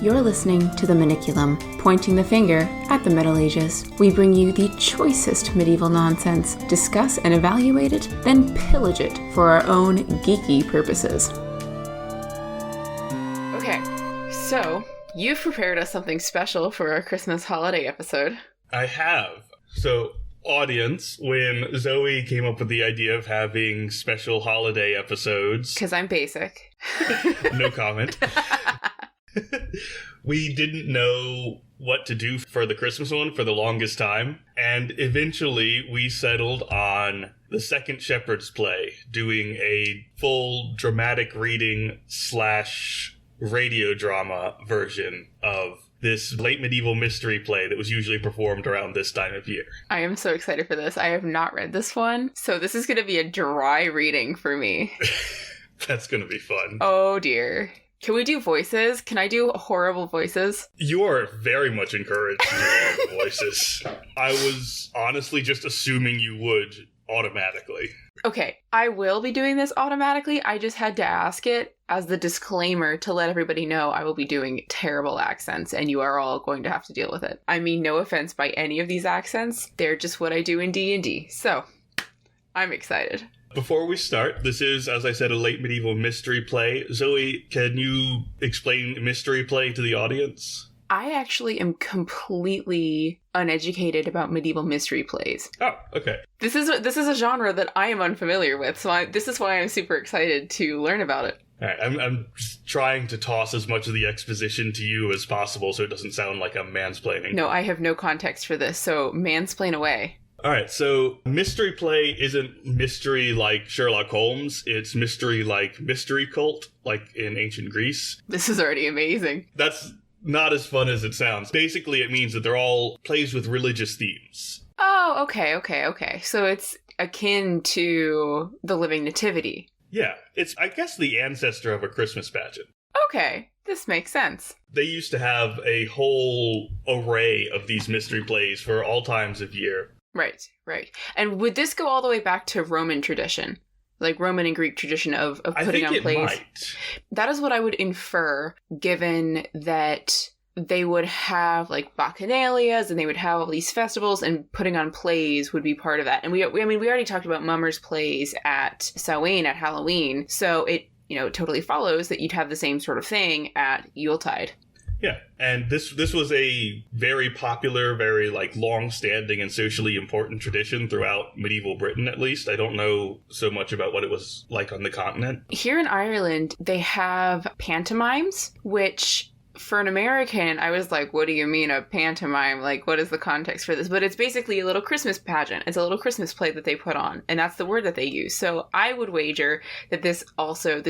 You're listening to the Maniculum, pointing the finger at the Middle Ages. We bring you the choicest medieval nonsense, discuss and evaluate it, then pillage it for our own geeky purposes. Okay, so you've prepared us something special for our Christmas holiday episode. I have. So, audience, when Zoe came up with the idea of having special holiday episodes... Because I'm basic. No comment. We didn't know what to do for the Christmas one for the longest time, and eventually we settled on the Second Shepard's play, doing a full dramatic reading / radio drama version of this late medieval mystery play that was usually performed around this time of year. I am so excited for this. I have not read this one, so this is going to be a dry reading for me. That's going to be fun. Oh dear. Can we do voices? Can I do horrible voices? You are very much encouraged to do horrible voices. I was honestly just assuming you would automatically. Okay, I will be doing this automatically. I just had to ask it as the disclaimer to let everybody know I will be doing terrible accents and you are all going to have to deal with it. I mean, no offense by any of these accents. They're just what I do in D&D. So, I'm excited. Before we start, this is, as I said, a late medieval mystery play. Zoe, can you explain mystery play to the audience? I actually am completely uneducated about medieval mystery plays. Oh, okay. This is a genre that I am unfamiliar with, so this is why I'm super excited to learn about it. All right, I'm just trying to toss as much of the exposition to you as possible so it doesn't sound like I'm mansplaining. No, I have no context for this, so mansplain away. All right, so mystery play isn't mystery like Sherlock Holmes. It's mystery like Mystery Cult, like in ancient Greece. This is already amazing. That's not as fun as it sounds. Basically, it means that they're all plays with religious themes. Oh, okay. So it's akin to the Living Nativity. Yeah, it's, I guess, the ancestor of a Christmas pageant. Okay, this makes sense. They used to have a whole array of these mystery plays for all times of year. Right. And would this go all the way back to Roman tradition? Like Roman and Greek tradition of putting on plays? Might. That is what I would infer, given that they would have like bacchanalias and they would have all these festivals, and putting on plays would be part of that. And we already talked about mummers' plays at Samhain, at Halloween, so it totally follows that you'd have the same sort of thing at Yuletide. Yeah, and this was a very popular, very long-standing and socially important tradition throughout medieval Britain, at least. I don't know so much about what it was like on the continent. Here in Ireland, they have pantomimes, which for an American, I was like, what do you mean a pantomime? Like, what is the context for this? But it's basically a little Christmas pageant. It's a little Christmas play that they put on, and that's the word that they use. So I would wager that this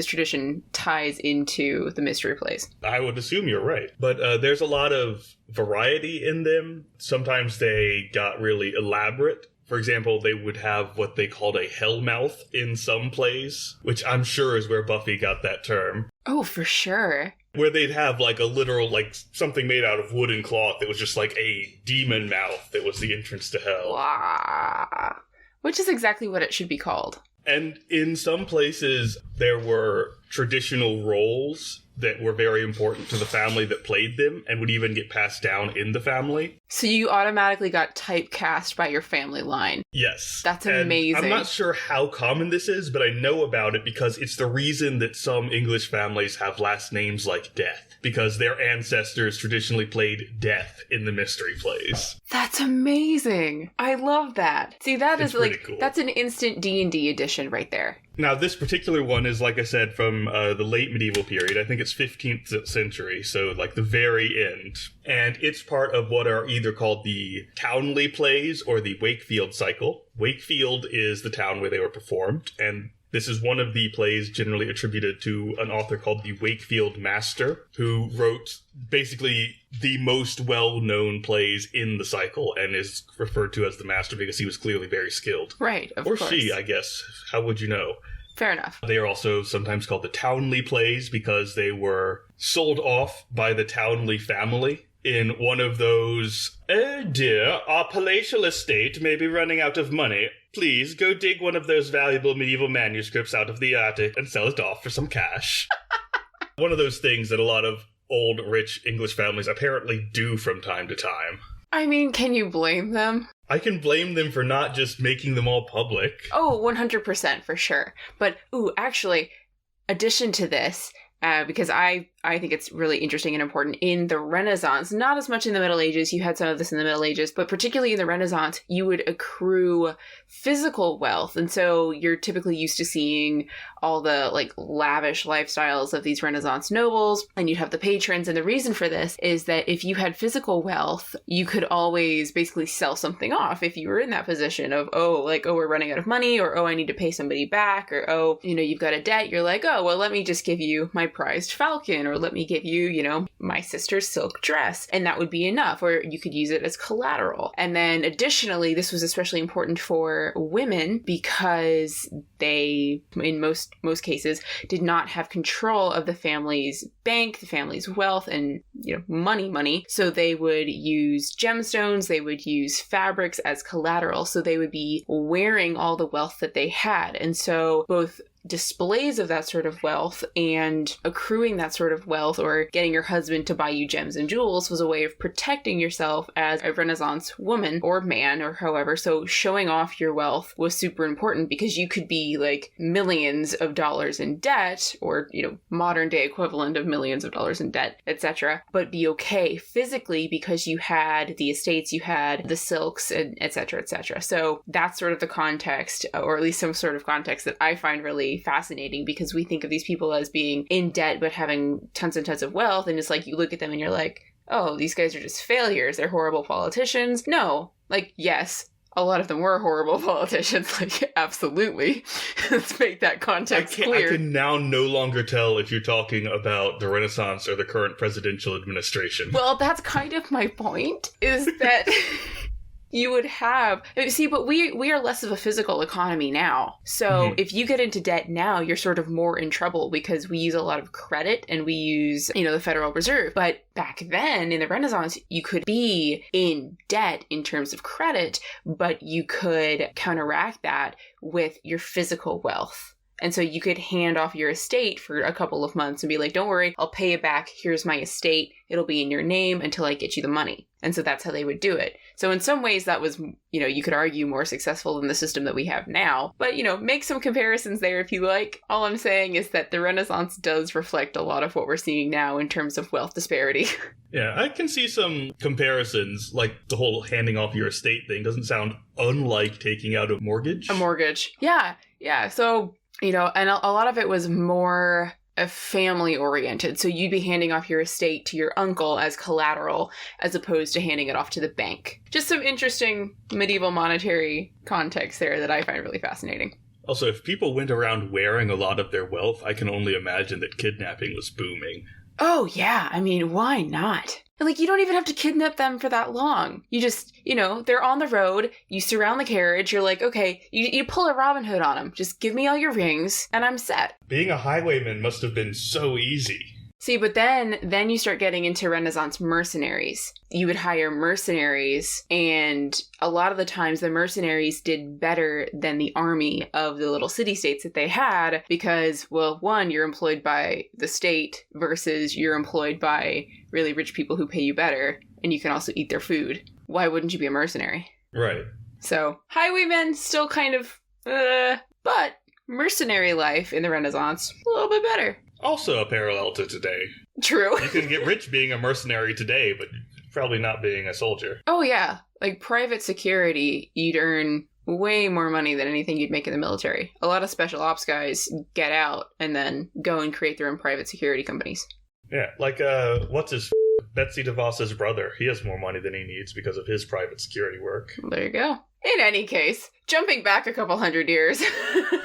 tradition ties into the mystery plays. I would assume you're right. But there's a lot of variety in them. Sometimes they got really elaborate. For example, they would have what they called a hellmouth in some plays, which I'm sure is where Buffy got that term. Oh, for sure. Where they'd have a literal, something made out of wood and cloth that was just a demon mouth that was the entrance to hell. Wow. Which is exactly what it should be called. And in some places, there were traditional roles that were very important to the family that played them and would even get passed down in the family. So you automatically got typecast by your family line. Yes. That's amazing. And I'm not sure how common this is, but I know about it because it's the reason that some English families have last names like Death, because their ancestors traditionally played Death in the mystery plays. That's amazing. I love that. See, it's pretty cool. That's an instant D&D edition right there. Now, this particular one is, like I said, from the late medieval period. I think it's 15th century, so the very end. And it's part of what are either called the Townley plays or the Wakefield cycle. Wakefield is the town where they were performed, and this is one of the plays generally attributed to an author called the Wakefield Master, who wrote basically the most well-known plays in the cycle and is referred to as the master because he was clearly very skilled. Right, of course. Or she, I guess. How would you know? Fair enough. They are also sometimes called the Townley plays because they were sold off by the Townley family in one of those, oh dear, our palatial estate may be running out of money. Please go dig one of those valuable medieval manuscripts out of the attic and sell it off for some cash. One of those things that a lot of old, rich English families apparently do from time to time. I mean, can you blame them? I can blame them for not just making them all public. Oh, 100% for sure. But, actually, addition to this, because I think it's really interesting and important in the Renaissance, not as much in the Middle Ages, you had some of this in the Middle Ages, but particularly in the Renaissance, you would accrue physical wealth. And so you're typically used to seeing all the like lavish lifestyles of these Renaissance nobles, and you'd have the patrons. And the reason for this is that if you had physical wealth, you could always basically sell something off if you were in that position of, we're running out of money, or, I need to pay somebody back, or, you've got a debt. You're like, well, let me just give you my prized falcon, or let me give you, my sister's silk dress. And that would be enough, or you could use it as collateral. And then additionally, this was especially important for women because they, in most cases, did not have control of the family's bank, the family's wealth, and, money. So they would use gemstones, they would use fabrics as collateral. So they would be wearing all the wealth that they had. And so both displays of that sort of wealth and accruing that sort of wealth, or getting your husband to buy you gems and jewels, was a way of protecting yourself as a Renaissance woman or man or however. So showing off your wealth was super important because you could be like millions of dollars in debt, or modern day equivalent of millions of dollars in debt, etc., but be okay physically because you had the estates, you had the silks, and etc., etc. So that's sort of the context, or at least some sort of context, that I find really fascinating, because we think of these people as being in debt but having tons and tons of wealth, and it's like you look at them and you're like, oh, these guys are just failures, they're horrible politicians. No, yes, a lot of them were horrible politicians, absolutely. Let's make that context clear. I can now no longer tell if you're talking about the Renaissance or the current presidential administration. Well, that's kind of my point, is that you would have... See, but we are less of a physical economy now. So if you get into debt now, you're sort of more in trouble because we use a lot of credit and we use, the Federal Reserve. But back then, in the Renaissance, you could be in debt in terms of credit, but you could counteract that with your physical wealth. And so you could hand off your estate for a couple of months and be like, don't worry, I'll pay it back. Here's my estate. It'll be in your name until I get you the money. And so that's how they would do it. So in some ways that was, you could argue more successful than the system that we have now. But, make some comparisons there if you like. All I'm saying is that the Renaissance does reflect a lot of what we're seeing now in terms of wealth disparity. Yeah, I can see some comparisons, like the whole handing off your estate thing doesn't sound unlike taking out a mortgage. A mortgage. Yeah. So... and a lot of it was more family oriented. So you'd be handing off your estate to your uncle as collateral as opposed to handing it off to the bank. Just some interesting medieval monetary context there that I find really fascinating. Also, if people went around wearing a lot of their wealth, I can only imagine that kidnapping was booming. Oh, yeah. I mean, why not? You don't even have to kidnap them for that long. You just, they're on the road, you surround the carriage, you're like, okay, you pull a Robin Hood on them. Just give me all your rings, and I'm set. Being a highwayman must have been so easy. See, but then you start getting into Renaissance mercenaries. You would hire mercenaries, and a lot of the times the mercenaries did better than the army of the little city-states that they had because, well, one, you're employed by the state versus you're employed by really rich people who pay you better, and you can also eat their food. Why wouldn't you be a mercenary? Right. So, highwaymen still kind of, but mercenary life in the Renaissance, a little bit better. Also a parallel to today. True. You can get rich being a mercenary today, but probably not being a soldier. Oh, yeah. Private security, you'd earn way more money than anything you'd make in the military. A lot of special ops guys get out and then go and create their own private security companies. Yeah, Betsy DeVos's brother. He has more money than he needs because of his private security work. There you go. In any case, jumping back a couple hundred years.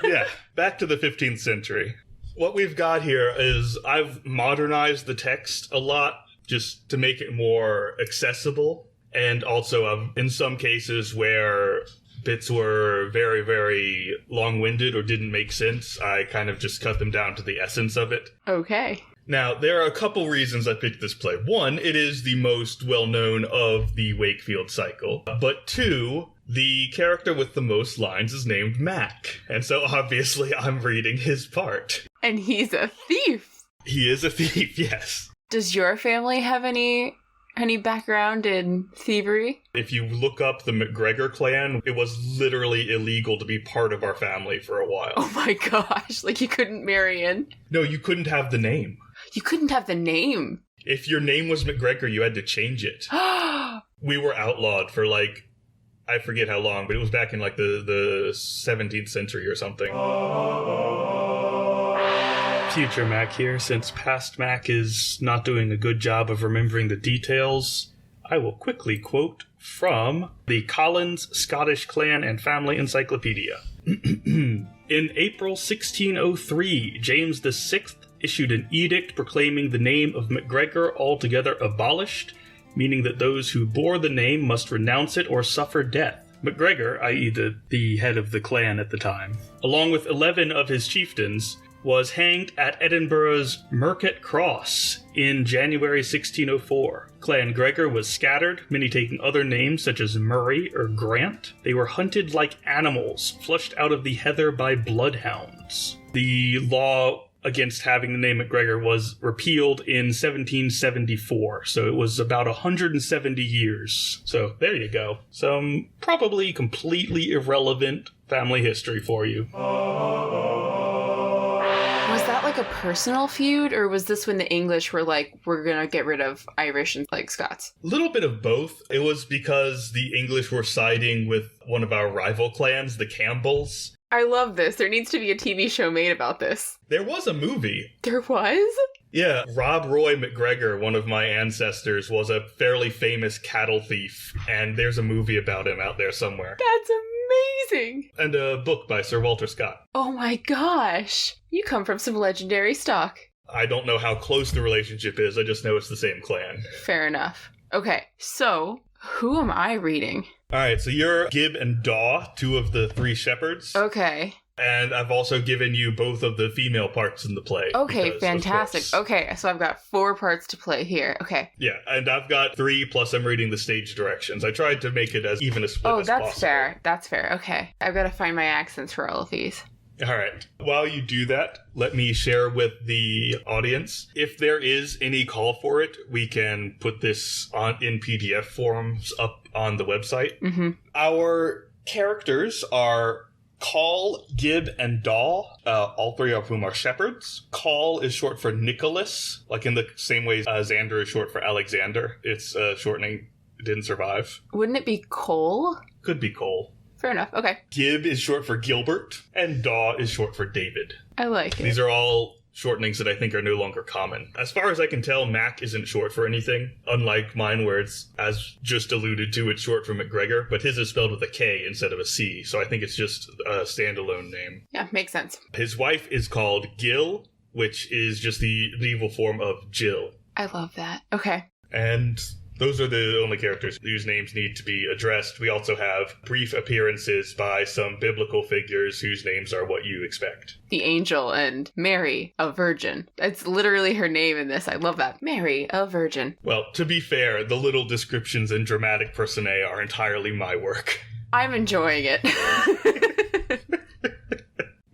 Yeah, back to the 15th century. What we've got here is I've modernized the text a lot just to make it more accessible. And also, in some cases where bits were very, very long-winded or didn't make sense, I kind of just cut them down to the essence of it. Okay. Now, there are a couple reasons I picked this play. One, it is the most well-known of the Wakefield cycle. But two, the character with the most lines is named Mac. And so obviously I'm reading his part. And he's a thief. He is a thief, yes. Does your family have any background in thievery? If you look up the McGregor clan, it was literally illegal to be part of our family for a while. Oh my gosh, like you couldn't marry in? No, you couldn't have the name. You couldn't have the name? If your name was McGregor, you had to change it. We were outlawed for I forget how long, but it was back in the 17th century or something. Future Mac here. Since past Mac is not doing a good job of remembering the details, I will quickly quote from the Collins Scottish Clan and Family Encyclopedia. In April 1603, James VI issued an edict proclaiming the name of McGregor altogether abolished, meaning that those who bore the name must renounce it or suffer death. McGregor, i.e. the head of the clan at the time, along with 11 of his chieftains, was hanged at Edinburgh's Market Cross in January 1604. Clan Gregor was scattered, many taking other names such as Murray or Grant. They were hunted like animals, flushed out of the heather by bloodhounds. The law against having the name McGregor was repealed in 1774, so it was about 170 years. So there you go. Some probably completely irrelevant family history for you. Was that like a personal feud, or was this when the English were like, we're gonna get rid of Irish and Scots? A little bit of both. It was because the English were siding with one of our rival clans, the Campbells. I love this. There needs to be a TV show made about this. There was a movie. There was? Yeah, Rob Roy McGregor, one of my ancestors, was a fairly famous cattle thief, and there's a movie about him out there somewhere. That's amazing! And a book by Sir Walter Scott. Oh my gosh! You come from some legendary stock. I don't know how close the relationship is, I just know it's the same clan. Fair enough. Okay, so, who am I reading? Alright, so you're Gib and Daw, two of the three shepherds. Okay. And I've also given you both of the female parts in the play. Okay, because, fantastic. Okay, so I've got 4 parts to play here. Okay. Yeah, and I've got 3, plus I'm reading the stage directions. I tried to make it as even a split as possible. Oh, that's fair. That's fair. Okay. I've got to find my accents for all of these. Alright, while you do that, let me share with the audience. If there is any call for it, we can put this in PDF forms up on the website. Mm-hmm. Our characters are Call, Gib, and Daw, all 3 of whom are shepherds. Call is short for Nicholas, like in the same way Xander is short for Alexander. It's shortening, it didn't survive. Wouldn't it be Cole? Could be Cole. Fair enough, okay. Gib is short for Gilbert, and Daw is short for David. I like it. These are all shortenings that I think are no longer common. As far as I can tell, Mac isn't short for anything, unlike mine where it's, as just alluded to, it's short for McGregor, but his is spelled with a K instead of a C, so I think it's just a standalone name. Yeah, makes sense. His wife is called Gil, which is just the medieval form of Jill. I love that. Okay. And those are the only characters whose names need to be addressed. We also have brief appearances by some biblical figures whose names are what you expect. The angel and Mary, a virgin. That's literally her name in this. I love that. Mary, a virgin. Well, to be fair, the little descriptions and dramatic personae are entirely my work. I'm enjoying it.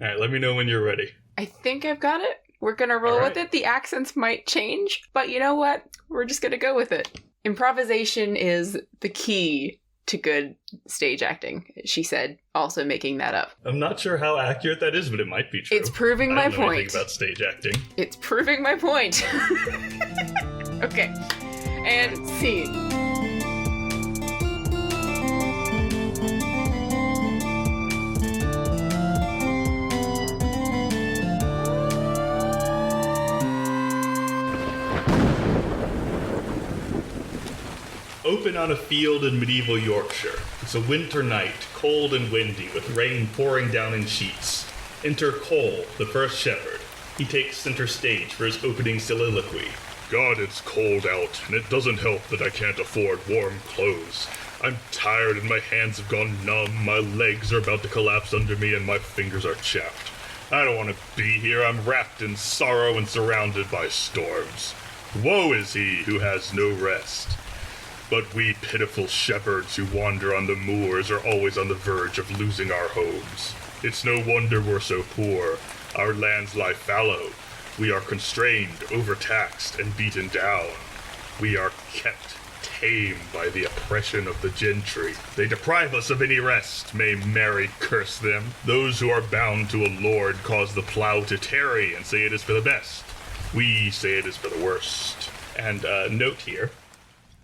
Alright, let me know when you're ready. I think I've got it. We're gonna roll with it. The accents might change, but you know what? We're just gonna go with it. Improvisation is the key to good stage acting, she said, also making that up. I'm not sure how accurate that is, but it might be true. It's proving my I don't know point. anything about stage acting. It's proving my point. Okay. And scene. Open on a field in medieval Yorkshire. It's a winter night, cold and windy, with rain pouring down in sheets. Enter Cole, the first shepherd. He takes center stage for his opening soliloquy. God, it's cold out, and it doesn't help that I can't afford warm clothes. I'm tired and my hands have gone numb, my legs are about to collapse under me, and my fingers are chapped. I don't want to be here. I'm wrapped in sorrow and surrounded by storms. Woe is he who has no rest. But we pitiful shepherds who wander on the moors are always on the verge of losing our homes. It's no wonder we're so poor. Our lands lie fallow. We are constrained, overtaxed, and beaten down. We are kept tame by the oppression of the gentry. They deprive us of any rest. May Mary curse them. Those who are bound to a lord cause the plow to tarry and say it is for the best. We say it is for the worst. And note here,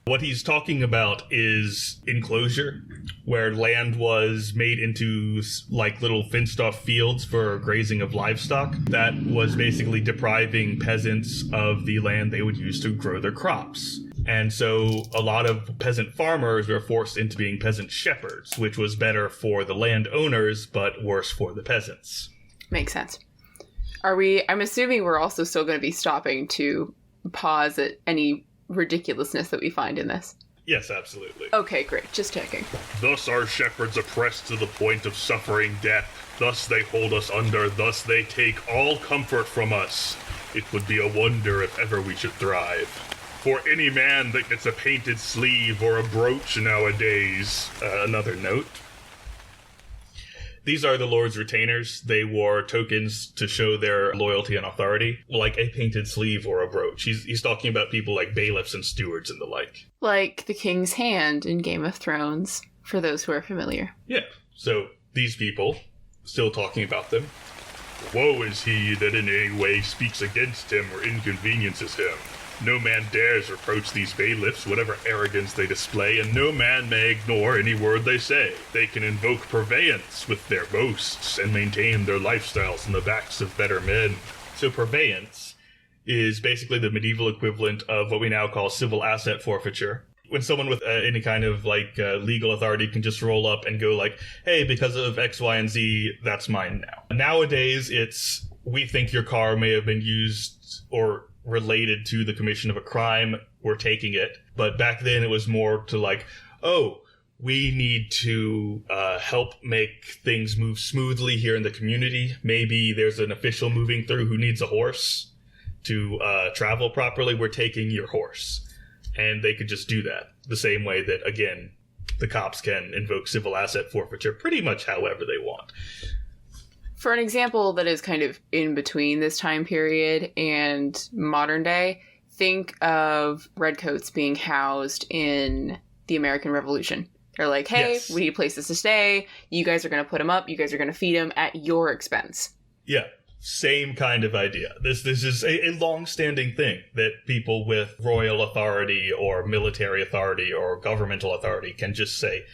what he's talking about is enclosure, where land was made into like little fenced-off fields for grazing of livestock. That was basically depriving peasants of the land they would use to grow their crops. And so a lot of peasant farmers were forced into being peasant shepherds, which was better for the landowners, but worse for the peasants. Makes sense. I'm assuming we're also still going to be stopping to pause at any ridiculousness that we find in this. Yes, absolutely. Okay, great. Just checking. Thus are shepherds oppressed to the point of suffering death. Thus they hold us under. Thus they take all comfort from us. It would be a wonder if ever we should thrive. For any man that gets a painted sleeve or a brooch nowadays. Another note. These are the Lord's retainers. They wore tokens to show their loyalty and authority, like a painted sleeve or a brooch. He's talking about people like bailiffs and stewards and the like. Like the King's Hand in Game of Thrones, for those who are familiar. Yeah, so these people, still talking about them. Woe is he that in any way speaks against him or inconveniences him. No man dares reproach these bailiffs, whatever arrogance they display, and no man may ignore any word they say. They can invoke purveyance with their boasts and maintain their lifestyles on the backs of better men. So purveyance is basically the medieval equivalent of what we now call civil asset forfeiture. When someone with any kind of legal authority can just roll up and go like, hey, because of X, Y, and Z, that's mine now. Nowadays, it's, we think your car may have been used or related to the commission of a crime, we're taking it. But back then it was more to like, oh, we need to help make things move smoothly here in the community. Maybe there's an official moving through who needs a horse to travel properly. We're taking your horse. And they could just do that the same way that, again, the cops can invoke civil asset forfeiture pretty much however they want. For an example that is kind of in between this time period and modern day, think of redcoats being housed in the American Revolution. They're like, hey, yes, we need places to stay. You guys are going to put them up. You guys are going to feed them at your expense. Yeah, same kind of idea. This is a long-standing thing that people with royal authority or military authority or governmental authority can just say,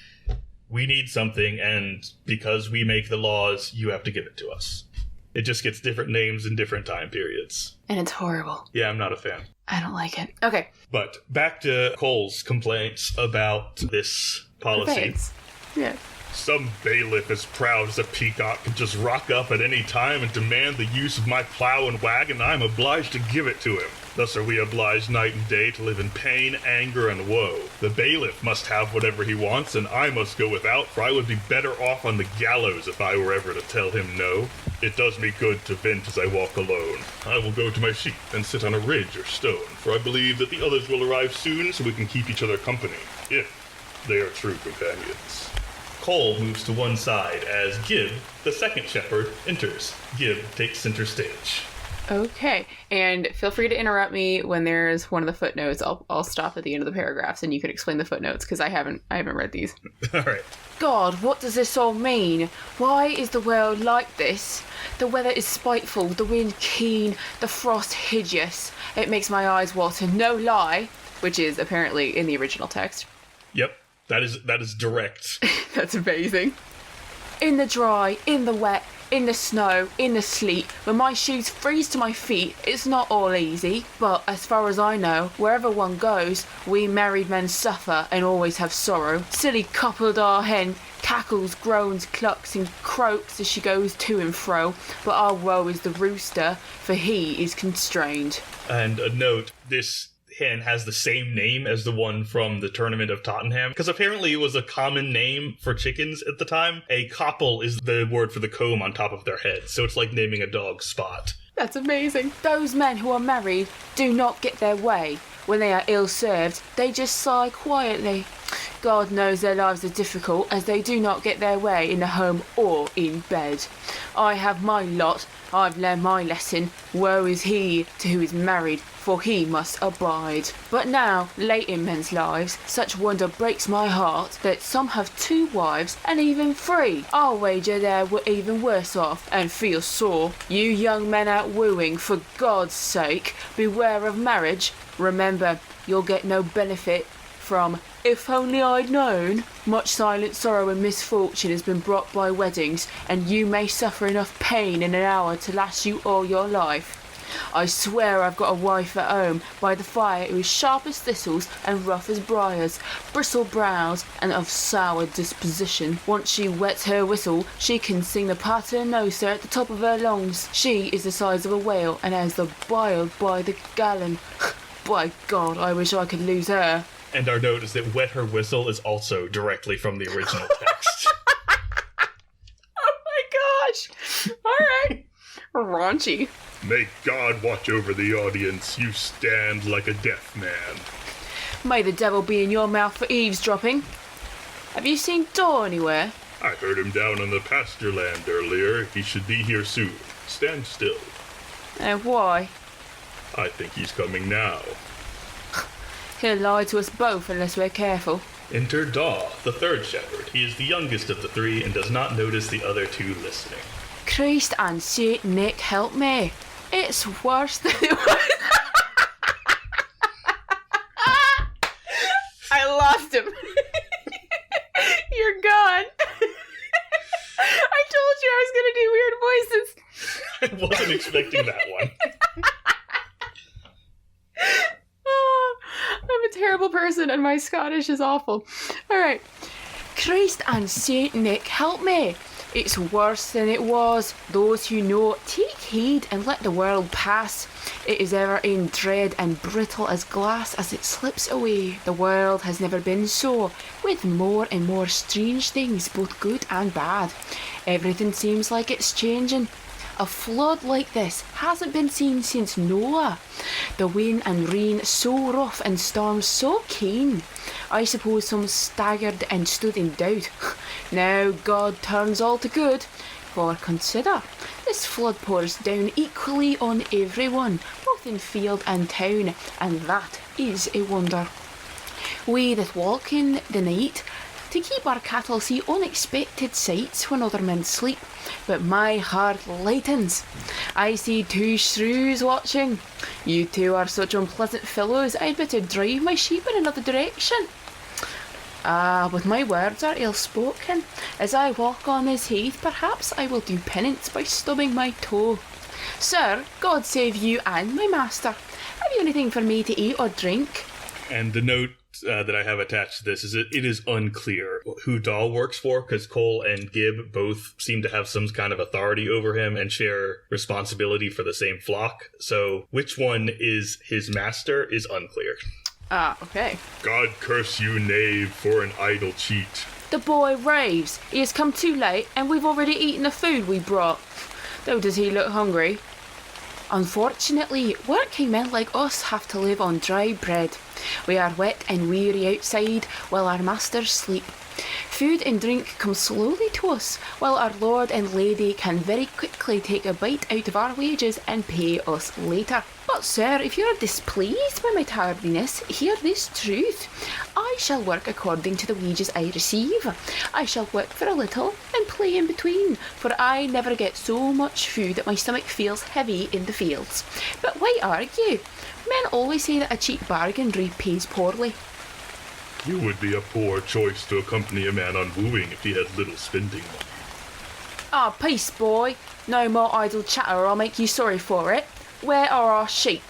we need something, and because we make the laws, you have to give it to us. It just gets different names in different time periods. And it's horrible. Yeah, I'm not a fan. I don't like it. Okay. But back to Cole's complaints about this policy. Thanks. Yeah. Some bailiff as proud as a peacock can just rock up at any time and demand the use of my plow and wagon, and I'm obliged to give it to him. Thus are we obliged night and day to live in pain, anger, and woe. The bailiff must have whatever he wants, and I must go without, for I would be better off on the gallows if I were ever to tell him no. It does me good to vent as I walk alone. I will go to my sheep and sit on a ridge or stone, for I believe that the others will arrive soon so we can keep each other company, if they are true companions. Cole moves to one side as Gib, the second shepherd, enters. Gib takes center stage. Okay, and feel free to interrupt me when there's one of the footnotes. I'll stop at the end of the paragraphs, and you can explain the footnotes because I haven't read these. All right. God, what does this all mean? Why is the world like this? The weather is spiteful, the wind keen, the frost hideous. It makes my eyes water, no lie, which is apparently in the original text. Yep, that is direct. That's amazing. In the dry, in the wet, in the snow, in the sleet, when my shoes freeze to my feet, it's not all easy. But as far as I know, wherever one goes, we married men suffer and always have sorrow. Silly coupled our hen cackles, groans, clucks and croaks as she goes to and fro. But our woe is the rooster, for he is constrained. And a note, this hen has the same name as the one from the Tournament of Tottenham, because apparently it was a common name for chickens at the time. A koppel is the word for the comb on top of their head, so it's like naming a dog Spot. That's amazing. Those men who are married do not get their way. When they are ill-served, they just sigh quietly. God knows their lives are difficult, as they do not get their way in the home or in bed. I have my lot, I've learned my lesson. Woe is he to who is married, for he must abide. But now, late in men's lives, such wonder breaks my heart that some have 2 wives and even 3. I'll wager they were even worse off and feel sore. You young men out wooing, for God's sake, beware of marriage. Remember, you'll get no benefit from "if only I'd known." Much silent sorrow and misfortune has been brought by weddings, and you may suffer enough pain in an hour to last you all your life. I swear I've got a wife at home by the fire who is sharp as thistles and rough as briars, bristle brows and of sour disposition. Once she wets her whistle, she can sing the paternoster at the top of her lungs. She is the size of a whale and has the bile by the gallon. By God, I wish I could lose her. And our note is that wet her whistle is also directly from the original text. Oh my gosh! Alright. Raunchy. May God watch over the audience. You stand like a deaf man. May the devil be in your mouth for eavesdropping. Have you seen Daw anywhere? I heard him down on the pasture land earlier. He should be here soon. Stand still. And why? I think he's coming now. He'll lie to us both unless we're careful. Enter Daw, the third shepherd. He is the youngest of the 3 and does not notice the other 2 listening. Christ and Saint Nick, help me. It's worse than it was. I lost him. You're gone. I told you I was going to do weird voices. I wasn't expecting that one. Oh, I'm a terrible person and my Scottish is awful. Alright. Christ and Saint Nick, help me. It's worse than it was. Those who know, take heed and let the world pass. It is ever in dread and brittle as glass as it slips away. The world has never been so, with more and more strange things, both good and bad. Everything seems like it's changing. A flood like this hasn't been seen since Noah. The wind and rain so rough and storms so keen. I suppose some staggered and stood in doubt. Now God turns all to good. For consider, this flood pours down equally on everyone, both in field and town, and that is a wonder. We that walk in the night, to keep our cattle see unexpected sights when other men sleep, but my heart lightens. I see 2 shrews watching. You 2 are such unpleasant fellows, I'd better drive my sheep in another direction. But my words are ill-spoken. As I walk on this heath, perhaps I will do penance by stubbing my toe. Sir, God save you and my master. Have you anything for me to eat or drink? And the note that I have attached to this is it is unclear who Dahl works for, because Cole and Gibb both seem to have some kind of authority over him and share responsibility for the same flock. So which one is his master is unclear. Okay. God curse you, knave, for an idle cheat. The boy raves. He has come too late, and we've already eaten the food we brought. Though does he look hungry? Unfortunately, working men like us have to live on dry bread. We are wet and weary outside while our masters sleep. Food and drink come slowly to us, while our lord and lady can very quickly take a bite out of our wages and pay us later. But sir, if you are displeased by my tardiness, hear this truth. I shall work according to the wages I receive. I shall work for a little and play in between, for I never get so much food that my stomach feels heavy in the fields. But why argue? Men always say that a cheap bargain repays poorly. You would be a poor choice to accompany a man on wooing if he had little spending money. Peace, boy. No more idle chatter or I'll make you sorry for it. Where are our sheep?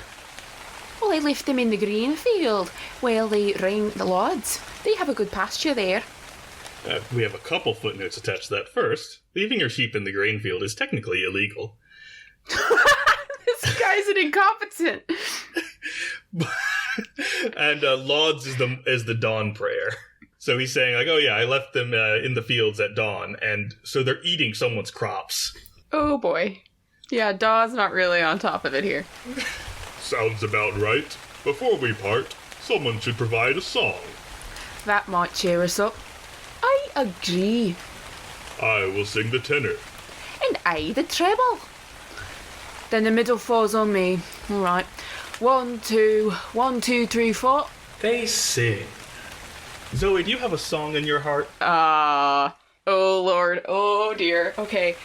Well, I left them in the green field while they ring the lodge. They have a good pasture there. We have a couple footnotes attached to that. First, leaving your sheep in the grain field is technically illegal. This guy's an incompetent. And lauds is the dawn prayer. So he's saying, like, oh yeah, I left them in the fields at dawn, and so they're eating someone's crops. Oh boy. Yeah, Daw's not really on top of it here. Sounds about right. Before we part, someone should provide a song. that might cheer us up. I agree. I will sing the tenor. And I the treble. Then the middle falls on me. All right. 1, 2, 1, 2, 3, 4. They sing. Zoe, do you have a song in your heart? Oh Lord, oh dear. Okay.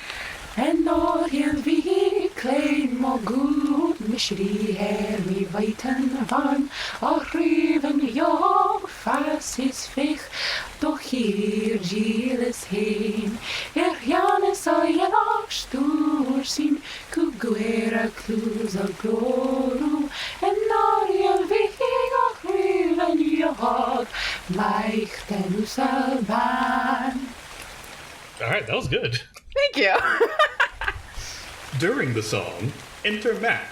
En når jeg vil klein må god myskeri her I weiten van og riven jag fasis fich doch hier giles heen Janes og jeg stor sin kuguera klus og gloru en når jeg vil og riven jag meichten us alban. All right, that was good. Thank you. During the song, enter Mac.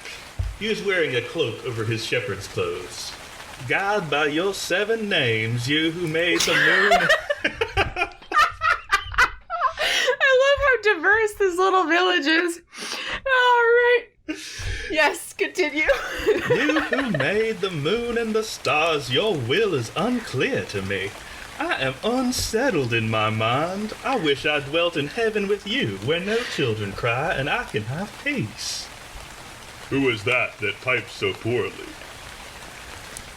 He is wearing a cloak over his shepherd's clothes. God, by your 7 names, you who made the moon. I love how diverse this little village is. All right. Yes, continue. You who made the moon and the stars, your will is unclear to me. I am unsettled in my mind. I wish I dwelt in heaven with you, where no children cry and I can have peace. Who is that pipes so poorly?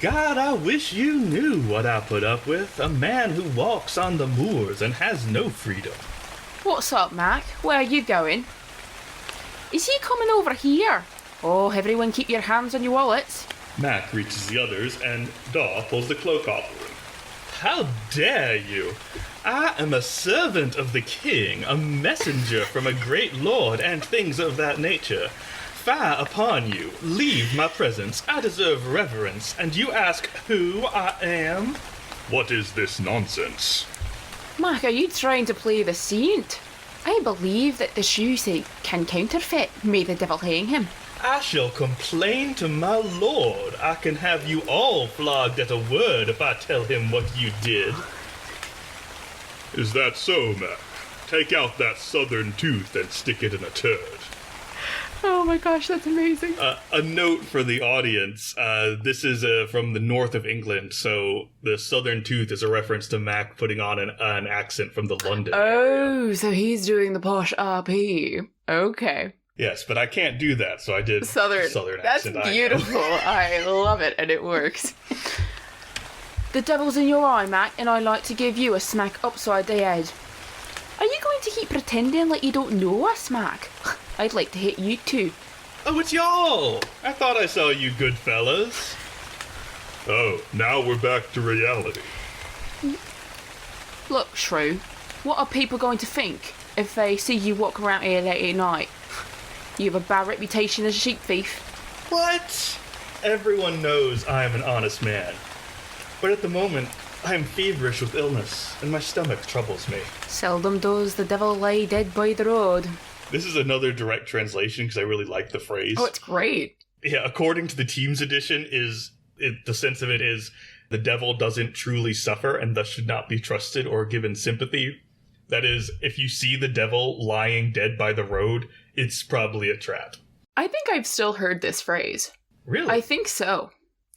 God, I wish you knew what I put up with. A man who walks on the moors and has no freedom. What's up, Mac? Where are you going? Is he coming over here? Oh, everyone keep your hands on your wallets. Mac reaches the others and Daw pulls the cloak off of him. How dare you? I am a servant of the king, a messenger from a great lord, and things of that nature. Fire upon you, leave my presence. I deserve reverence, and you ask who I am? What is this nonsense? Mac, are you trying to play the saint? I believe that the shoes can counterfeit. May the devil hang him. I shall complain to my lord. I can have you all flogged at a word if I tell him what you did. Is that so, Mac? Take out that southern tooth and stick it in a turd. Oh my gosh, that's amazing. A note for the audience. This is from the north of England, so the southern tooth is a reference to Mac putting on an accent from the London area. So he's doing the posh RP. Okay. Yes, but I can't do that, so I did southern accent. That's beautiful. I love it, and it works. The devil's in your eye, Mac, and I'd like to give you a smack upside the head. Are you going to keep pretending like you don't know us, Mac? I'd like to hit you too. Oh, it's y'all! I thought I saw you good fellas. Oh, now we're back to reality. Look, Shrew, what are people going to think if they see you walk around here late at night? You have a bad reputation as a sheep thief. What? Everyone knows I am an honest man. But at the moment, I am feverish with illness, and my stomach troubles me. Seldom does the devil lay dead by the road. This is another direct translation because I really like the phrase. Oh, it's great. Yeah, according to the Teams edition, the sense of it is the devil doesn't truly suffer and thus should not be trusted or given sympathy. That is, if you see the devil lying dead by the road, it's probably a trap. I think I've still heard this phrase. Really? I think so.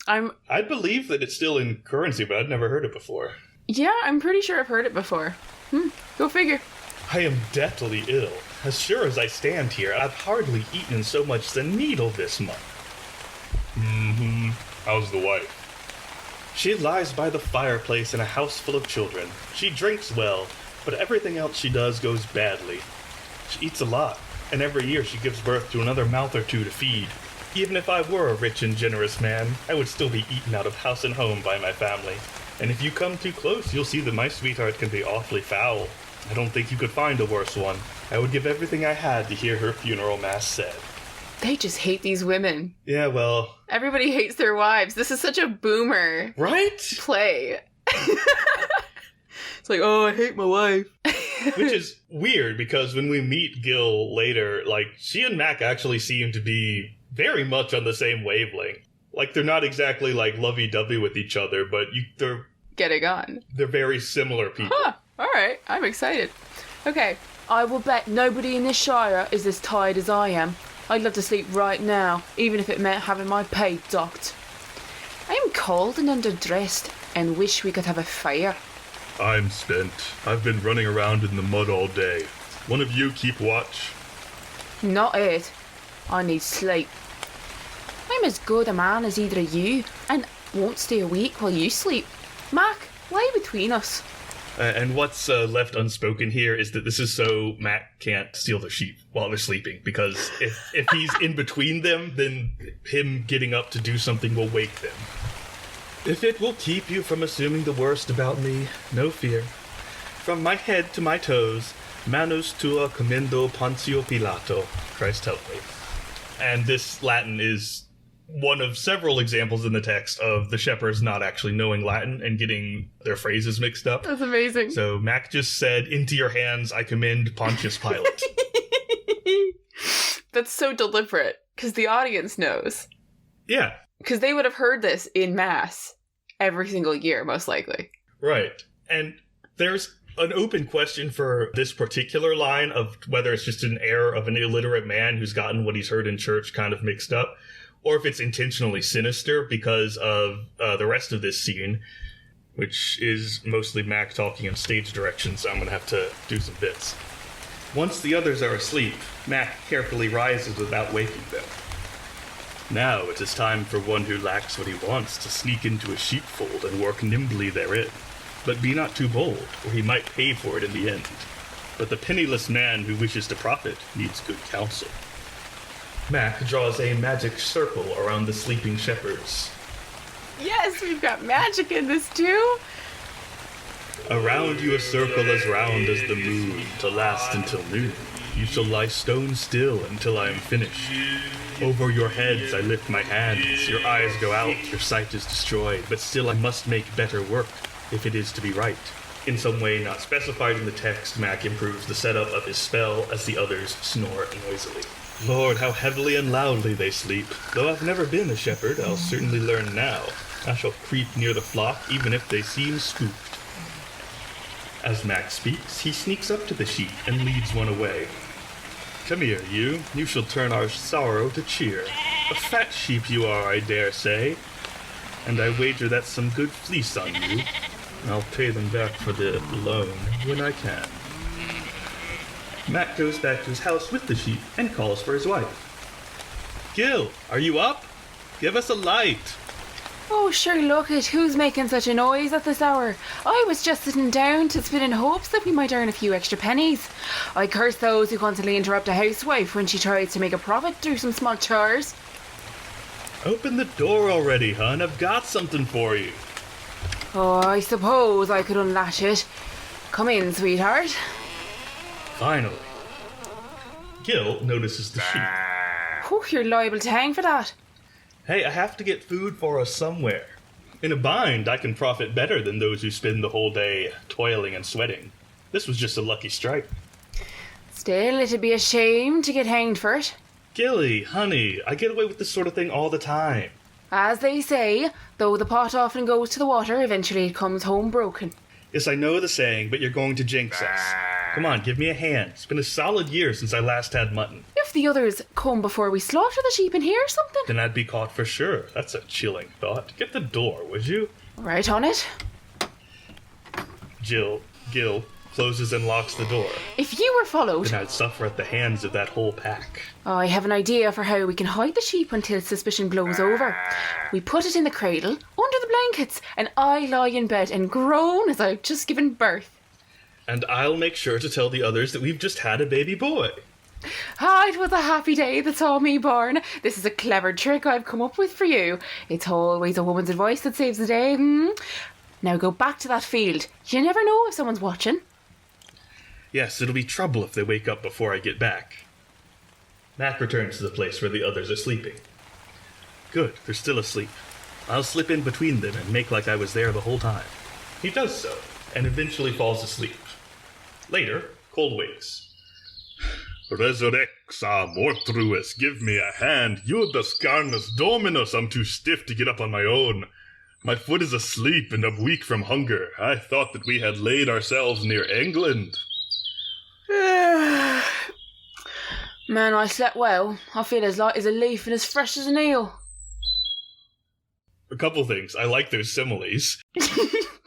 I believe that it's still in currency, but I'd never heard it before. Yeah, I'm pretty sure I've heard it before. Go figure. I am deathly ill. As sure as I stand here, I've hardly eaten so much as a needle this month. How's the wife? She lies by the fireplace in a house full of children. She drinks well, but everything else she does goes badly. She eats a lot, and every year she gives birth to another mouth or two to feed. Even if I were a rich and generous man, I would still be eaten out of house and home by my family. And if you come too close, you'll see that my sweetheart can be awfully foul. I don't think you could find a worse one. I would give everything I had to hear her funeral mass said. They just hate these women. Yeah, well... Everybody hates their wives. This is such a boomer... Right? ...play. It's like, oh, I hate my wife. Which is weird, because when we meet Gil later, like, she and Mac actually seem to be very much on the same wavelength. Like, they're not exactly, like, lovey-dovey with each other, but they're... Getting on. They're very similar people. Huh. Alright, I'm excited. Okay, I will bet nobody in this Shire is as tired as I am. I'd love to sleep right now, even if it meant having my pay docked. I am cold and underdressed. and wish we could have a fire. I'm spent. I've been running around in the mud all day. One of you keep watch? Not it. I need sleep. I'm as good a man as either of you, and won't stay awake while you sleep. Mac, lie between us. And what's left unspoken here is that this is so Mac can't steal the sheep while they're sleeping, because if he's in between them, then him getting up to do something will wake them. If it will keep you from assuming the worst about me, no fear. From my head to my toes, manus tua commendo Poncio Pilato. Christ help me. And this Latin is one of several examples in the text of the shepherds not actually knowing Latin and getting their phrases mixed up. That's amazing. So Mac just said, "Into your hands I commend Pontius Pilate." That's so deliberate, because the audience knows. Yeah. Because they would have heard this in Mass every single year, most likely. Right. And there's an open question for this particular line of whether it's just an error of an illiterate man who's gotten what he's heard in church kind of mixed up, or if it's intentionally sinister because of the rest of this scene, which is mostly Mac talking in stage direction, so I'm going to have to do some bits. Once the others are asleep, Mac carefully rises without waking them. Now it is time for one who lacks what he wants to sneak into a sheepfold and work nimbly therein. But be not too bold, or he might pay for it in the end. But the penniless man who wishes to profit needs good counsel. Mac draws a magic circle around the sleeping shepherds. Yes, we've got magic in this too. Around you a circle as round as the moon, to last until noon. You shall lie stone still until I am finished. Over your heads I lift my hands, your eyes go out, your sight is destroyed, but still I must make better work, if it is to be right. In some way not specified in the text, Mac improves the setup of his spell as the others snore noisily. Lord, how heavily and loudly they sleep. Though I've never been a shepherd, I'll certainly learn now. I shall creep near the flock, even if they seem spooked. As Mac speaks, he sneaks up to the sheep and leads one away. Come here, you. You shall turn our sorrow to cheer. A fat sheep you are, I dare say. And I wager that's some good fleece on you. I'll pay them back for the loan when I can. Mac goes back to his house with the sheep and calls for his wife. Gil, are you up? Give us a light. Oh, sure, look at who's making such a noise at this hour. I was just sitting down to spin in hopes that we might earn a few extra pennies. I curse those who constantly interrupt a housewife when she tries to make a profit through some small chores. Open the door already, hun. I've got something for you. Oh, I suppose I could unlatch it. Come in, sweetheart. Finally. Gil notices the sheep. Whew, you're liable to hang for that. Hey, I have to get food for us somewhere. In a bind, I can profit better than those who spend the whole day toiling and sweating. This was just a lucky strike. Still, it'd be a shame to get hanged for it. Gilly, honey, I get away with this sort of thing all the time. As they say, though the pot often goes to the water, eventually it comes home broken. Yes, I know the saying, but you're going to jinx us. Come on, give me a hand. It's been a solid year since I last had mutton. If the others come before we slaughter the sheep and hear something. Then I'd be caught for sure. That's a chilling thought. Get the door, would you? Right on it. Gil closes and locks the door. If you were followed... Then I'd suffer at the hands of that whole pack. I have an idea for how we can hide the sheep until suspicion blows over. We put it in the cradle, under the blankets, and I lie in bed and groan as I've just given birth. And I'll make sure to tell the others that we've just had a baby boy. Ah, it was a happy day that saw me born. This is a clever trick I've come up with for you. It's always a woman's advice that saves the day. Now go back to that field. You never know if someone's watching. Yes, it'll be trouble if they wake up before I get back. Mac returns to the place where the others are sleeping. Good, they're still asleep. I'll slip in between them and make like I was there the whole time. He does so, and eventually falls asleep. Later, Cold wakes. Resurrexa mortuus, give me a hand. Iudas carnus dominus, I'm too stiff to get up on my own. My foot is asleep and I'm weak from hunger. I thought that we had laid ourselves near England. Man, I slept well. I feel as light as a leaf and as fresh as an eel. A couple things. I like those similes.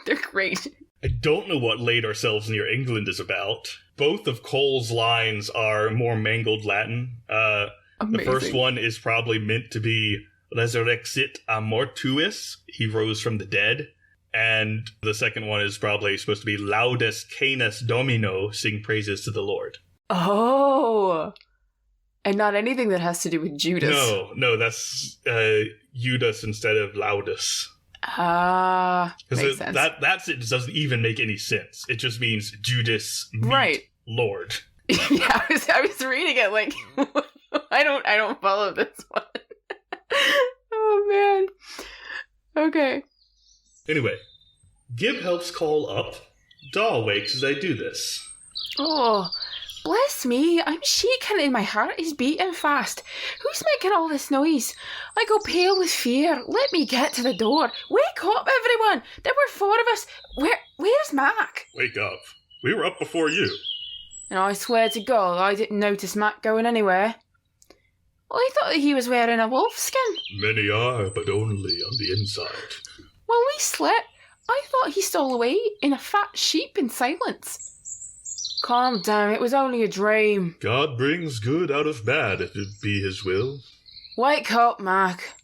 They're great. I don't know what Laid Ourselves Near England is about. Both of Cole's lines are more mangled Latin. The first one is probably meant to be Resurrexit a mortuis, he rose from the dead. And the second one is probably supposed to be Laudes Canis Domino, sing praises to the Lord. Oh! And not anything that has to do with Judas. No, that's Judas instead of Laudus. Makes sense. That's it doesn't even make any sense. It just means Judas meet right. Lord. Yeah, I was reading it like I don't follow this one. Oh man. Okay. Anyway, Gib helps Cole up. Daw wakes as I do this. Oh, bless me, I'm shaking and my heart is beating fast. Who's making all this noise? I go pale with fear. Let me get to the door. Wake up, everyone! There were 4 of us. Where's Mac? Wake up. We were up before you. And I swear to God, I didn't notice Mac going anywhere. I thought that he was wearing a wolf skin. Many are, but only on the inside. When we slept, I thought he stole away in a fat sheep in silence. Calm down, it was only a dream. God brings good out of bad if it be his will. Wake up, Mac.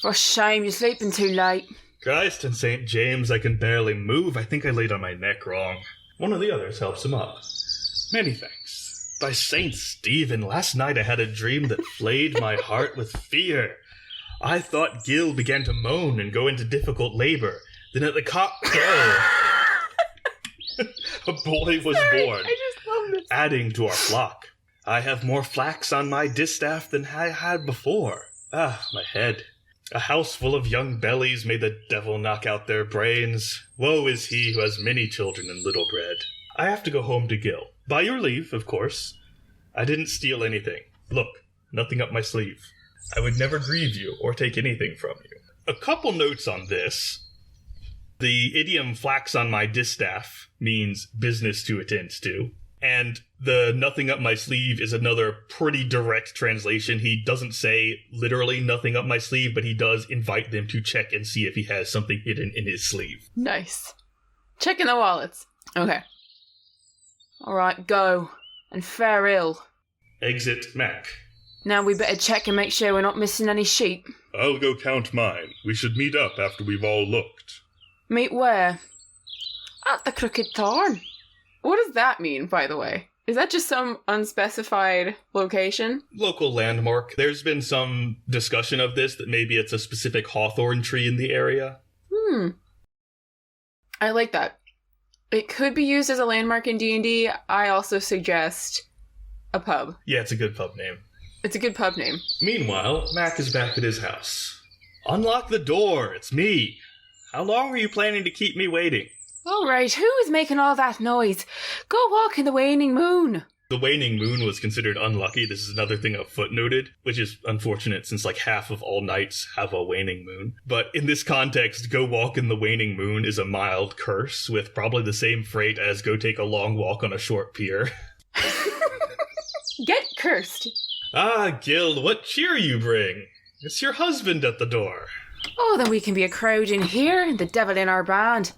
For shame, you're sleeping too late. Christ and St. James, I can barely move. I think I laid on my neck wrong. One of the others helps him up. Many thanks. By St. Stephen, last night I had a dream that flayed my heart with fear. I thought Gil began to moan and go into difficult labor. Then at the cock crow, a boy was born, I just love this. adding to our flock. I have more flax on my distaff than I had before. Ah, my head. A house full of young bellies, may the devil knock out their brains. Woe is he who has many children and little bread. I have to go home to Gil. By your leave, of course. I didn't steal anything. Look, nothing up my sleeve. I would never grieve you or take anything from you. A couple notes on this. The idiom flax on my distaff means business to attend to. And the nothing up my sleeve is another pretty direct translation. He doesn't say literally nothing up my sleeve, but he does invite them to check and see if he has something hidden in his sleeve. Nice. Checking the wallets. Okay. Alright, go. And fare ill. Exit Mac. Now we better check and make sure we're not missing any sheep. I'll go count mine. We should meet up after we've all looked. Meet where? At the Crooked Thorn. What does that mean, by the way? Is that just some unspecified location? Local landmark. There's been some discussion of this, that maybe it's a specific hawthorn tree in the area. I like that. It could be used as a landmark in D&D. I also suggest a pub. Yeah, it's a good pub name. It's a good pub name. Meanwhile, Mac is back at his house. Unlock the door, it's me. How long are you planning to keep me waiting? All right, who is making all that noise? Go walk in the waning moon. The waning moon was considered unlucky. This is another thing I've footnoted, which is unfortunate since like half of all nights have a waning moon. But in this context, go walk in the waning moon is a mild curse with probably the same freight as go take a long walk on a short pier. Get cursed. Ah, Gil, what cheer you bring? It's your husband at the door. Oh, then we can be a crowd in here, and the devil in our band.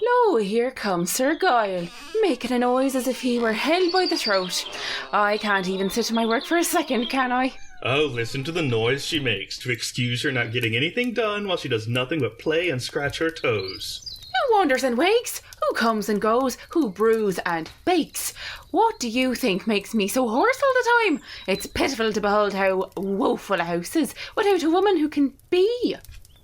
Lo, here comes Sir Guile, making a noise as if he were held by the throat. I can't even sit to my work for a second, can I? Oh, listen to the noise she makes to excuse her not getting anything done while she does nothing but play and scratch her toes. Who wanders and wakes? Who comes and goes? Who brews and bakes? What do you think makes me so hoarse all the time? It's pitiful to behold how woeful a house is without a woman who can be.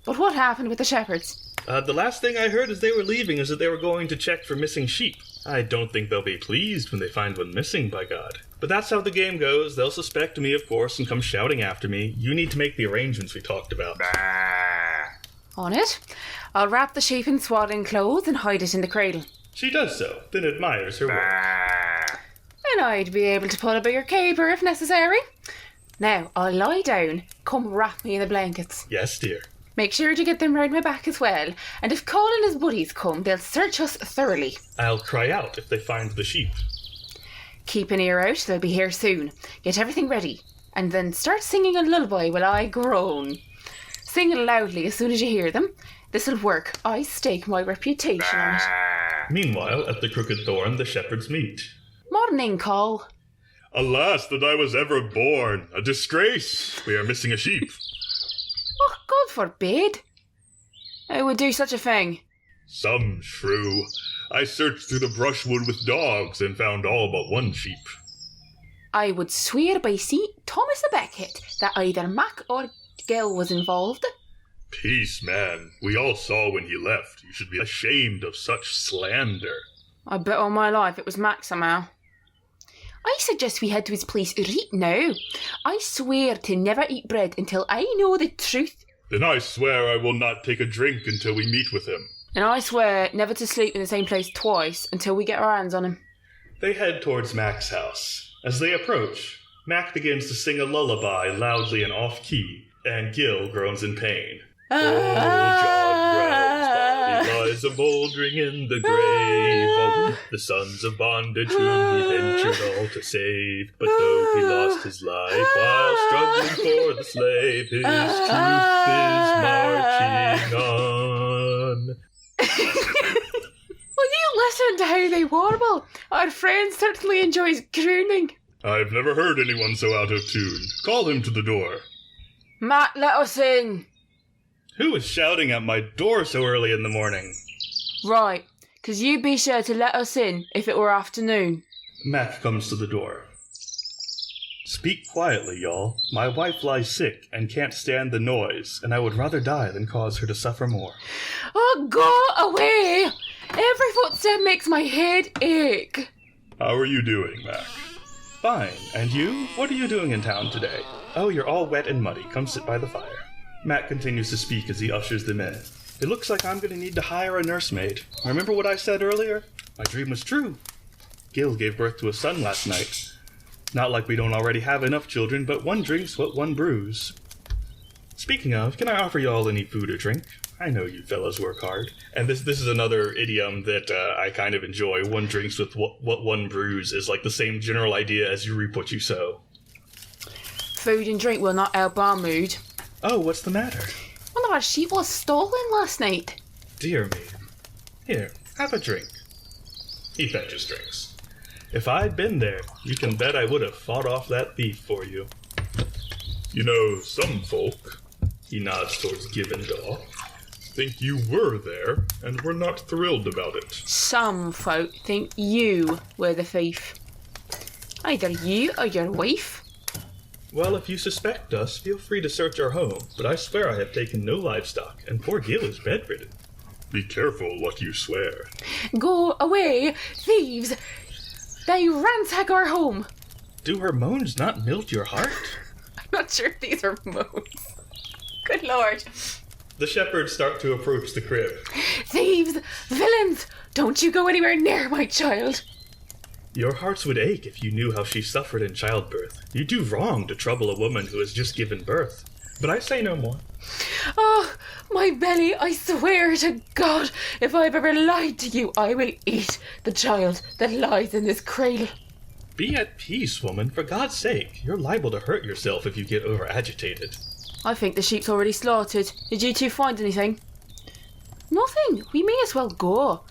But what happened with the shepherds? The last thing I heard as they were leaving is that they were going to check for missing sheep. I don't think they'll be pleased when they find one missing, by God. But that's how the game goes. They'll suspect me, of course, and come shouting after me. You need to make the arrangements we talked about. On it. I'll wrap the sheep in swaddling clothes and hide it in the cradle. She does so, then admires her work. And I'd be able to pull a bigger caper if necessary. Now, I'll lie down. Come wrap me in the blankets. Yes, dear. Make sure to get them round my back as well, and if Cole and his buddies come, they'll search us thoroughly. I'll cry out if they find the sheep. Keep an ear out, they'll be here soon. Get everything ready, and then start singing a lullaby while I groan. Sing loudly as soon as you hear them. This'll work. I stake my reputation on it. Meanwhile, at the Crooked Thorn, the shepherds meet. Morning, Cole. Alas, that I was ever born! A disgrace! We are missing a sheep. Oh, God forbid. Who would do such a thing? Some shrew. I searched through the brushwood with dogs and found all but one sheep. I would swear by St. Thomas a Becket that either Mac or Gil was involved. Peace, man. We all saw when he left. You should be ashamed of such slander. I bet on my life it was Mac somehow. I suggest we head to his place right now. I swear to never eat bread until I know the truth. Then I swear I will not take a drink until we meet with him. And I swear never to sleep in the same place twice until we get our hands on him. They head towards Mac's house. As they approach, Mac begins to sing a lullaby loudly and off-key, and Gil groans in pain. Old John Brown's body lies a-mouldering in the grave. Oh, the sons of bondage whom he ventured all to save. But though he lost his life while struggling for the slave, his truth is marching on. Will you listen to how they warble? Our friend certainly enjoys crooning. I've never heard anyone so out of tune. Call him to the door. Matt, let us in. Who is shouting at my door so early in the morning? Right, 'cause you be sure to let us in if it were afternoon. Mac comes to the door. Speak quietly, y'all. My wife lies sick and can't stand the noise, and I would rather die than cause her to suffer more. Oh, go away! Every footstep makes my head ache. How are you doing, Mac? Fine. And you? What are you doing in town today? Oh, you're all wet and muddy. Come sit by the fire. Mac continues to speak as he ushers them in. It looks like I'm going to need to hire a nursemaid. Remember what I said earlier? My dream was true. Gil gave birth to a son last night. Not like we don't already have enough children, but one drinks what one brews. Speaking of, can I offer y'all any food or drink? I know you fellas work hard. And this is another idiom that I kind of enjoy. One drinks with what one brews is like the same general idea as you reap what you sow. Food and drink will not help our mood. Oh, what's the matter? One of our sheep was stolen last night. Dear me. Here, have a drink. He fetches drinks. If I'd been there, you can bet I would have fought off that thief for you. You know, some folk, he nods towards Givendaw, think you were there and were not thrilled about it. Some folk think you were the thief. Either you or your wife. Well, if you suspect us, feel free to search our home, but I swear I have taken no livestock, and poor Gil is bedridden. Be careful what you swear. Go away, thieves! They ransack our home. Do her moans not melt your heart? I'm not sure if these are moans. Good lord. The shepherds start to approach the crib. Thieves! Villains! Don't you go anywhere near my child. Your hearts would ache if you knew how she suffered in childbirth. You do wrong to trouble a woman who has just given birth. But I say no more. Oh, my belly, I swear to God, if I've ever lied to you, I will eat the child that lies in this cradle. Be at peace, woman, for God's sake. You're liable to hurt yourself if you get over-agitated. I think the sheep's already slaughtered. Did you two find anything? Nothing. We may as well go.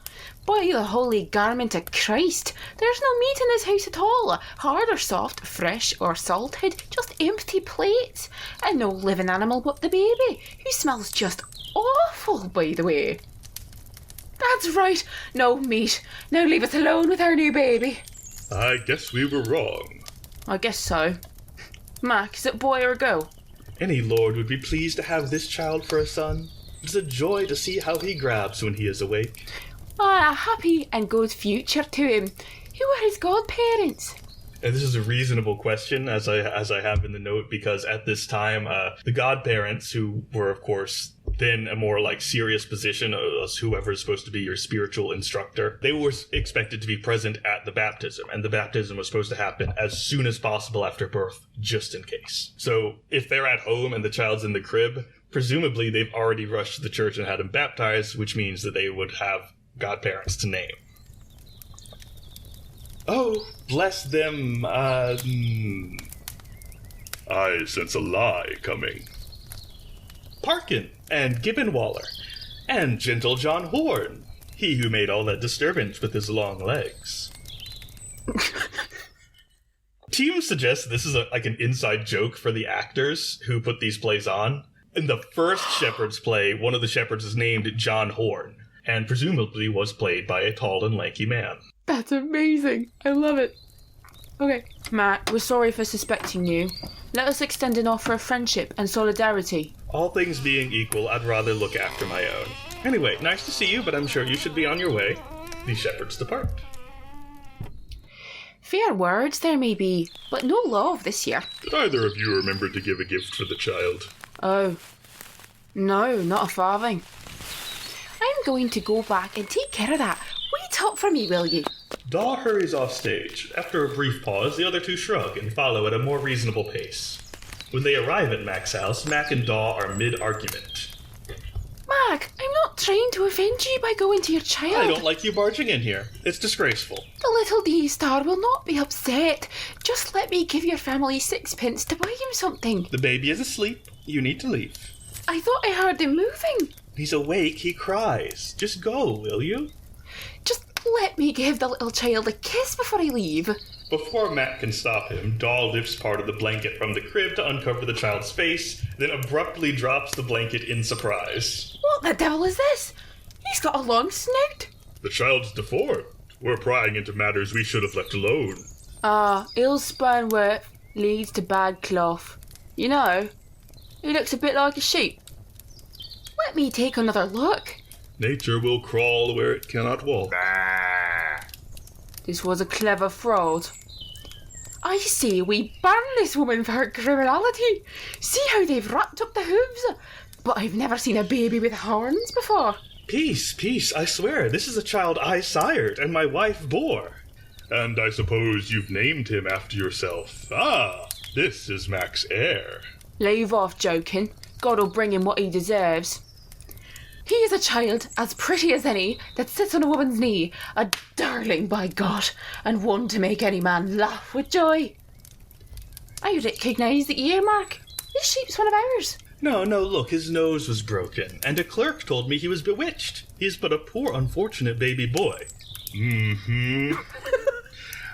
By the holy garment of Christ, there's no meat in this house at all. Hard or soft, fresh or salted, just empty plates. And no living animal but the baby, who smells just awful, by the way. That's right, no meat. Now leave us alone with our new baby. I guess we were wrong. I guess so. Mac, is it boy or girl? Any lord would be pleased to have this child for a son. It's a joy to see how he grabs when he is awake. A happy and good future to him. Who are his godparents? And this is a reasonable question, as I have in the note, because at this time, the godparents, who were, of course, then a more like serious position as whoever is supposed to be your spiritual instructor, they were expected to be present at the baptism, and the baptism was supposed to happen as soon as possible after birth, just in case. So if they're at home and the child's in the crib, presumably they've already rushed to the church and had him baptized, which means that they would have godparents to name. Oh, bless them, I sense a lie coming. Parkin, and Gibbonwaller, and Gentle John Horn, he who made all that disturbance with his long legs. Teams suggest this is like an inside joke for the actors who put these plays on. In the first Shepard's play, one of the Shepards is named John Horn, and presumably was played by a tall and lanky man. That's amazing. I love it. Okay. Matt, we're sorry for suspecting you. Let us extend an offer of friendship and solidarity. All things being equal, I'd rather look after my own. Anyway, nice to see you, but I'm sure you should be on your way. The Shepards depart. Fair words there may be, but no love this year. Did either of you remember to give a gift for the child? Oh. No, not a farthing. I'm going to go back and take care of that. Wait up for me, will you? Daw hurries off stage. After a brief pause, the other two shrug and follow at a more reasonable pace. When they arrive at Mac's house, Mac and Daw are mid-argument. Mac, I'm not trying to offend you by going to your child. I don't like you barging in here. It's disgraceful. The little D-star will not be upset. Just let me give your family 6 pence to buy him something. The baby is asleep. You need to leave. I thought I heard him moving. He's awake. He cries. Just go, will you? Just let me give the little child a kiss before I leave. Before Mac can stop him, Daw lifts part of the blanket from the crib to uncover the child's face, then abruptly drops the blanket in surprise. What the devil is this? He's got a long snout. The child's deformed. We're prying into matters we should have left alone. Ill-spun work leads to bad cloth. You know, he looks a bit like a sheep. Let me take another look. Nature will crawl where it cannot walk. This was a clever fraud. I say we burn this woman for her criminality. See how they've wrapped up the hooves. But I've never seen a baby with horns before. Peace, I swear, this is a child I sired and my wife bore. And I suppose you've named him after yourself. This is Mac's heir. Leave off joking. God'll bring him what he deserves. He is a child, as pretty as any, that sits on a woman's knee, a darling by God, and one to make any man laugh with joy. I recognise the ear mark. This sheep's one of ours. No, look, his nose was broken, and a clerk told me he was bewitched. He is but a poor, unfortunate baby boy.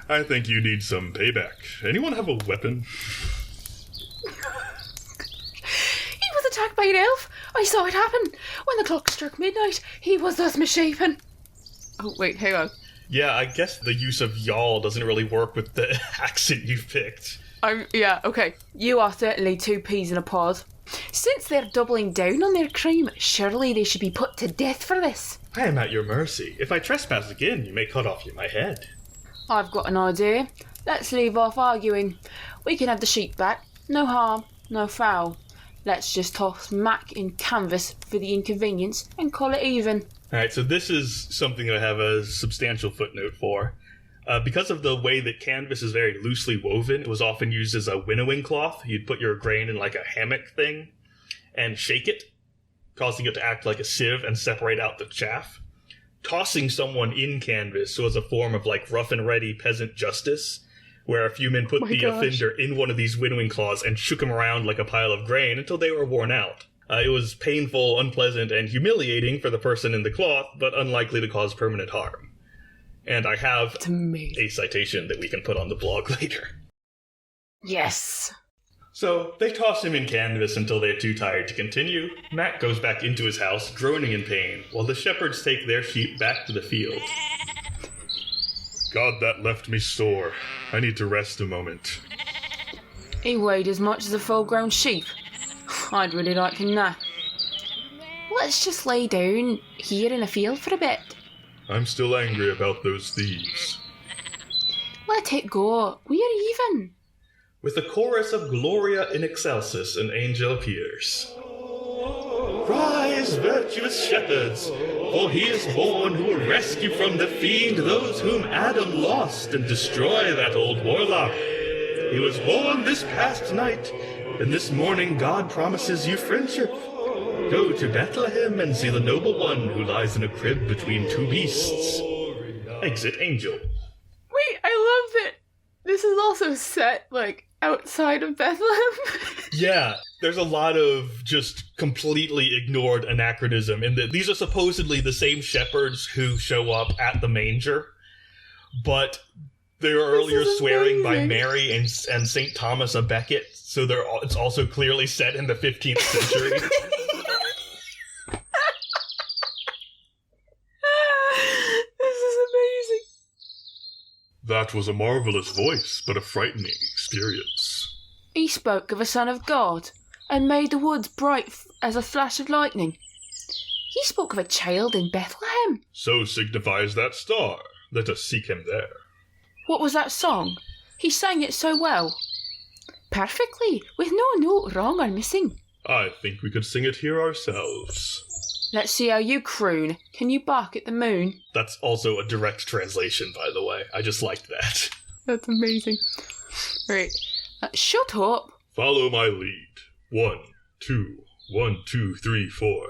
I think you need some payback. Anyone have a weapon? He was attacked by an elf. I saw it happen. When the clock struck midnight, he was thus misshapen. Oh, wait, hang on. Yeah, I guess the use of y'all doesn't really work with the accent you've picked. Yeah, okay. You are certainly 2 peas in a pod. Since they're doubling down on their crime, surely they should be put to death for this. I am at your mercy. If I trespass again, you may cut off my head. I've got an idea. Let's leave off arguing. We can have the sheep back. No harm, no foul. Let's just toss Mac in canvas for the inconvenience and call it even. Alright, so this is something I have a substantial footnote for. Because of the way that canvas is very loosely woven, it was often used as a winnowing cloth. You'd put your grain in like a hammock thing and shake it, causing it to act like a sieve and separate out the chaff. Tossing someone in canvas was a form of like rough and ready peasant justice, where a few men put offender in one of these winnowing claws and shook him around like a pile of grain until they were worn out. It was painful, unpleasant, and humiliating for the person in the cloth, but unlikely to cause permanent harm. And I have a citation that we can put on the blog later. Yes. So, they toss him in canvas until they're too tired to continue. Mac goes back into his house, groaning in pain, while the shepherds take their sheep back to the field. God, that left me sore. I need to rest a moment. He weighed as much as a full-grown sheep. I'd really like him now. Let's just lay down here in the field for a bit. I'm still angry about those thieves. Let it go. We are even. With a chorus of Gloria in Excelsis, an angel appears. Rise, virtuous shepherds, for he is born who will rescue from the fiend those whom Adam lost and destroy that old warlock. He was born this past night, and this morning God promises you friendship. Go to Bethlehem and see the noble one who lies in a crib between 2 beasts. Exit angel. Wait, I love that this is also set, like, outside of Bethlehem. Yeah, There's a lot of just completely ignored anachronism in that these are supposedly the same shepherds who show up at the manger, but they were earlier swearing by Mary and St. Thomas of Becket, so it's also clearly set in the 15th century. This is amazing. That was a marvelous voice, but a frightening experience. He spoke of a son of God, and made the woods bright as a flash of lightning. He spoke of a child in Bethlehem. So signifies that star. Let us seek him there. What was that song? He sang it so well. Perfectly, with no note wrong or missing. I think we could sing it here ourselves. Let's see how you croon. Can you bark at the moon? That's also a direct translation, by the way. I just liked that. That's amazing. Right. Shut up. Follow my lead. 1, 2, 1, 2, 3, 4.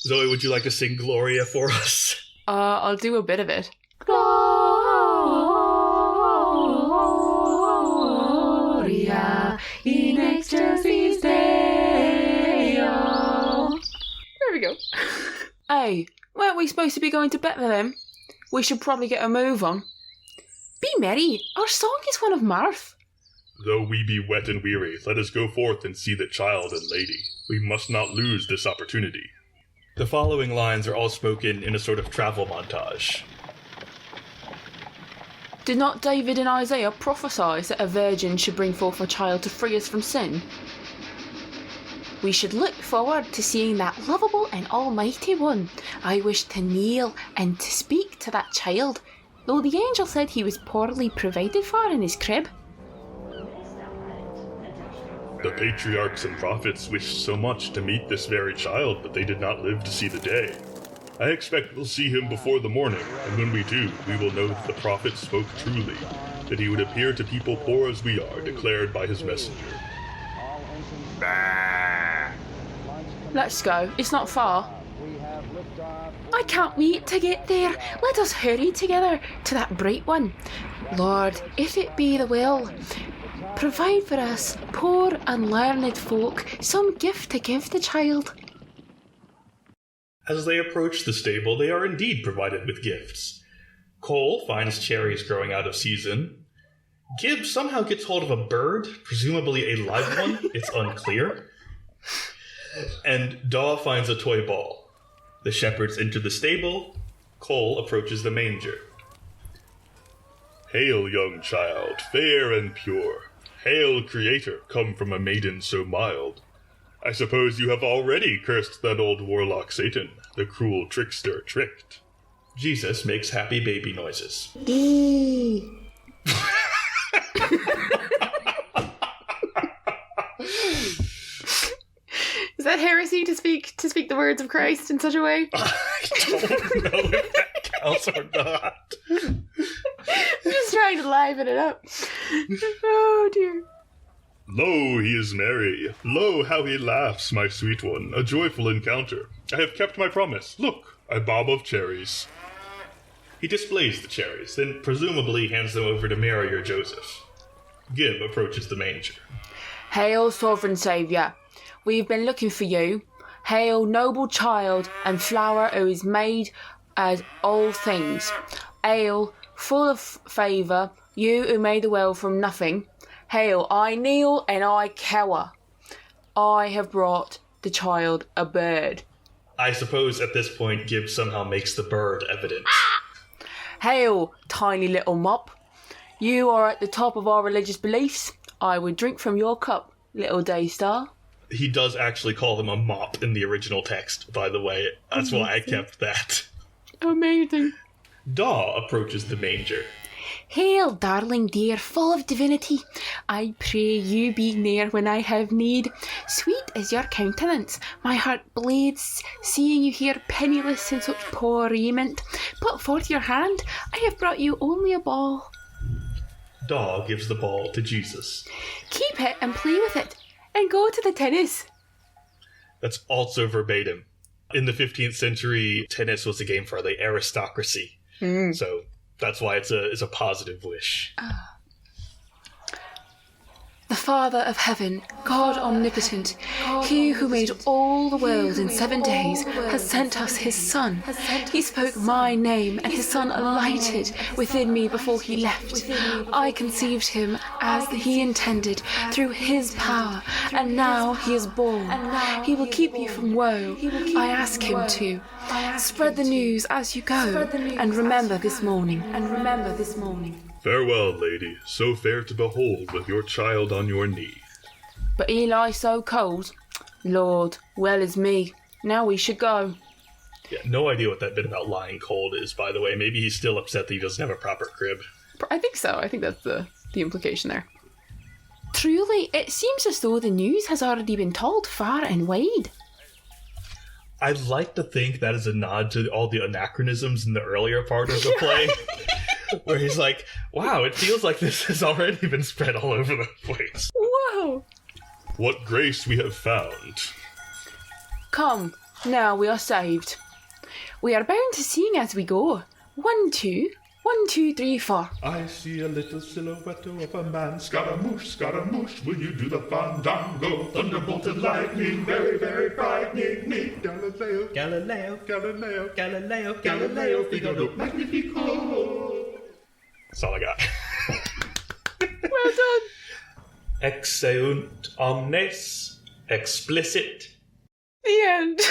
Zoe, would you like to sing Gloria for us? I'll do a bit of it. Gloria in excelsis Deo. There we go. Hey, weren't we supposed to be going to Bethlehem? We should probably get a move on. Be merry, our song is one of mirth. Though we be wet and weary, let us go forth and see the child and lady. We must not lose this opportunity. The following lines are all spoken in a sort of travel montage. Did not David and Isaiah prophesy that a virgin should bring forth a child to free us from sin? We should look forward to seeing that lovable and almighty one. I wish to kneel and to speak to that child, though the angel said he was poorly provided for in his crib. The patriarchs and prophets wished so much to meet this very child, but they did not live to see the day. I expect we'll see him before the morning, and when we do, we will know that the prophet spoke truly, that he would appear to people poor as we are, declared by his messenger. Bah. Let's go, it's not far. I can't wait to get there. Let us hurry together to that bright one. Lord, if it be the will, provide for us, poor unlearned folk, some gift to give the child. As they approach the stable, they are indeed provided with gifts. Cole finds cherries growing out of season. Gibbs somehow gets hold of a bird, presumably a live one. It's unclear. And Daw finds a toy ball. The shepherds enter the stable. Cole approaches the manger. Hail, young child, fair and pure. Hail, Creator, come from a maiden so mild. I suppose you have already cursed that old warlock Satan, the cruel trickster tricked. Jesus makes happy baby noises. Is that heresy to speak the words of Christ in such a way? I don't know if that counts or not. I'm just trying to liven it up. Oh dear. Lo, he is merry. Lo, how he laughs, my sweet one. A joyful encounter. I have kept my promise. Look, a bob of cherries. He displays the cherries, then presumably hands them over to Mary or Joseph. Gib approaches the manger. Hail, sovereign saviour. We've been looking for you. Hail, noble child and flower who is made as all things. Hail, full of favour, you who made the world from nothing. Hail, I kneel and I cower. I have brought the child a bird. I suppose at this point Gibbs somehow makes the bird evident. Hail, tiny little mop. You are at the top of our religious beliefs. I would drink from your cup, little Daystar. He does actually call them a mop in the original text, by the way. That's why I kept that. Amazing. Daw approaches the manger. Hail, darling dear, full of divinity. I pray you be near when I have need. Sweet is your countenance. My heart bleeds, seeing you here penniless in such poor raiment. Put forth your hand. I have brought you only a ball. Daw gives the ball to Jesus. Keep it and play with it, and go to the tennis. That's also verbatim. In the 15th century, tennis was a game for the aristocracy. So that's why it's a positive wish. The Father of heaven, God omnipotent, he who made all the world in 7 days, has sent us his Son. He spoke my name, and his Son alighted within me before he left. I conceived him as he intended, through his power, and now he is born. He will keep you from woe. I ask him to. Spread the news as you go, and remember this morning. Farewell, lady, so fair to behold, with your child on your knee. But he lies so cold. Lord, well is me. Now we should go. Yeah, no idea what that bit about lying cold is, by the way. Maybe he's still upset that he doesn't have a proper crib. I think so. I think that's the implication there. Truly, it seems as though the news has already been told far and wide. I'd like to think that is a nod to all the anachronisms in the earlier part of the play. Where he's like, wow, it feels like this has already been spread all over the place. Whoa! What grace we have found. Come, now we are saved. We are bound to sing as we go. 1, 2, 1, 2, 3, 4. I see a little silhouette of a man. Scaramouche, will you do the fandango? Thunderbolt and lightning, very, very frightening me. Galileo, Figaro, Magnifico. That's all I got. Well done! Exeunt omnes, explicit. The end.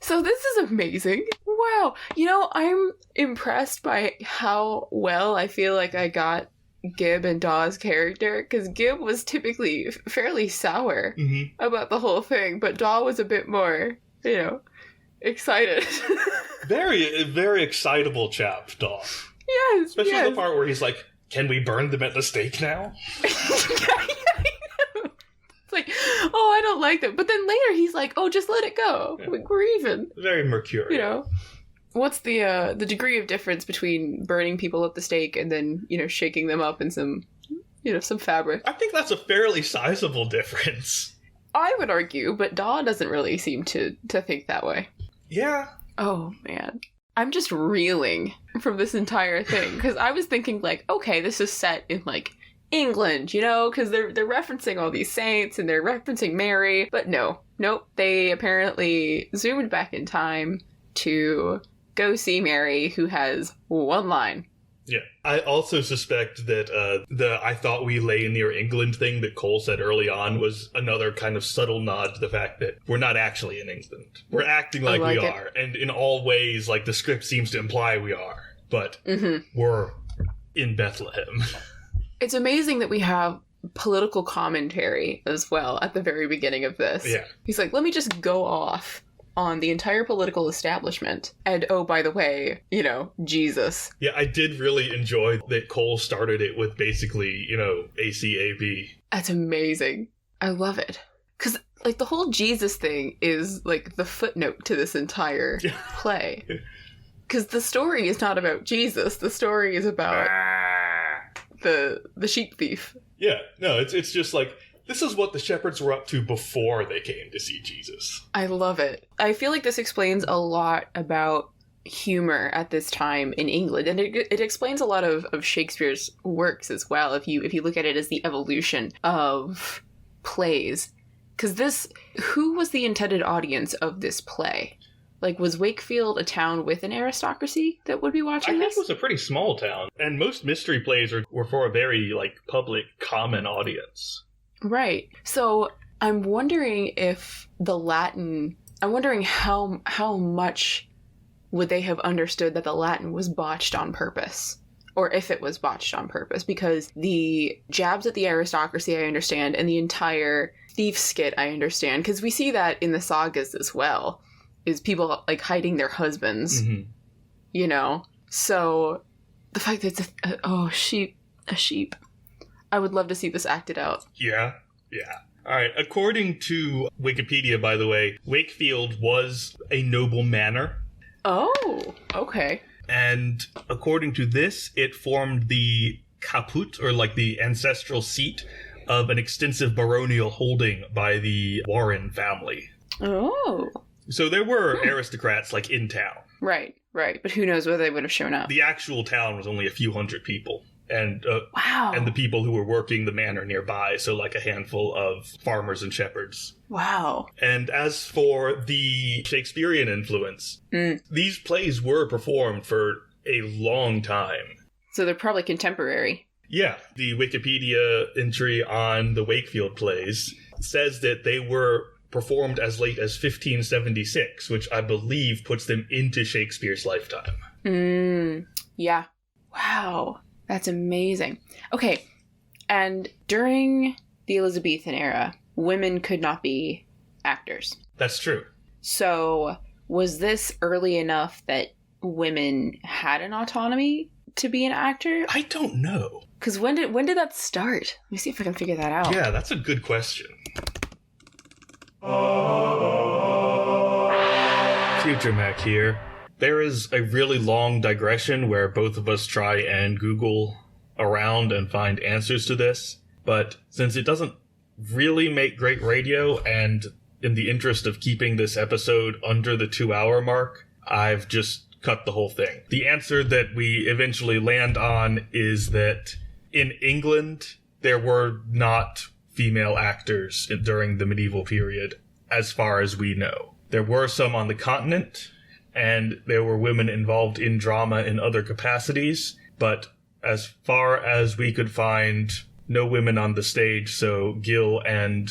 So this is amazing. Wow. You know, I'm impressed by how well I feel like I got Gib and Daw's character, because Gib was typically fairly sour about the whole thing, but Daw was a bit more, excited. Very, very excitable chap, Daw. Yes, Especially the part where he's like, can we burn them at the stake now? It's like, oh, I don't like them. But then later he's like, oh, just let it go. Yeah. Like, we're even. Very mercurial. What's the degree of difference between burning people at the stake and then, shaking them up in some fabric? I think that's a fairly sizable difference. I would argue, but Daw doesn't really seem to think that way. Yeah. Oh, man. I'm just reeling from this entire thing, because I was thinking, like, okay, this is set in, like, England, because they're referencing all these saints and they're referencing Mary, but nope, they apparently zoomed back in time to go see Mary, who has one line. Yeah. I also suspect that the I thought we lay near England thing that Cole said early on was another kind of subtle nod to the fact that we're not actually in England. We're acting like we are, and in all ways, like, the script seems to imply we are, but we're in Bethlehem. It's amazing that we have political commentary as well at the very beginning of this. Yeah. He's like, let me just go off on the entire political establishment. And, oh, by the way, Jesus. Yeah, I did really enjoy that Cole started it with basically, ACAB. That's amazing. I love it. Because, like, the whole Jesus thing is, like, the footnote to this entire play. Because the story is not about Jesus. The story is about the sheep thief. Yeah, no, it's just like, this is what the shepherds were up to before they came to see Jesus. I love it. I feel like this explains a lot about humor at this time in England, and it explains a lot of Shakespeare's works as well, if you look at it as the evolution of plays. Because who was the intended audience of this play? Like, was Wakefield a town with an aristocracy that would be watching this? I think it was a pretty small town, and most mystery plays were for a very, like, public, common audience. Right. So I'm wondering if I'm wondering how much would they have understood that the Latin was botched on purpose, or if it was botched on purpose, because the jabs at the aristocracy I understand, and the entire thief skit I understand, because we see that in the sagas as well, is people, like, hiding their husbands, So the fact that it's a sheep. I would love to see this acted out. Yeah. All right. According to Wikipedia, by the way, Wakefield was a noble manor. Oh, okay. And according to this, it formed the caput, or like the ancestral seat, of an extensive baronial holding by the Warren family. Oh. So there were aristocrats, in town. Right. But who knows whether they would have shown up. The actual town was only a few hundred people. and Wow. and the people who were working the manor nearby, so like a handful of farmers and shepherds. Wow. And as for the Shakespearean influence, these plays were performed for a long time. So they're probably contemporary. Yeah, the Wikipedia entry on the Wakefield plays says that they were performed as late as 1576, which I believe puts them into Shakespeare's lifetime. Yeah. Wow. That's amazing. Okay. And during the Elizabethan era, women could not be actors. That's true. So was this early enough that women had an autonomy to be an actor? I don't know. Because when did that start? Let me see if I can figure that out. Yeah, that's a good question. Future Mac here. There is a really long digression where both of us try and Google around and find answers to this, but since it doesn't really make great radio, and in the interest of keeping this episode under the 2-hour mark, I've just cut the whole thing. The answer that we eventually land on is that in England, there were not female actors during the medieval period, as far as we know. There were some on the continent, and there were women involved in drama in other capacities, but as far as we could find, no women on the stage, so Gil and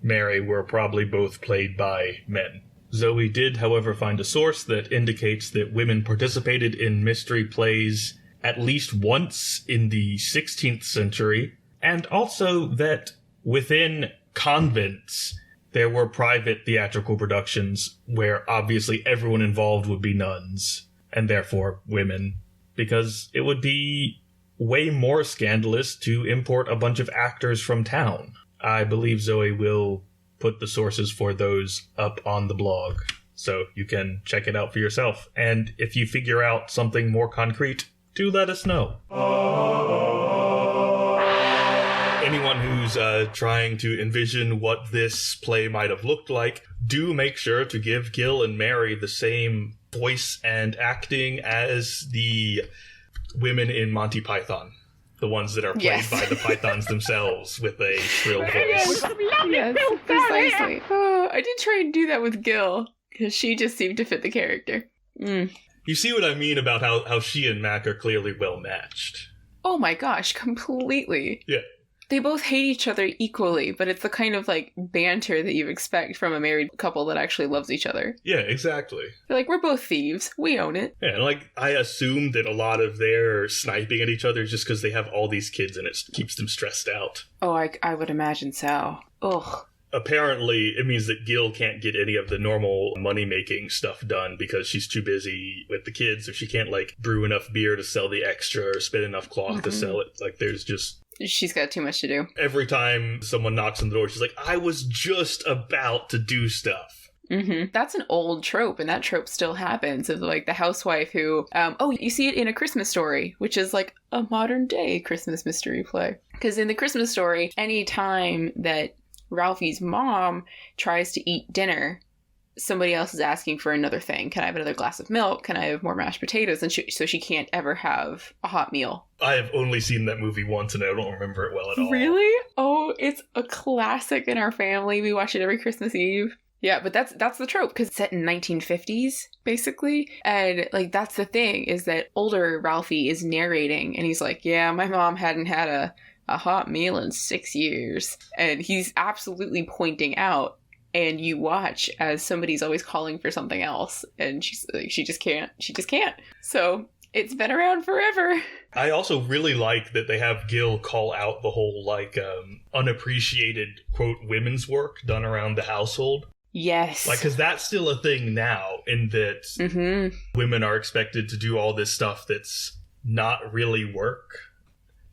Mary were probably both played by men. Zoe did, however, find a source that indicates that women participated in mystery plays at least once in the 16th century, and also that within convents, there were private theatrical productions where obviously everyone involved would be nuns, and therefore women, because it would be way more scandalous to import a bunch of actors from town. I believe Zoe will put the sources for those up on the blog, so you can check it out for yourself. And if you figure out something more concrete, do let us know. Anyone who's trying to envision what this play might have looked like, do make sure to give Gil and Mary the same voice and acting as the women in Monty Python. The ones that are played by the Pythons themselves with a shrill voice. Yes, precisely. Oh, I did try and do that with Gil, because she just seemed to fit the character. You see what I mean about how she and Mac are clearly well matched. Oh my gosh, completely. Yeah. They both hate each other equally, but it's the kind of, like, banter that you expect from a married couple that actually loves each other. Yeah, exactly. They're like, we're both thieves. We own it. Yeah, and, like, I assume that a lot of their sniping at each other is just because they have all these kids and it keeps them stressed out. Oh, I would imagine so. Ugh. Apparently, it means that Gil can't get any of the normal money-making stuff done because she's too busy with the kids, or she can't, like, brew enough beer to sell the extra or spin enough cloth to sell it. Like, there's just... She's got too much to do. Every time someone knocks on the door, she's like, I was just about to do stuff. That's an old trope, and that trope still happens, of, like, the housewife who... you see it in A Christmas Story, which is, like, a modern-day Christmas mystery play. Because in The Christmas Story, any time that Ralphie's mom tries to eat dinner, somebody else is asking for another thing. Can I have another glass of milk? Can I have more mashed potatoes? And so she can't ever have a hot meal. I have only seen that movie once and I don't remember it well at all. Really? Oh, it's a classic in our family. We watch it every Christmas Eve. Yeah, but that's the trope, because it's set in 1950s, basically. And, like, that's the thing, is that older Ralphie is narrating, and he's like, yeah, my mom hadn't had a hot meal in 6 years. And he's absolutely pointing out, and you watch as somebody's always calling for something else, and she's like, she just can't. So it's been around forever. I also really like that they have Gil call out the whole, like, unappreciated, quote, women's work done around the household. Yes. Like, because that's still a thing now, in that women are expected to do all this stuff that's not really work.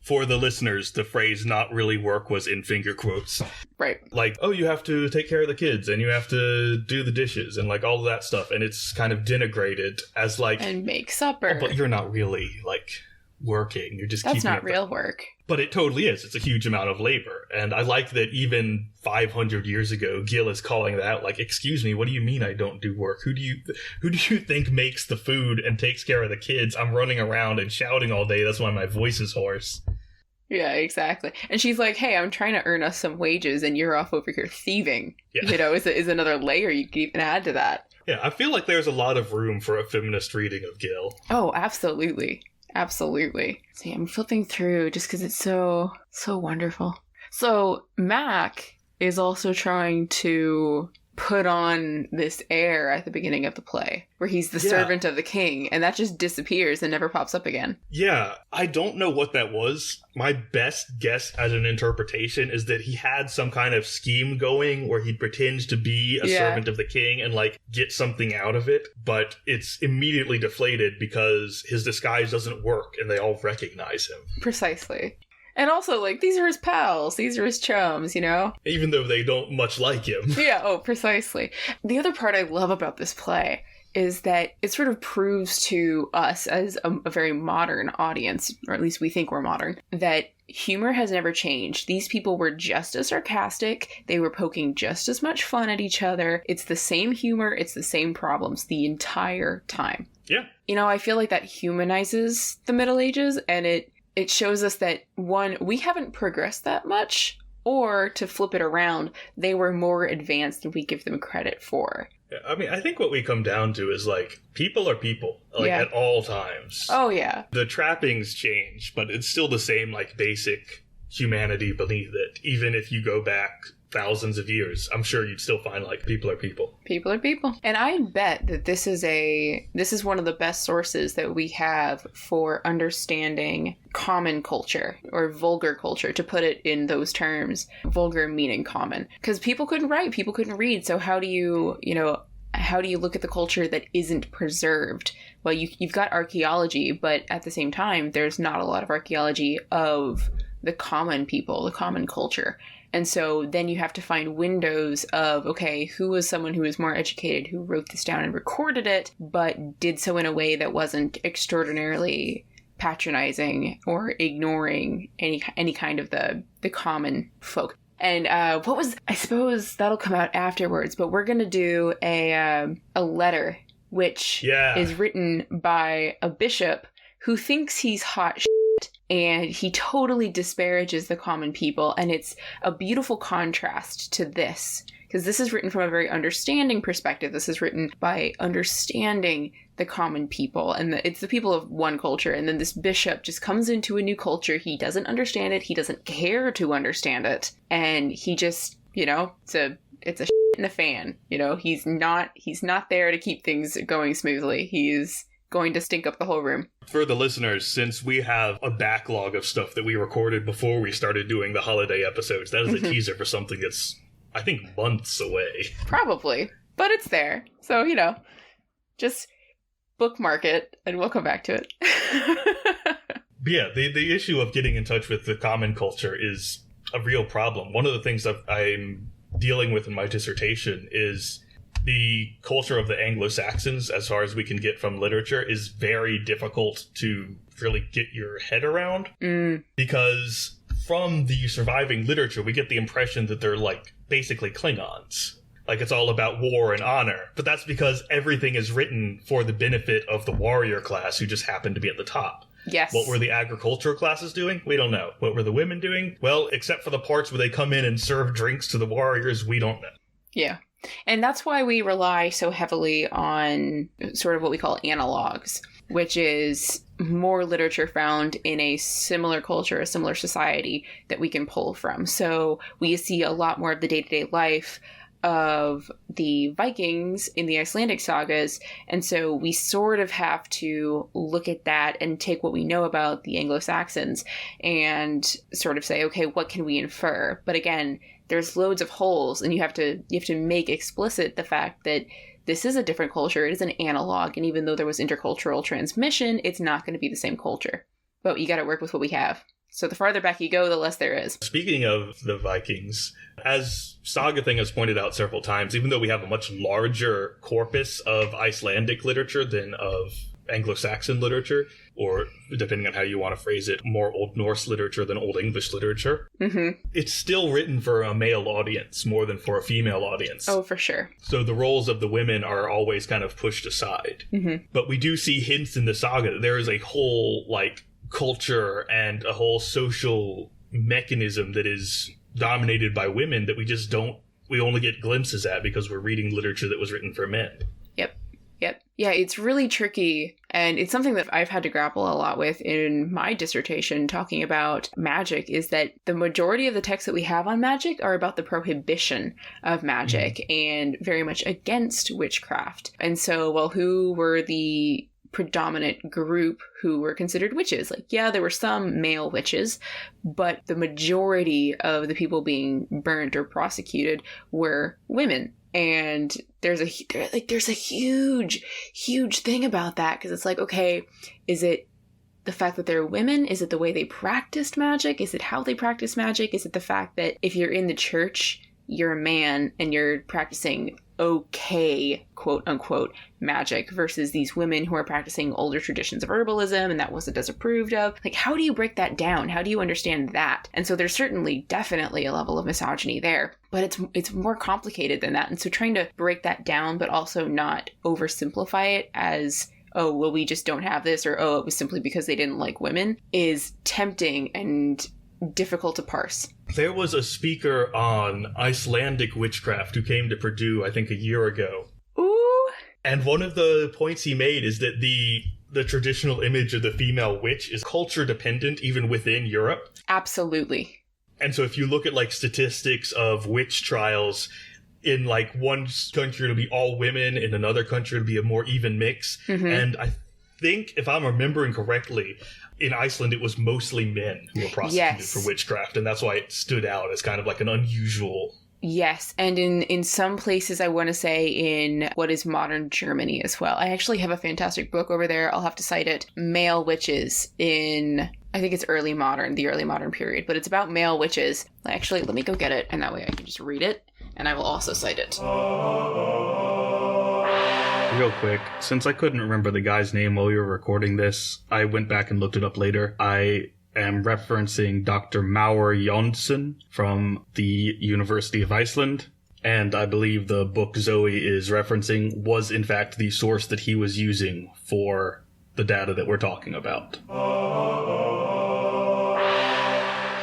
For the listeners, the phrase not really work was in finger quotes. Right. Like, oh, you have to take care of the kids, and you have to do the dishes, and, like, all of that stuff. And it's kind of denigrated as, like... And make supper. Oh, but you're not really, like, working. You're just That's keeping not up real work. But it totally is. It's a huge amount of labor. And I like that even 500 years ago, Gil is calling that out like, excuse me, what do you mean I don't do work? Who do you think makes the food and takes care of the kids? I'm running around and shouting all day. That's why my voice is hoarse. Yeah, exactly. And she's like, hey, I'm trying to earn us some wages and you're off over here thieving. Yeah. You know, is another layer you can even add to that. Yeah, I feel like there's a lot of room for a feminist reading of Gil. Oh, absolutely. Absolutely. See, I'm flipping through just because it's so wonderful. So Mac is also trying to put on this air at the beginning of the play where he's the servant of the king, and that just disappears and never pops up again. Yeah, I don't know what that was. My best guess as an interpretation is that he had some kind of scheme going where he pretends to be a servant of the king and like get something out of it, but it's immediately deflated because his disguise doesn't work and they all recognize him. Precisely. And also, like, these are his pals. These are his chums, you know? Even though they don't much like him. Yeah, oh, precisely. The other part I love about this play is that it sort of proves to us as a very modern audience, or at least we think we're modern, that humor has never changed. These people were just as sarcastic. They were poking just as much fun at each other. It's the same humor. It's the same problems the entire time. Yeah. You know, I feel like that humanizes the Middle Ages, and it shows us that, one, we haven't progressed that much, or, to flip it around, they were more advanced than we give them credit for. Yeah, I mean, I think what we come down to is, like, people are people, like, at all times. Oh, yeah. The trappings change, but it's still the same, like, basic humanity beneath it. Even if you go back thousands of years, I'm sure you'd still find, like, people are people. People are people. And I bet that this is one of the best sources that we have for understanding common culture, or vulgar culture, to put it in those terms. Vulgar meaning common. Because people couldn't write, people couldn't read, so how do you look at the culture that isn't preserved? Well, you've got archaeology, but at the same time, there's not a lot of archaeology of the common people, the common culture. And so then you have to find windows of, okay, who was someone who was more educated, who wrote this down and recorded it, but did so in a way that wasn't extraordinarily patronizing or ignoring any kind of the common folk. And I suppose that'll come out afterwards, but we're going to do a letter, which is written by a bishop who thinks he's hot shit, and he totally disparages the common people. And it's a beautiful contrast to this, because this is written from a very understanding perspective. This is written by understanding the common people, and it's the people of one culture. And then this bishop just comes into a new culture. He doesn't understand it. He doesn't care to understand it. And he just, it's a shit in a fan. He's not there to keep things going smoothly. He's going to stink up the whole room. For the listeners, since we have a backlog of stuff that we recorded before we started doing the holiday episodes, that is a teaser for something that's, I think, months away. Probably, but it's there. So, just bookmark it and we'll come back to it. But yeah, the issue of getting in touch with the common culture is a real problem. One of the things that I'm dealing with in my dissertation is the culture of the Anglo-Saxons, as far as we can get from literature, is very difficult to really get your head around. Because from the surviving literature, we get the impression that they're like basically Klingons. Like it's all about war and honor. But that's because everything is written for the benefit of the warrior class who just happened to be at the top. Yes. What were the agricultural classes doing? We don't know. What were the women doing? Well, except for the parts where they come in and serve drinks to the warriors, we don't know. Yeah. And that's why we rely so heavily on sort of what we call analogs, which is more literature found in a similar culture, a similar society that we can pull from. So we see a lot more of the day-to-day life of the Vikings in the Icelandic sagas, and so we sort of have to look at that and take what we know about the Anglo-Saxons and sort of say, okay, what can we infer? But again, there's loads of holes, and you have to make explicit the fact that this is a different culture. It is an analog, and even though there was intercultural transmission, it's not going to be the same culture. But you got to work with what we have. So the farther back you go, the less there is. Speaking of the Vikings, as Saga Thing has pointed out several times, even though we have a much larger corpus of Icelandic literature than of Anglo-Saxon literature, or depending on how you want to phrase it, more Old Norse literature than Old English literature. Mm-hmm. It's still written for a male audience more than for a female audience. Oh, for sure. So the roles of the women are always kind of pushed aside. Mm-hmm. But we do see hints in the saga that there is a whole, like, culture and a whole social mechanism that is dominated by women that we only get glimpses at because we're reading literature that was written for men. Yep. Yeah, it's really tricky. And it's something that I've had to grapple a lot with in my dissertation talking about magic, is that the majority of the texts that we have on magic are about the prohibition of magic and very much against witchcraft. And so, well, who were the predominant group who were considered witches? Like, yeah, there were some male witches, but the majority of the people being burnt or prosecuted were women. And there's a huge thing about that, because it's like, okay, is it the fact that they're women? Is it the way they practiced magic? Is it how they practice magic? Is it the fact that if you're in the church, you're a man and you're practicing okay, quote unquote, magic, versus these women who are practicing older traditions of herbalism and that wasn't disapproved of? Like, how do you break that down? How do you understand that? And so there's definitely a level of misogyny there, but it's more complicated than that. And so trying to break that down, but also not oversimplify it as, oh, well, we just don't have this, or, oh, it was simply because they didn't like women, is tempting and difficult to parse. There was a speaker on Icelandic witchcraft who came to Purdue, I think, a year ago. Ooh! And one of the points he made is that the traditional image of the female witch is culture dependent even within Europe. Absolutely. And so if you look at, like, statistics of witch trials, in, like, one country it'll be all women, in another country it'll be a more even mix. Mm-hmm. And I think, if I'm remembering correctly, in Iceland it was mostly men who were prosecuted for witchcraft, and that's why it stood out as kind of like an unusual... Yes, and in some places, I want to say in what is modern Germany as well. I actually have a fantastic book over there. I'll have to cite it. Male Witches in, I think it's the early modern period, but it's about male witches. Actually, let me go get it, and that way I can just read it, and I will also cite it. Real quick, since I couldn't remember the guy's name while we were recording this, I went back and looked it up later. I am referencing Dr. Maur Jonsson from the University of Iceland, and I believe the book Zoe is referencing was in fact the source that he was using for the data that we're talking about.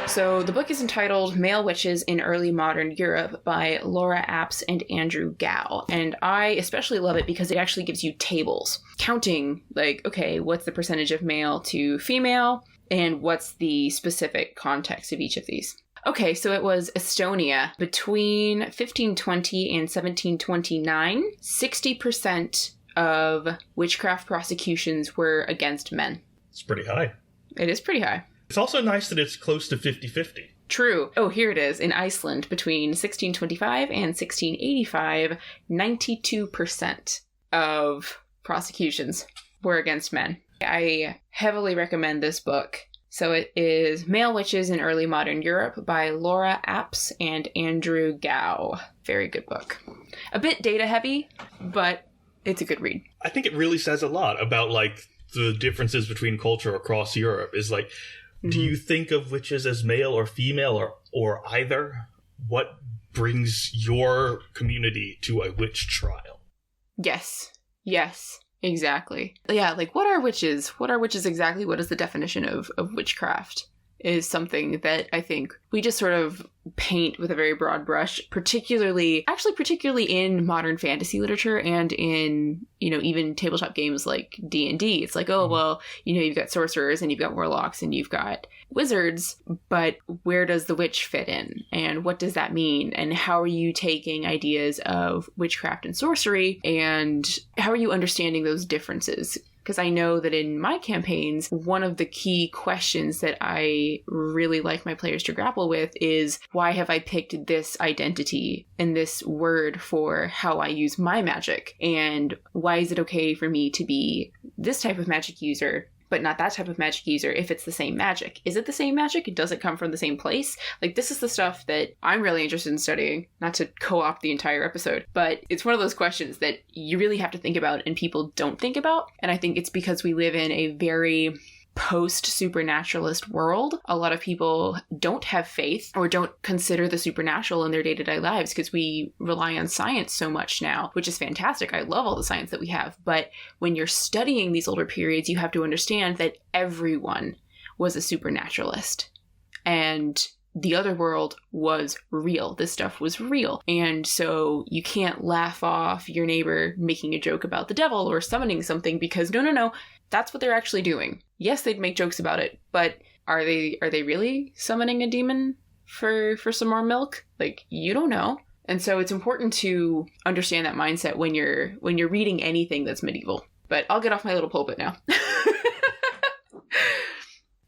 So the book is entitled Male Witches in Early Modern Europe by Laura Apps and Andrew Gow. And I especially love it because it actually gives you tables counting, like, okay, what's the percentage of male to female and what's the specific context of each of these. Okay, so it was Estonia. Between 1520 and 1729, 60% of witchcraft prosecutions were against men. It's pretty high. It is pretty high. It's also nice that it's close to 50-50. True. Oh, here it is. In Iceland, between 1625 and 1685, 92% of prosecutions were against men. I heavily recommend this book. So it is Male Witches in Early Modern Europe by Laura Apps and Andrew Gow. Very good book. A bit data heavy, but it's a good read. I think it really says a lot about, like, the differences between culture across Europe. Is like, do you think of witches as male or female or either? What brings your community to a witch trial? Yes, exactly. Yeah, like, what are witches? What are witches exactly? What is the definition of witchcraft? Is something that I think we just sort of paint with a very broad brush, particularly in modern fantasy literature and in, even tabletop games like D&D. It's like, oh, well, you've got sorcerers and you've got warlocks and you've got wizards, but where does the witch fit in? And what does that mean? And how are you taking ideas of witchcraft and sorcery, and how are you understanding those differences? Because I know that in my campaigns, one of the key questions that I really like my players to grapple with is, why have I picked this identity and this word for how I use my magic? And why is it okay for me to be this type of magic user but not that type of magic user if it's the same magic. Is it the same magic? Does it come from the same place? Like, this is the stuff that I'm really interested in studying, not to co-opt the entire episode, but it's one of those questions that you really have to think about and people don't think about. And I think it's because we live in a very post-supernaturalist world. A lot of people don't have faith or don't consider the supernatural in their day-to-day lives because we rely on science so much now, which is fantastic. I love all the science that we have. But when you're studying these older periods, you have to understand that everyone was a supernaturalist. And the other world was real. This stuff was real. And so you can't laugh off your neighbor making a joke about the devil or summoning something because no, that's what they're actually doing. Yes, they'd make jokes about it, but are they really summoning a demon for some more milk? Like, you don't know. And so it's important to understand that mindset when you're reading anything that's medieval. But I'll get off my little pulpit now.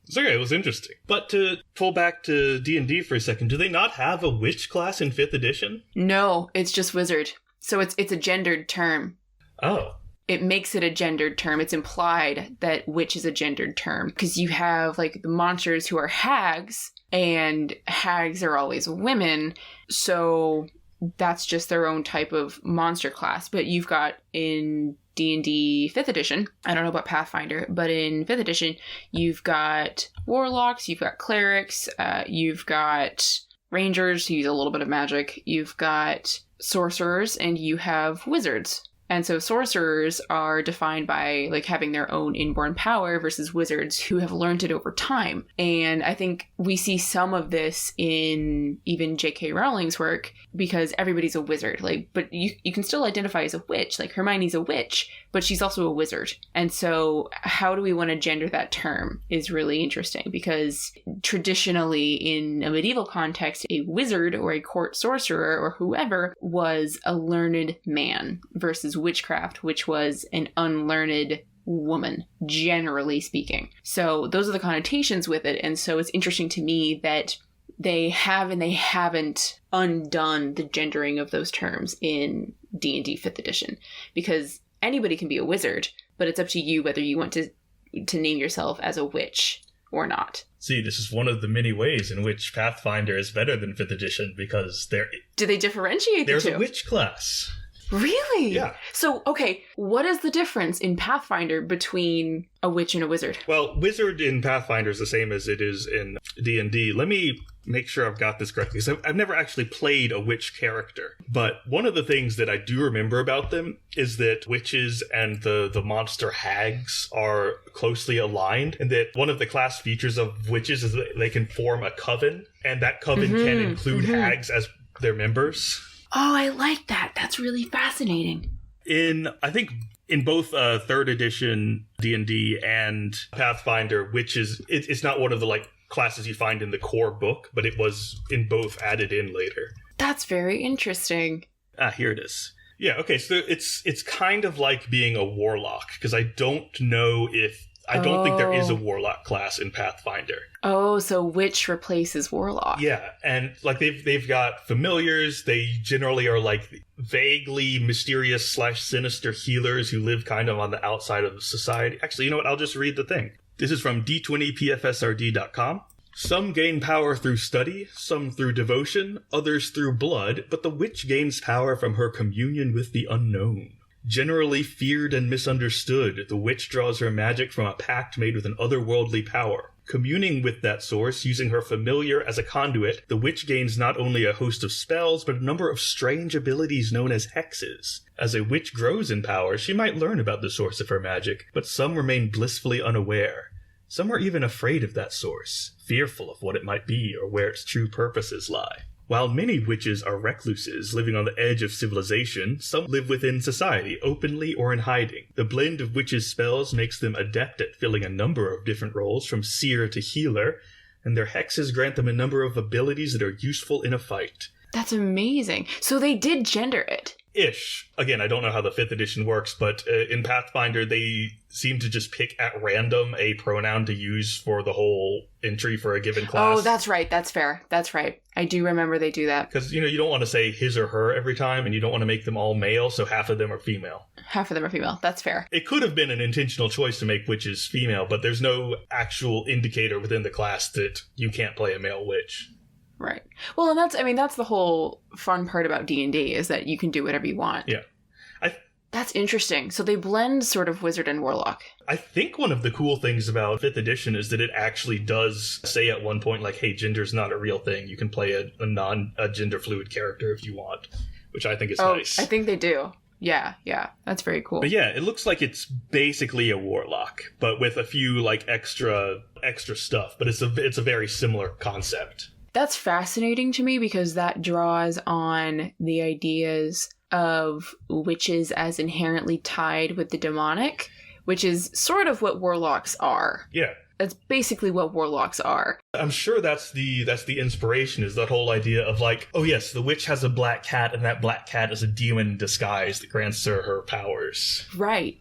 It's okay, it was interesting. But to pull back to D&D for a second, do they not have a witch class in 5th edition? No, it's just wizard. So it's a gendered term. Oh. It makes it a gendered term. It's implied that witch is a gendered term because you have like the monsters who are hags, and hags are always women. So that's just their own type of monster class. But you've got in D&D 5th edition, I don't know about Pathfinder, but in 5th edition, you've got warlocks, you've got clerics, you've got rangers who use a little bit of magic, you've got sorcerers, and you have wizards. And so sorcerers are defined by like having their own inborn power versus wizards who have learned it over time. And I think we see some of this in even J.K. Rowling's work because everybody's a wizard. Like, but you can still identify as a witch. Like Hermione's a witch, but she's also a wizard. And so how do we want to gender that term is really interesting because traditionally in a medieval context, a wizard or a court sorcerer or whoever was a learned man versus witchcraft, which was an unlearned woman, generally speaking. So those are the connotations with it. And so it's interesting to me that they have and they haven't undone the gendering of those terms in D&D 5th edition because anybody can be a wizard, but it's up to you whether you want to name yourself as a witch or not. See, this is one of the many ways in which Pathfinder is better than 5th edition because do they differentiate the two? There's a witch class. Really? Yeah. So, okay, what is the difference in Pathfinder between a witch and a wizard? Well, wizard in Pathfinder is the same as it is in D&D. Let me make sure I've got this correctly, because I've never actually played a witch character. But one of the things that I do remember about them is that witches and the monster hags are closely aligned, and that one of the class features of witches is that they can form a coven, and that coven can include hags as their members. Oh, I like that. That's really fascinating. I think in both 3rd edition D&D and Pathfinder, witches, it's not one of the like classes you find in the core book, but it was in both added in later. That's very interesting. Here it is. Yeah, okay, so it's kind of like being a warlock, because I don't think there is a warlock class in Pathfinder. Oh, so witch replaces warlock. Yeah, and like they've got familiars. They generally are like vaguely mysterious / sinister healers who live kind of on the outside of society. Actually, you know what? I'll just read the thing. This is from d20pfsrd.com. Some gain power through study, some through devotion, others through blood, but the witch gains power from her communion with the unknown. Generally feared and misunderstood, the witch draws her magic from a pact made with an otherworldly power. Communing with that source, using her familiar as a conduit, the witch gains not only a host of spells, but a number of strange abilities known as hexes. As a witch grows in power, she might learn about the source of her magic, but some remain blissfully unaware. Some are even afraid of that source, fearful of what it might be or where its true purposes lie. While many witches are recluses, living on the edge of civilization, some live within society, openly or in hiding. The blend of witches' spells makes them adept at filling a number of different roles, from seer to healer, and their hexes grant them a number of abilities that are useful in a fight. That's amazing. So they did gender it. Ish. Again, I don't know how the 5th edition works, but in Pathfinder, they seem to just pick at random a pronoun to use for the whole entry for a given class. Oh, that's right. That's fair. That's right. I do remember they do that. Because, you don't want to say his or her every time, and you don't want to make them all male, so half of them are female. Half of them are female. That's fair. It could have been an intentional choice to make witches female, but there's no actual indicator within the class that you can't play a male witch. Right. Well, and that's the whole fun part about D&D, is that you can do whatever you want. Yeah. That's interesting. So they blend sort of wizard and warlock. I think one of the cool things about 5th edition is that it actually does say at one point, like, hey, gender's not a real thing. You can play a non-gender fluid character if you want, which I think is nice. I think they do. Yeah. That's very cool. But yeah, it looks like it's basically a warlock, but with a few, like, extra stuff. But it's a very similar concept. That's fascinating to me because that draws on the ideas of witches as inherently tied with the demonic, which is sort of what warlocks are. Yeah. That's basically what warlocks are. I'm sure that's the inspiration, is that whole idea of like, oh yes, the witch has a black cat, and that black cat is a demon in disguise that grants her powers. Right.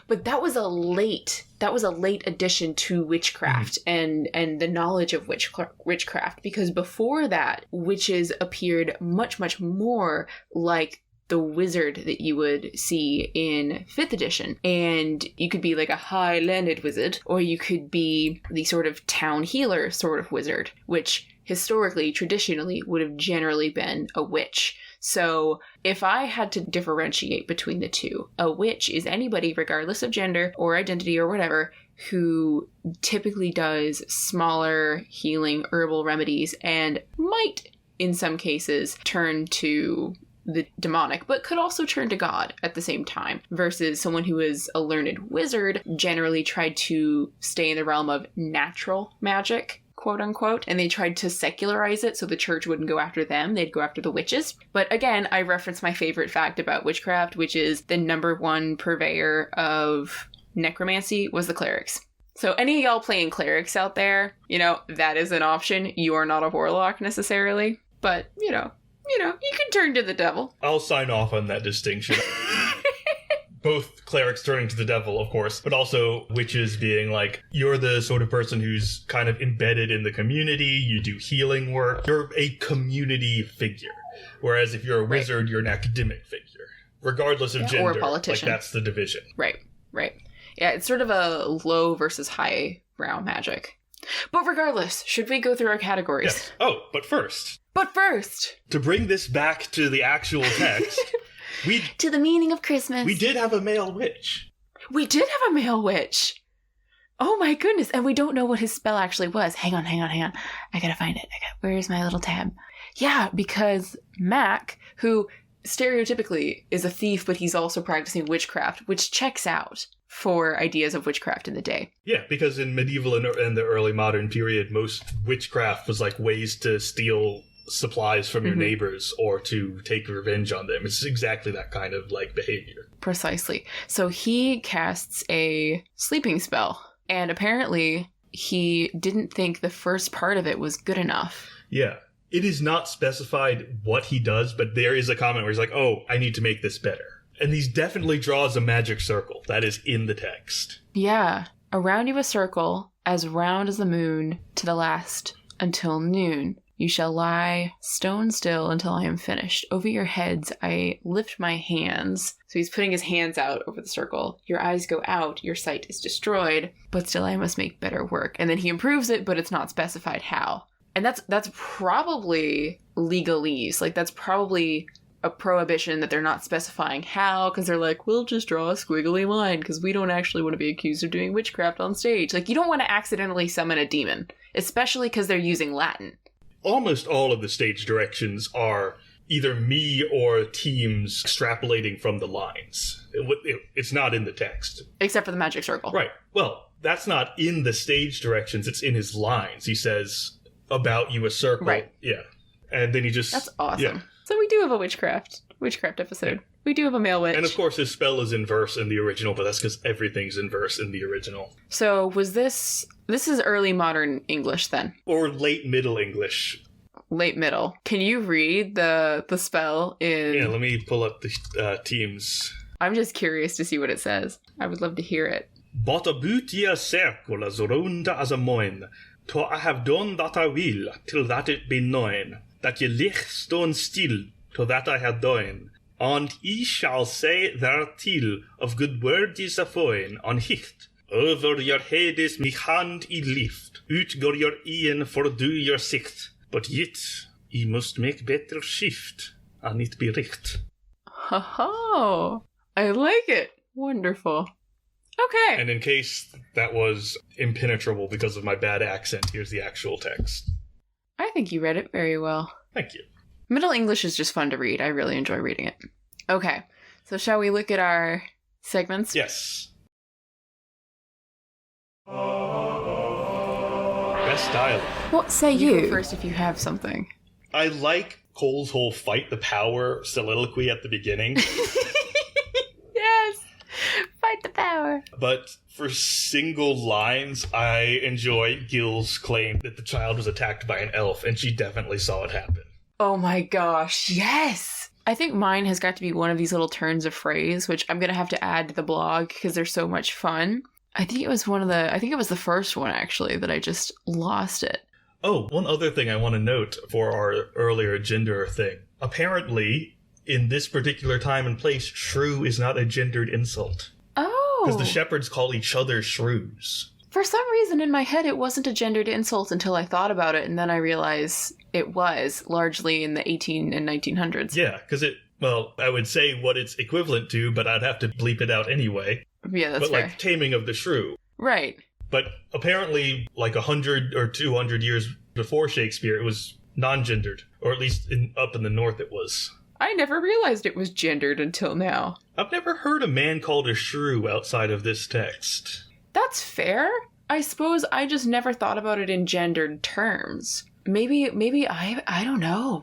But that was a late addition to witchcraft and the knowledge of witchcraft, because before that, witches appeared much, much more like the wizard that you would see in 5th edition. And you could be like a high-landed wizard, or you could be the sort of town healer sort of wizard, which historically, traditionally, would have generally been a witch. So if I had to differentiate between the two, a witch is anybody, regardless of gender or identity or whatever, who typically does smaller healing herbal remedies and might, in some cases, turn to the demonic, but could also turn to God at the same time, versus someone who is a learned wizard generally tried to stay in the realm of natural magic, quote unquote, and they tried to secularize it so the church wouldn't go after them, they'd go after the witches. But again, I reference my favorite fact about witchcraft, which is the number one purveyor of necromancy was the clerics. So any of y'all playing clerics out there, that is an option. You are not a warlock necessarily, but you can turn to the devil. I'll sign off on that distinction. Both clerics turning to the devil, of course, but also witches being like, you're the sort of person who's kind of embedded in the community, you do healing work, you're a community figure. Whereas if you're a wizard, you're an academic figure. Regardless of gender, or a politician. Like that's the division. Right. Yeah, it's sort of a low versus high brow magic. But regardless, should we go through our categories? Yes. Oh, but first, to bring this back to the actual text, to the meaning of Christmas. We did have a male witch. We did have a male witch. Oh my goodness. And we don't know what his spell actually was. Hang on. I gotta find it. Where's my little tab? Yeah, because Mac, who stereotypically is a thief, but he's also practicing witchcraft, which checks out for ideas of witchcraft in the day. Yeah, because in medieval and the early modern period, most witchcraft was like ways to steal supplies from your neighbors or to take revenge on them. It's exactly that kind of like behavior. Precisely. So he casts a sleeping spell, and apparently he didn't think the first part of it was good enough. Yeah. It is not specified what he does, but there is a comment where he's like, oh, I need to make this better. And he definitely draws a magic circle. That is in the text. Yeah. Around you a circle, as round as the moon, to the last, until noon. You shall lie stone still until I am finished. Over your heads I lift my hands. So he's putting his hands out over the circle. Your eyes go out, your sight is destroyed, but still I must make better work. And then he improves it, but it's not specified how. And that's probably legalese. Like, that's probably a prohibition that they're not specifying how, because they're like, we'll just draw a squiggly line because we don't actually want to be accused of doing witchcraft on stage. Like, you don't want to accidentally summon a demon, especially because they're using Latin. Almost all of the stage directions are either me or teams extrapolating from the lines. It's not in the text. Except for the magic circle. Right. Well, that's not in the stage directions. It's in his lines. He says, about you a circle. Right. Yeah. And then he just... That's awesome. Yeah. So we do have a witchcraft episode. Yeah. We do have a male witch. And of course his spell is in verse in the original, but that's because everything's in verse in the original. So was this is early modern English then? Or late Middle English. late middle. Can you read the spell in... Yeah, let me pull up the teams. I'm just curious to see what it says. I would love to hear it. But about ye circle as round as a moin, to I have done that I will, till that it be known, that ye lich stone still, to that I have done. And ye shall say theretil of good word is a foin, on hicht. Over your head is me hand I lift, ut går your ean for do your sicht. But yet, ye must make better shift, and it be richt. Ho-ho! I like it. Wonderful. Okay. And in case that was impenetrable because of my bad accent, here's the actual text. I think you read it very well. Thank you. Middle English is just fun to read. I really enjoy reading it. Okay. So shall we look at our segments? Yes. Best dialogue. What say You you? go first if you have something. I like Cole's whole fight the power soliloquy at the beginning, Yes! Fight the power! but for single lines, I enjoy Gil's claim that the child was attacked by an elf, and she definitely saw it happen. Oh my gosh, yes! I think mine has got to be one of these little turns of phrase, which I'm going to have to add to the blog because they're so much fun. I think it was the first one, actually, that I just lost it. Oh, one other thing I want to note for our earlier gender thing. Apparently, in this particular time and place, shrew is not a gendered insult. Oh! Because the shepherds call each other shrews. For some reason in my head it wasn't a gendered insult until I thought about it, and then I realized it was, largely in the 18 and 1900s. Yeah, because I would say what it's equivalent to, but I'd have to bleep it out anyway. Yeah, that's but fair. like Taming of the Shrew. Right. But apparently, like 100 or 200 years before Shakespeare, it was non-gendered. Or at least up in the north it was. I never realized it was gendered until now. I've never heard a man called a shrew outside of this text. That's fair. I suppose I just never thought about it in gendered terms. Maybe I don't know.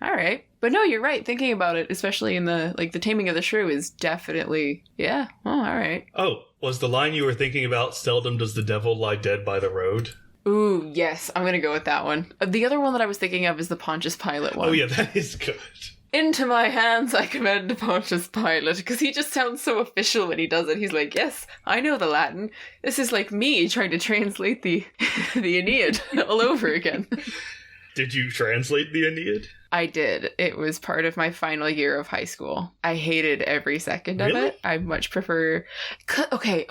All right. But no, you're right. Thinking about it, especially in the Taming of the Shrew is definitely, yeah. Oh, all right. Oh, was the line you were thinking about, seldom does the devil lie dead by the road? Ooh, yes. I'm going to go with that one. The other one that I was thinking of is the Pontius Pilate one. Oh yeah, that is good. Into my hands I commend Pontius Pilate, because he just sounds so official when he does it. He's like, yes, I know the Latin. This is like me trying to translate the Aeneid all over again. Did you translate the Aeneid? I did. It was part of my final year of high school. I hated every second of Really? it. I much prefer... Okay.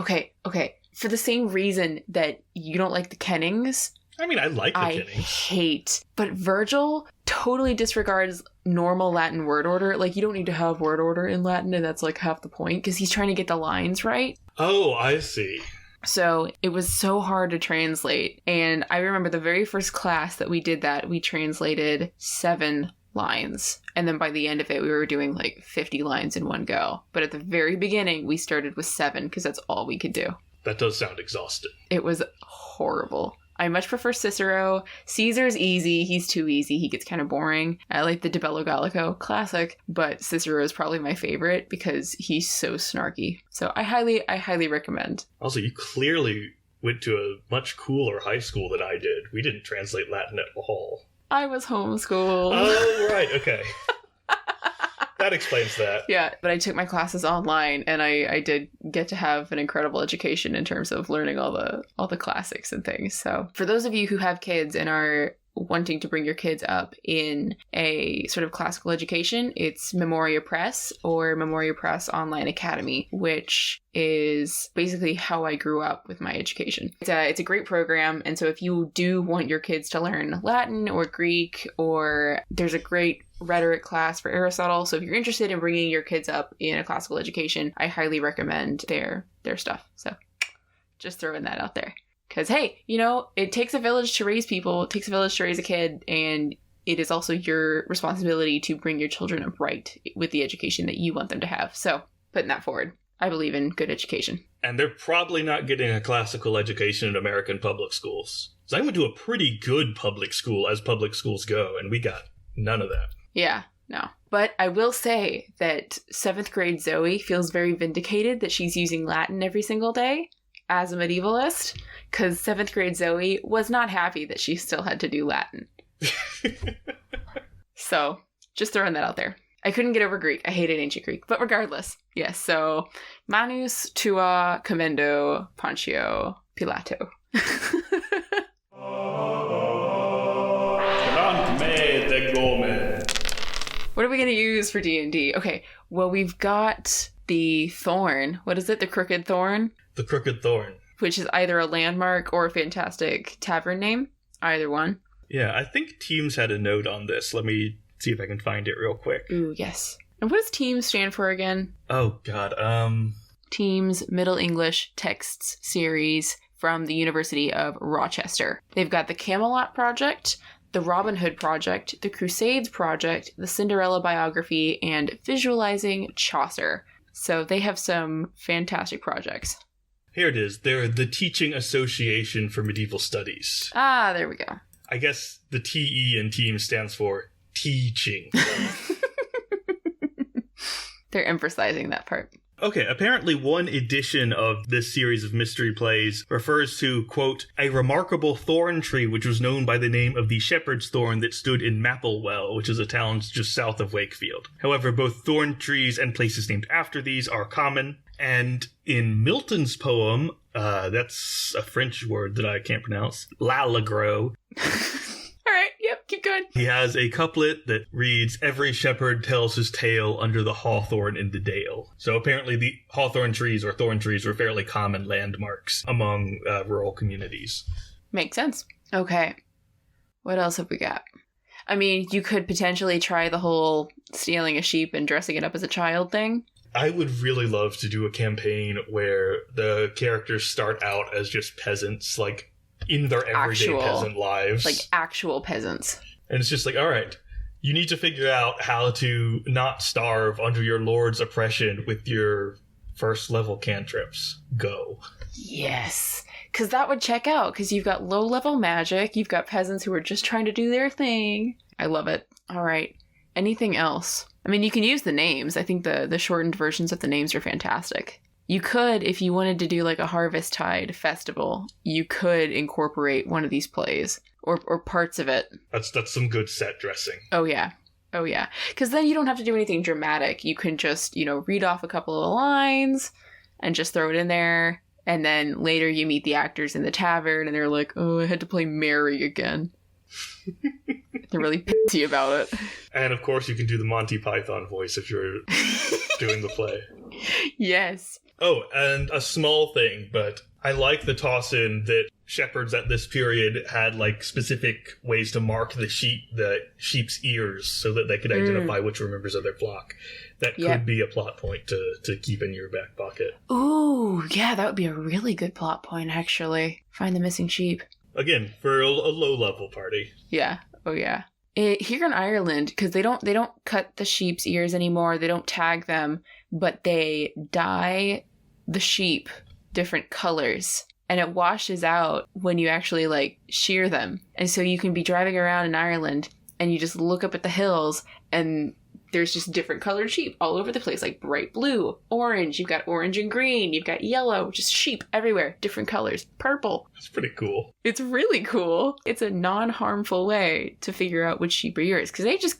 For the same reason that you don't like the Kennings, I mean, I like the I Kennings. hate. But Virgil totally disregards normal Latin word order. Like, you don't need to have word order in Latin, and that's like half the point, because he's trying to get the lines right. Oh, I see. So it was so hard to translate. And I remember the very first class that we did that, we translated 7 lines. And then by the end of it, we were doing like 50 lines in one go. But at the very beginning, we started with 7 because that's all we could do. That does sound exhausting. It was horrible. I much prefer Cicero. Caesar's easy. He's too easy. He gets kind of boring. I like the De Bello Gallico, classic, but Cicero is probably my favorite because he's so snarky. So I highly recommend. Also, you clearly went to a much cooler high school than I did. We didn't translate Latin at all. I was homeschooled. Oh, right, okay. That explains that. Yeah, but I took my classes online, and I did get to have an incredible education in terms of learning all the classics and things. So for those of you who have kids and are wanting to bring your kids up in a sort of classical education, it's Memoria Press or Memoria Press Online Academy, which is basically how I grew up with my education. It's a great program, and so if you do want your kids to learn Latin or Greek, or there's a great rhetoric class for Aristotle, so if you're interested in bringing your kids up in a classical education, I highly recommend their stuff. So just throwing that out there. Because, hey, it takes a village to raise people, it takes a village to raise a kid, and it is also your responsibility to bring your children up right with the education that you want them to have. So, putting that forward. I believe in good education. And they're probably not getting a classical education in American public schools. So I went to a pretty good public school as public schools go, and we got none of that. Yeah, no. But I will say that 7th grade Zoe feels very vindicated that she's using Latin every single day as a medievalist, because 7th grade Zoe was not happy that she still had to do Latin. So, just throwing that out there. I couldn't get over Greek. I hated ancient Greek. But regardless, yes, so Manus, Tua, Commendo, Pancio, Pilato. What are we going to use for D&D? Okay, well, we've got the Thorn. What is it? The Crooked Thorn? The Crooked Thorn. Which is either a landmark or a fantastic tavern name. Either one. Yeah, I think Teams had a note on this. Let me see if I can find it real quick. Ooh, yes. And what does Teams stand for again? Oh, God. Teams Middle English Texts Series from the University of Rochester. They've got the Camelot Project, the Robin Hood Project, the Crusades Project, the Cinderella Biography, and Visualizing Chaucer. So they have some fantastic projects. Here it is. They're the Teaching Association for Medieval Studies. Ah, there we go. I guess the TE in Team stands for teaching. They're emphasizing that part. Okay, apparently one edition of this series of mystery plays refers to, quote, a remarkable thorn tree which was known by the name of the shepherd's thorn that stood in Mapplewell, which is a town just south of Wakefield. However, both thorn trees and places named after these are common, and in Milton's poem, that's a French word that I can't pronounce, L'Allegro. Alright, yep, keep going. He has a couplet that reads, every shepherd tells his tale under the hawthorn in the dale. So apparently the hawthorn trees or thorn trees were fairly common landmarks among rural communities. Makes sense. Okay. What else have we got? I mean, you could potentially try the whole stealing a sheep and dressing it up as a child thing. I would really love to do a campaign where the characters start out as just peasants, like, in their everyday peasant lives. Like actual peasants. And it's just like, all right, you need to figure out how to not starve under your lord's oppression with your first level cantrips. Go. Yes. Because that would check out, because you've got low level magic, you've got peasants who are just trying to do their thing. I love it. All right. Anything else? I mean, you can use the names. I think the shortened versions of the names are fantastic. You could, if you wanted to do like a Harvesttide festival, you could incorporate one of these plays or parts of it. That's some good set dressing. Oh yeah. Because then you don't have to do anything dramatic. You can just, read off a couple of lines and just throw it in there. And then later you meet the actors in the tavern and they're like, oh, I had to play Mary again. They're really pissy about it. And of course you can do the Monty Python voice if you're doing the play. Yes. Oh, and a small thing, but I like the toss-in that shepherds at this period had, like, specific ways to mark the sheep's ears so that they could identify which were members of their flock. That could be a plot point to keep in your back pocket. Ooh, yeah, that would be a really good plot point, actually. Find the missing sheep. Again, for a low-level party. Yeah. Oh, yeah. Here in Ireland, because they don't cut the sheep's ears anymore, they don't tag them, but they dye the sheep different colors, and it washes out when you actually, like, shear them. And so you can be driving around in Ireland, and you just look up at the hills, and there's just different colored sheep all over the place, like bright blue, orange, you've got orange and green, you've got yellow, just sheep everywhere, different colors, purple. That's pretty cool. It's really cool. It's a non-harmful way to figure out which sheep are yours, because they just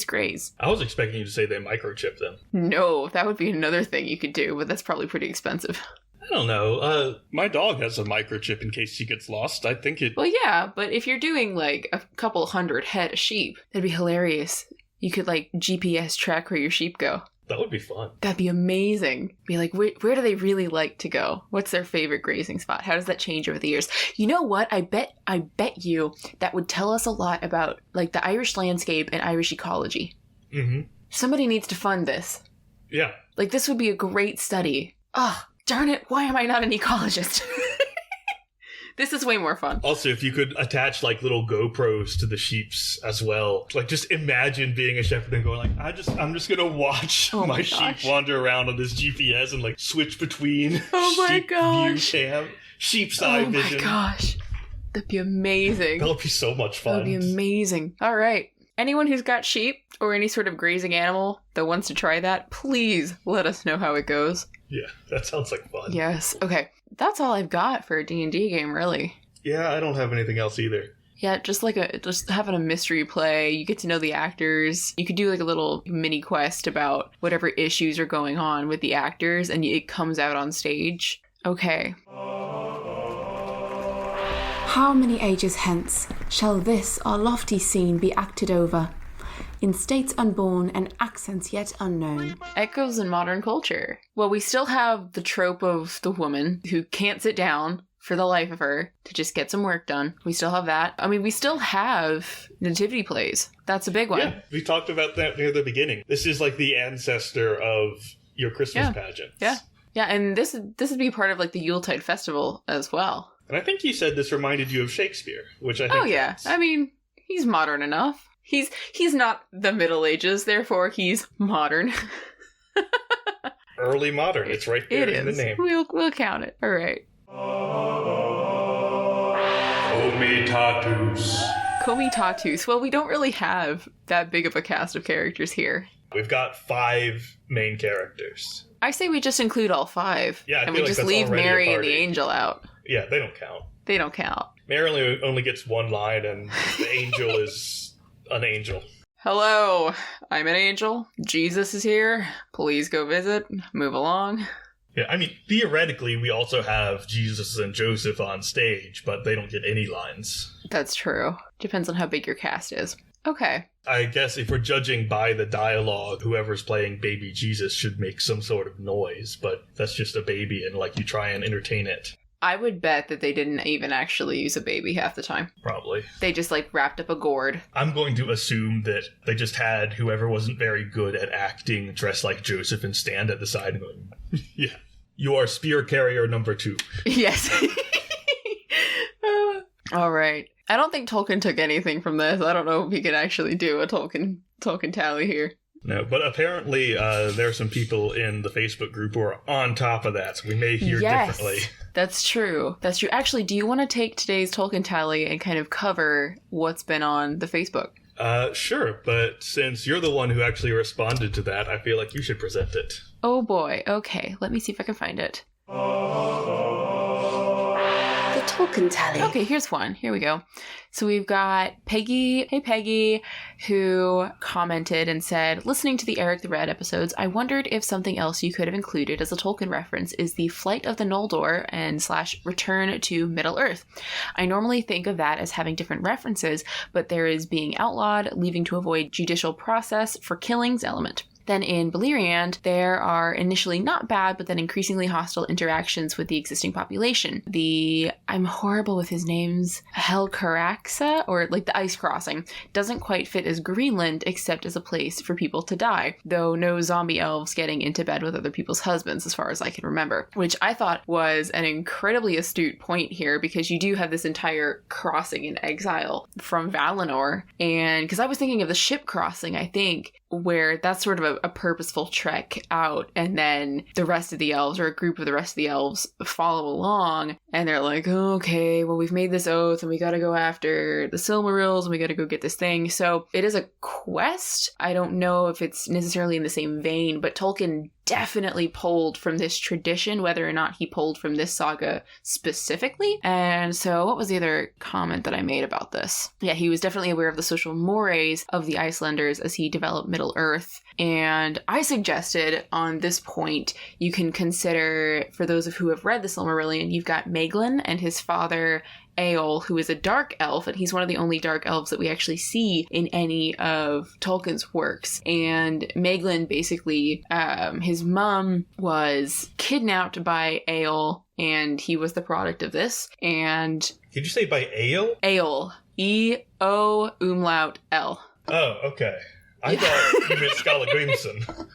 graze. I was expecting you to say they microchip them. No, that would be another thing you could do, but that's probably pretty expensive. I don't know. My dog has a microchip in case she gets lost. I think it... Well, yeah, but if you're doing, like, a couple hundred head of sheep, that'd be hilarious. You could, like, GPS track where your sheep go. That would be fun. That'd be amazing. Be like, where do they really like to go? What's their favorite grazing spot? How does that change over the years? You know what? I bet you that would tell us a lot about, like, the Irish landscape and Irish ecology. Mm-hmm. Somebody needs to fund this. Yeah. Like, this would be a great study. Oh, darn it. Why am I not an ecologist? This is way more fun. Also, if you could attach, like, little GoPros to the sheeps as well. Like, just imagine being a shepherd and going, like, I'm just gonna watch my sheep wander around on this GPS and, like, switch between sheep view cam, sheep's eye vision. Oh my gosh. That'd be amazing. That would be so much fun. That would be amazing. All right. Anyone who's got sheep or any sort of grazing animal that wants to try that, please let us know how it goes. Yeah, that sounds like fun. Yes. Okay. That's all I've got for a D&D game, really. Yeah, I don't have anything else either. Yeah, just having a mystery play. You get to know the actors. You could do like a little mini quest about whatever issues are going on with the actors, and it comes out on stage. Okay. How many ages hence shall this our lofty scene be acted over, in states unborn and accents yet unknown? Echoes in modern culture. Well, we still have the trope of the woman who can't sit down for the life of her to just get some work done. We still have that. I mean, we still have nativity plays. That's a big one. Yeah, we talked about that near the beginning. This is like the ancestor of your Christmas pageants. Yeah. Yeah, and this would be part of like the Yuletide festival as well. And I think you said this reminded you of Shakespeare, which I think counts. I mean, he's modern enough. He's not the Middle Ages, therefore he's modern. Early modern. It's right there in the name. We'll count it. All right. Comitatus. Well, we don't really have that big of a cast of characters here. We've got 5 main characters. I say we just include all 5. Yeah, and we just leave Mary and the angel out. Yeah, they don't count. They don't count. Mary only gets one line, and the angel is an angel. Hello, I'm an angel. Jesus is here. Please go visit. Move along. Yeah, I mean, theoretically, we also have Jesus and Joseph on stage, but they don't get any lines. That's true. Depends on how big your cast is. Okay. I guess if we're judging by the dialogue, whoever's playing baby Jesus should make some sort of noise, but that's just a baby and, like, you try and entertain it. I would bet that they didn't even actually use a baby half the time. Probably. They just, like, wrapped up a gourd. I'm going to assume that they just had whoever wasn't very good at acting dress like Joseph and stand at the side and go, yeah, you are spear carrier number 2. Yes. All right. I don't think Tolkien took anything from this. I don't know if he could actually do a Tolkien tally here. No, but apparently there are some people in the Facebook group who are on top of that, so we may hear differently. That's true. That's true. Actually, do you want to take today's Tolkien tally and kind of cover what's been on the Facebook? Sure, but since you're the one who actually responded to that, I feel like you should present it. Oh boy. Okay, let me see if I can find it. The Tolkien tally. Okay, here's one. Here we go. So we've got Peggy, hey Peggy, who commented and said, listening to the Eric the Red episodes, I wondered if something else you could have included as a Tolkien reference is the Flight of the Noldor and / Return to Middle-earth. I normally think of that as having different references, but there is being outlawed, leaving to avoid judicial process for killings element. Then in Beleriand, there are initially not bad, but then increasingly hostile interactions with the existing population. I'm horrible with his names, Helcaraxa, or like the ice crossing, doesn't quite fit as Greenland, except as a place for people to die, though no zombie elves getting into bed with other people's husbands, as far as I can remember, which I thought was an incredibly astute point here, because you do have this entire crossing in exile from Valinor, and because I was thinking of the ship crossing, I think, where that's sort of a purposeful trek out, and then the rest of the elves, or a group of the rest of the elves, follow along, and they're like, oh, okay, well, we've made this oath, and we gotta go after the Silmarils, and we gotta go get this thing. So it is a quest. I don't know if it's necessarily in the same vein, but Tolkien definitely pulled from this tradition, whether or not he pulled from this saga specifically. And so what was the other comment that I made about this? Yeah, he was definitely aware of the social mores of the Icelanders as he developed Middle-earth. And I suggested on this point, you can consider, for those of who have read the Silmarillion, you've got Maeglin and his father Eol, who is a dark elf, and he's one of the only dark elves that we actually see in any of Tolkien's works. And Maeglin, basically, his mom was kidnapped by Eol, and he was the product of this. And did you say by Eol? Eol. E-O umlaut L. Oh, okay. I thought you meant Skala Grimson.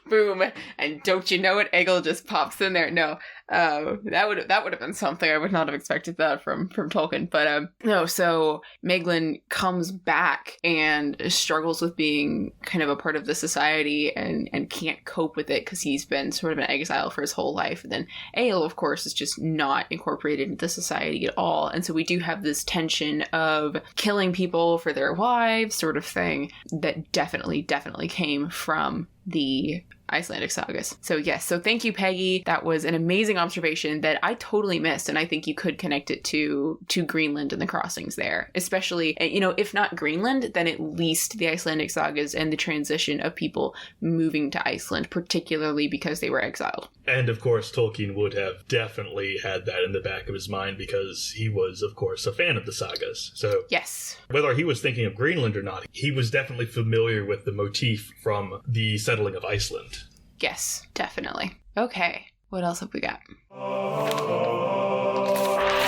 Boom. And don't you know it? Egil just pops in there. No, that would have been something. I would not have expected that from Tolkien. But no, so Maeglin comes back and struggles with being kind of a part of the society and can't cope with it because he's been sort of in exile for his whole life. And then Eil, of course, is just not incorporated into society at all. And so we do have this tension of killing people for their wives sort of thing that definitely came from the Icelandic sagas. So yes, so thank you, Peggy. That was an amazing observation that I totally missed, and I think you could connect it to Greenland and the crossings there, especially, you know, if not Greenland, then at least the Icelandic sagas and the transition of people moving to Iceland, particularly because they were exiled. And of course, Tolkien would have definitely had that in the back of his mind because he was, of course, a fan of the sagas. So yes, whether he was thinking of Greenland or not, he was definitely familiar with the motif from the settling of Iceland. Yes, definitely. Okay, what else have we got?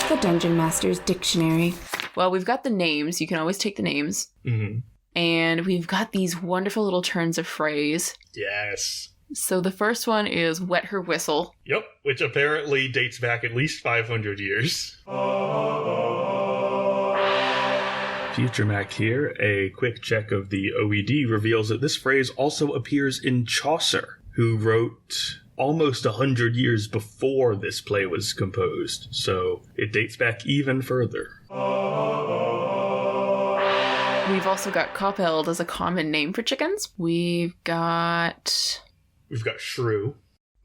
The Dungeon Master's Dictionary. Well, we've got the names. You can always take the names. Mm-hmm. And we've got these wonderful little turns of phrase. Yes. So the first one is wet her whistle. Yep, which apparently dates back at least 500 years. Future Mac here. A quick check of the OED reveals that this phrase also appears in Chaucer, who wrote almost 100 years before this play was composed, so it dates back even further. We've also got Coppeld as a common name for chickens. We've got Shrew.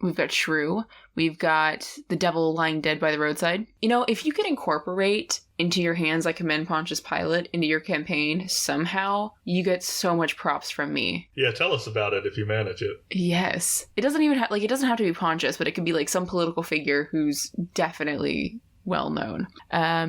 We've got Shrew. We've got the devil lying dead by the roadside. You know, if you could incorporate Into Your Hands I Commend Pontius Pilate into your campaign somehow, you get so much props from me. Yeah, tell us about it if you manage it. Yes. It doesn't even have, it doesn't have to be Pontius, but it could be like some political figure who's definitely well known.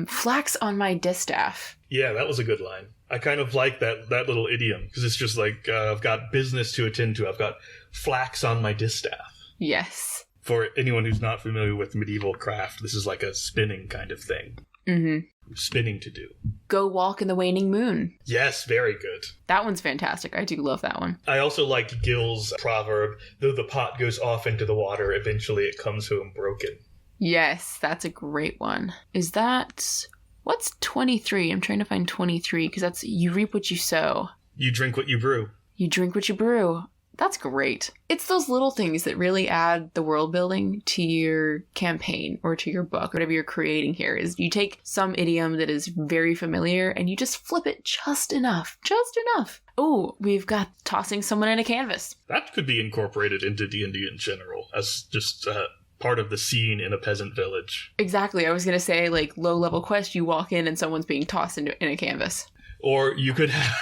Flax on my distaff. Yeah, that was a good line. I kind of like that little idiom, because it's just like, I've got business to attend to. I've got flax on my distaff. Yes. For anyone who's not familiar with medieval craft, this is like a spinning kind of thing. Mm-hmm. Spinning to do. Go walk in the waning moon. Yes, very good. That one's fantastic. I do love that one. I also like Gil's proverb, though the pot goes off into the water, eventually it comes home broken. Yes, that's a great one. Is that... What's 23? I'm trying to find 23, because that's you reap what you sow. You drink what you brew. You drink what you brew. That's great. It's those little things that really add the world building to your campaign or to your book, whatever you're creating here. Is you take some idiom that is very familiar and you just flip it just enough. Just enough. Oh, we've got tossing someone in a canvas. That could be incorporated into D&D in general as just part of the scene in a peasant village. Exactly. I was going to say, like, low-level quest, you walk in and someone's being tossed in a canvas. Or you could have...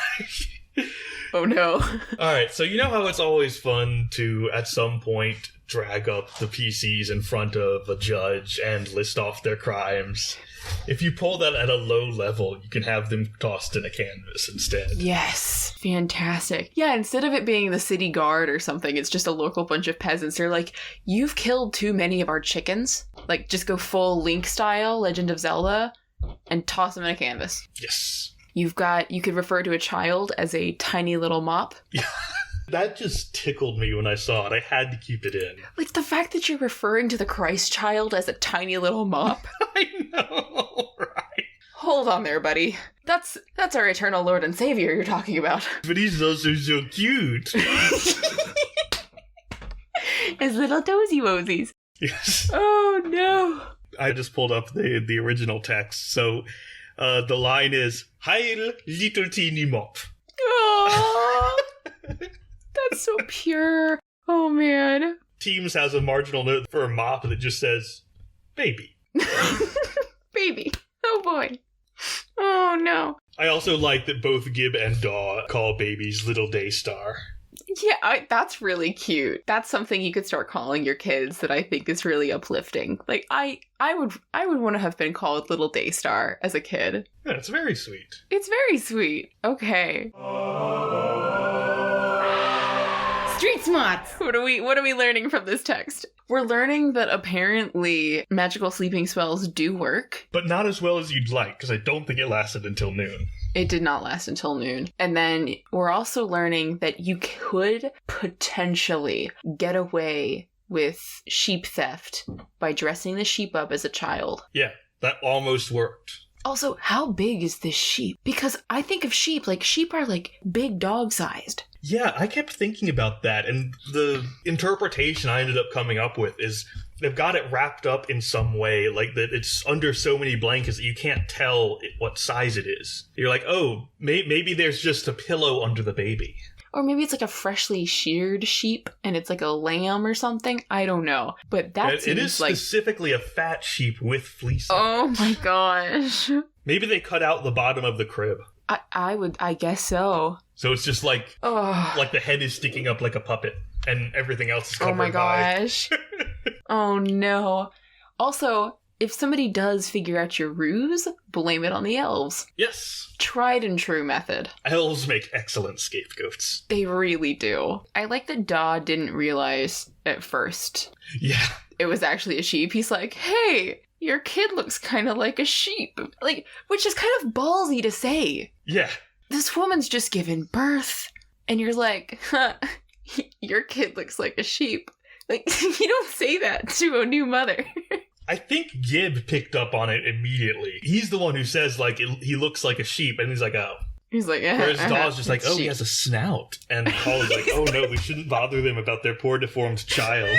Oh, no. All right, so you know how it's always fun to, at some point, drag up the PCs in front of a judge and list off their crimes? If you pull that at a low level, you can have them tossed in a canvas instead. Yes. Fantastic. Yeah, instead of it being the city guard or something, it's just a local bunch of peasants. They're like, you've killed too many of our chickens. Like, just go full Link style, Legend of Zelda, and toss them in a canvas. Yes. You could refer to a child as a tiny little mop. Yeah. That just tickled me when I saw it. I had to keep it in. Like, the fact that you're referring to the Christ child as a tiny little mop. I know, right? Hold on there, buddy. That's our eternal Lord and Savior you're talking about. But he's also so cute. His little toesy woesies. Yes. Oh, no. I just pulled up the original text. So the line is, Heil, little teeny mop. Oh, that's so pure. Oh, man. Teams has a marginal note for a mop that just says, baby. Baby. Oh, boy. Oh, no. I also like that both Gib and Daw call babies Little Daystar. Yeah, that's really cute. That's something you could start calling your kids that I think is really uplifting. Like, I would want to have been called Little Daystar as a kid. Yeah, it's very sweet. It's very sweet. Okay. Street smarts! What are we learning from this text? We're learning that apparently magical sleeping spells do work. But not as well as you'd like, because I don't think it lasted until noon. It did not last until noon. And then we're also learning that you could potentially get away with sheep theft by dressing the sheep up as a child. Yeah, that almost worked. Also, how big is this sheep? Because I think of sheep, like, sheep are, like, big dog-sized. Yeah, I kept thinking about that, and the interpretation I ended up coming up with is they've got it wrapped up in some way, like that it's under so many blankets that you can't tell what size it is. You're like, oh, maybe there's just a pillow under the baby. Or maybe it's like a freshly sheared sheep and it's like a lamb or something. I don't know. But that It is specifically a fat sheep with fleece. Oh my gosh. Maybe they cut out the bottom of the crib. I guess so. So it's just like the head is sticking up like a puppet and everything else is covered by. Oh my gosh. Oh no. Also, if somebody does figure out your ruse, blame it on the elves. Yes. Tried and true method. Elves make excellent scapegoats. They really do. I like that Daw didn't realize at first. Yeah. It was actually a sheep. He's like, hey, your kid looks kind of like a sheep. Like, which is kind of ballsy to say. Yeah. This woman's just given birth. And you're like, huh, your kid looks like a sheep. Like, you don't say that to a new mother. I think Gib picked up on it immediately. He's the one who says, like, he looks like a sheep, and he's like, oh. He's like, whereas Daw's just like, oh, sheep. He has a snout. And Paul is like, oh no, we shouldn't bother them about their poor deformed child.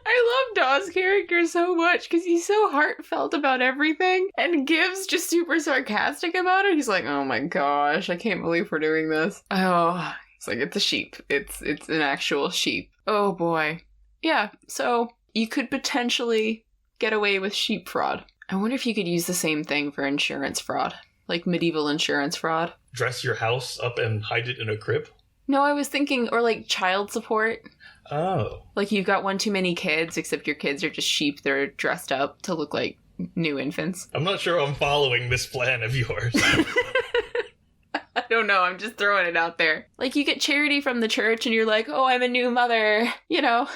I love Daw's character so much because he's so heartfelt about everything, and Gib's just super sarcastic about it. He's like, oh my gosh, I can't believe we're doing this. Oh, it's like, it's a sheep. It's an actual sheep. Oh boy. Yeah, so you could potentially get away with sheep fraud. I wonder if you could use the same thing for insurance fraud, like medieval insurance fraud. Dress your house up and hide it in a crib? No, I was thinking, or like child support. Oh. Like you've got one too many kids, except your kids are just sheep. They're dressed up to look like new infants. I'm not sure I'm following this plan of yours. I don't know, I'm just throwing it out there. Like you get charity from the church and you're like, oh, I'm a new mother, you know?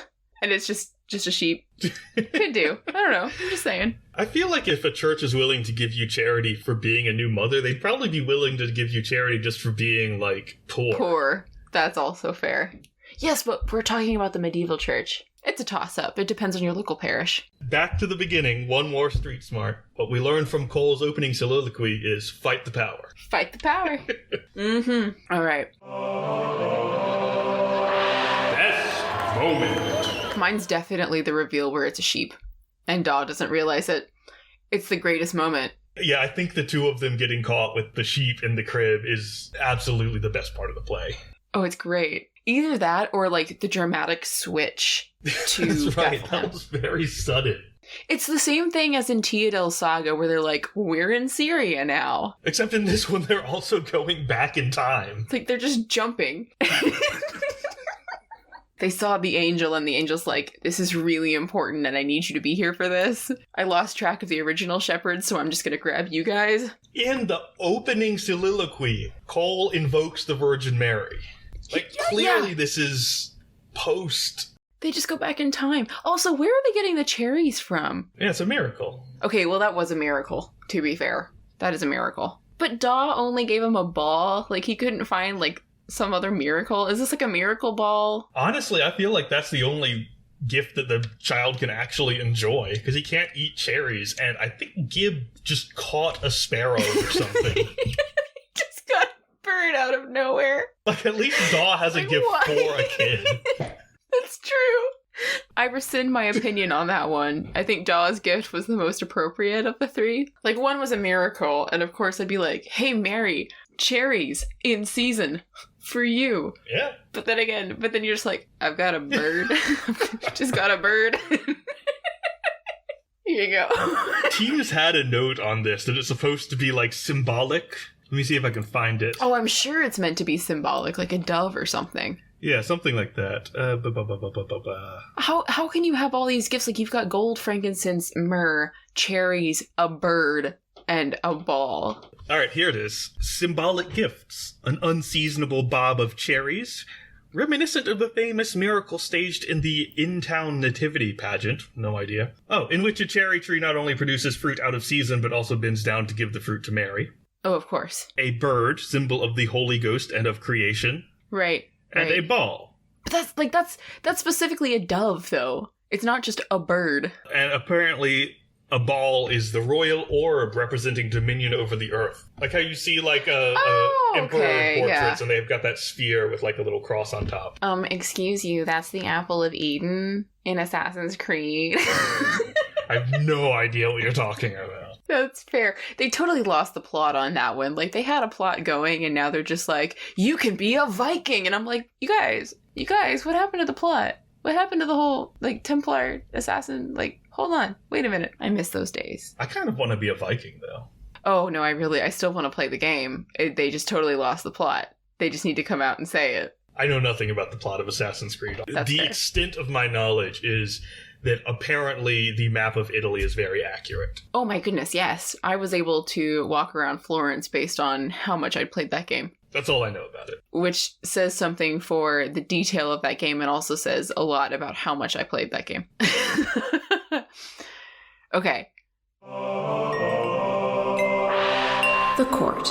And it's just a sheep. Could do. I don't know. I'm just saying. I feel like if a church is willing to give you charity for being a new mother, they'd probably be willing to give you charity just for being, like, poor. Poor. That's also fair. Yes, but we're talking about the medieval church. It's a toss-up. It depends on your local parish. Back to the beginning, one more street smart. What we learned from Cole's opening soliloquy is fight the power. Fight the power. Mm-hmm. All right. Best moment. Mine's definitely the reveal where it's a sheep. And Daw doesn't realize it. It's the greatest moment. Yeah, I think the two of them getting caught with the sheep in the crib is absolutely the best part of the play. Oh, it's great. Either that or, like, the dramatic switch to That's right. Bethlehem. That was very sudden. It's the same thing as in Teodel's saga, where they're like, we're in Syria now. Except in this one, they're also going back in time. It's like, they're just jumping. They saw the angel, and the angel's like, this is really important, and I need you to be here for this. I lost track of the original Shepard, so I'm just gonna grab you guys. In the opening soliloquy, Cole invokes the Virgin Mary. Like, clearly this is post. They just go back in time. Also, where are they getting the cherries from? Yeah, it's a miracle. Okay, well, that was a miracle, to be fair. That is a miracle. But Daw only gave him a ball. Like, he couldn't find, like, some other miracle. Is this like a miracle ball? Honestly, I feel like that's the only gift that the child can actually enjoy, because he can't eat cherries, and I think Gib just caught a sparrow or something. Just got a bird out of nowhere. Like, at least Daw has a gift why? for a kid. That's true. I rescind my opinion on that one. I think Daw's gift was the most appropriate of the three. Like, one was a miracle, and of course I'd be like, hey, Mary, cherries in season for you. Yeah. But then you're just like, I've got a bird. Just got a bird. Here you go. Teams had a note on this that it's supposed to be, like, symbolic. Let me see if I can find it. Oh, I'm sure it's meant to be symbolic, like a dove or something. Yeah, something like that. How can you have all these gifts? Like, you've got gold, frankincense, myrrh, cherries, a bird, and a ball. All right, here it is. Symbolic Gifts. An unseasonable bob of cherries. Reminiscent of the famous miracle staged in the in-town nativity pageant. No idea. Oh, in which a cherry tree not only produces fruit out of season, but also bends down to give the fruit to Mary. Oh, of course. A bird, symbol of the Holy Ghost and of creation. Right. And a ball. But that's specifically a dove, though. It's not just a bird. And apparently a ball is the royal orb representing dominion over the earth. Like how you see like emperor portraits and they've got that sphere with like a little cross on top. Excuse you, that's the apple of Eden in Assassin's Creed. I have no idea what you're talking about. That's fair. They totally lost the plot on that one. Like, they had a plot going, and now they're just like, you can be a Viking! And I'm like, you guys, what happened to the plot? What happened to the whole, like, Templar assassin? Like, hold on, wait a minute. I miss those days. I kind of want to be a Viking, though. Oh, no, I still want to play the game. They just totally lost the plot. They just need to come out and say it. I know nothing about the plot of Assassin's Creed. That's the fair. extent of my knowledge is that apparently the map of Italy is very accurate. Oh my goodness, yes. I was able to walk around Florence based on how much I'd played that game. That's all I know about it. Which says something for the detail of that game and also says a lot about how much I played that game. Okay. The court.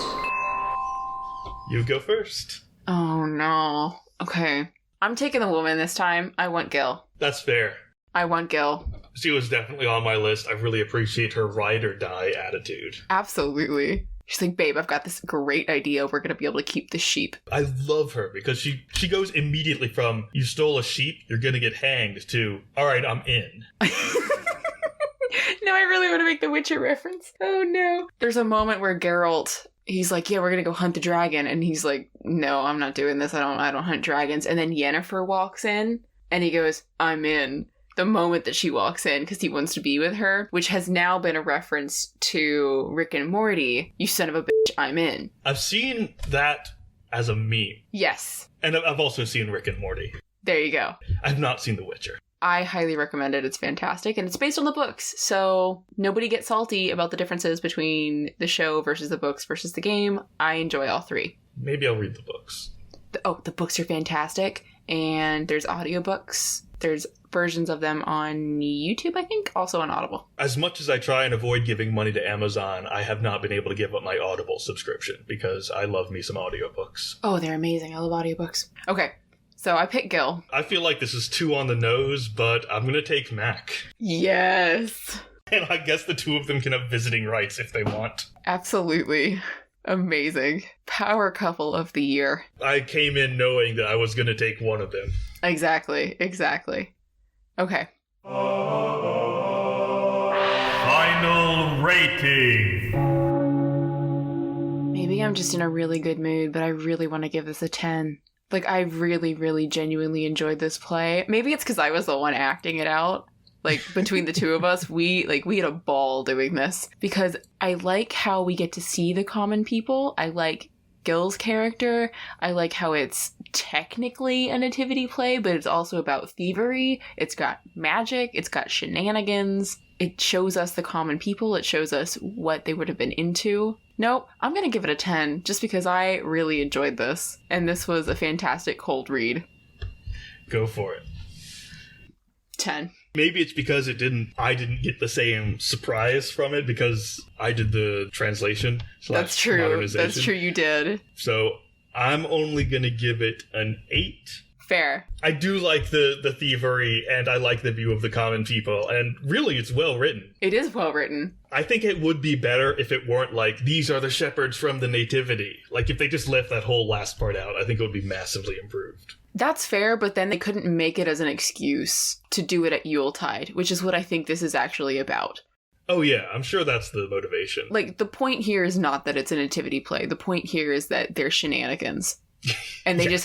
You go first. Oh no. Okay. I'm taking the woman this time. I want Gil. That's fair. I want Gil. She was definitely on my list. I really appreciate her ride or die attitude. Absolutely. She's like, babe, I've got this great idea. We're going to be able to keep the sheep. I love her because she goes immediately from, you stole a sheep, you're going to get hanged, to, all right, I'm in. No, I really want to make the Witcher reference. Oh no. There's a moment where Geralt, he's like, yeah, we're going to go hunt the dragon. And he's like, no, I'm not doing this. I don't hunt dragons. And then Yennefer walks in and he goes, I'm in. The moment that she walks in because he wants to be with her, which has now been a reference to Rick and Morty. You son of a bitch, I'm in. I've seen that as a meme. Yes. And I've also seen Rick and Morty. There you go. I've not seen The Witcher. I highly recommend it. It's fantastic. And it's based on the books. So nobody gets salty about the differences between the show versus the books versus the game. I enjoy all three. Maybe I'll read the books. The books are fantastic. And there's audiobooks. There's versions of them on YouTube, I think, also on Audible. As much as I try and avoid giving money to Amazon, I have not been able to give up my Audible subscription because I love me some audiobooks. Oh, they're amazing. I love audiobooks. Okay, so I picked Gil. I feel like this is too on the nose, but I'm going to take Mac. Yes. And I guess the two of them can have visiting rights if they want. Absolutely. Amazing. Power couple of the year. I came in knowing that I was going to take one of them. Exactly. Okay. Final rating. Maybe I'm just in a really good mood, but I really want to give this a 10. Like, I really, really genuinely enjoyed this play. Maybe it's because I was the one acting it out. Like, between the two of us, we had a ball doing this. Because I like how we get to see the common people. I like Gil's character. I like how it's technically a nativity play, but it's also about thievery. It's got magic. It's got shenanigans. It shows us the common people. It shows us what they would have been into. Nope, I'm going to give it a 10 just because I really enjoyed this. And this was a fantastic cold read. Go for it. 10. Maybe it's because I didn't get the same surprise from it because I did the translation. That's true. Modernization. That's true, you did. So I'm only going to give it an 8. Fair. I do like the thievery, and I like the view of the common people, and really it's well written. It is well written. I think it would be better if it weren't like, these are the shepherds from the nativity. Like, if they just left that whole last part out, I think it would be massively improved. That's fair, but then they couldn't make it as an excuse to do it at Yuletide, which is what I think this is actually about. Oh yeah, I'm sure that's the motivation. Like, the point here is not that it's a nativity play. The point here is that they're shenanigans. And they Yes.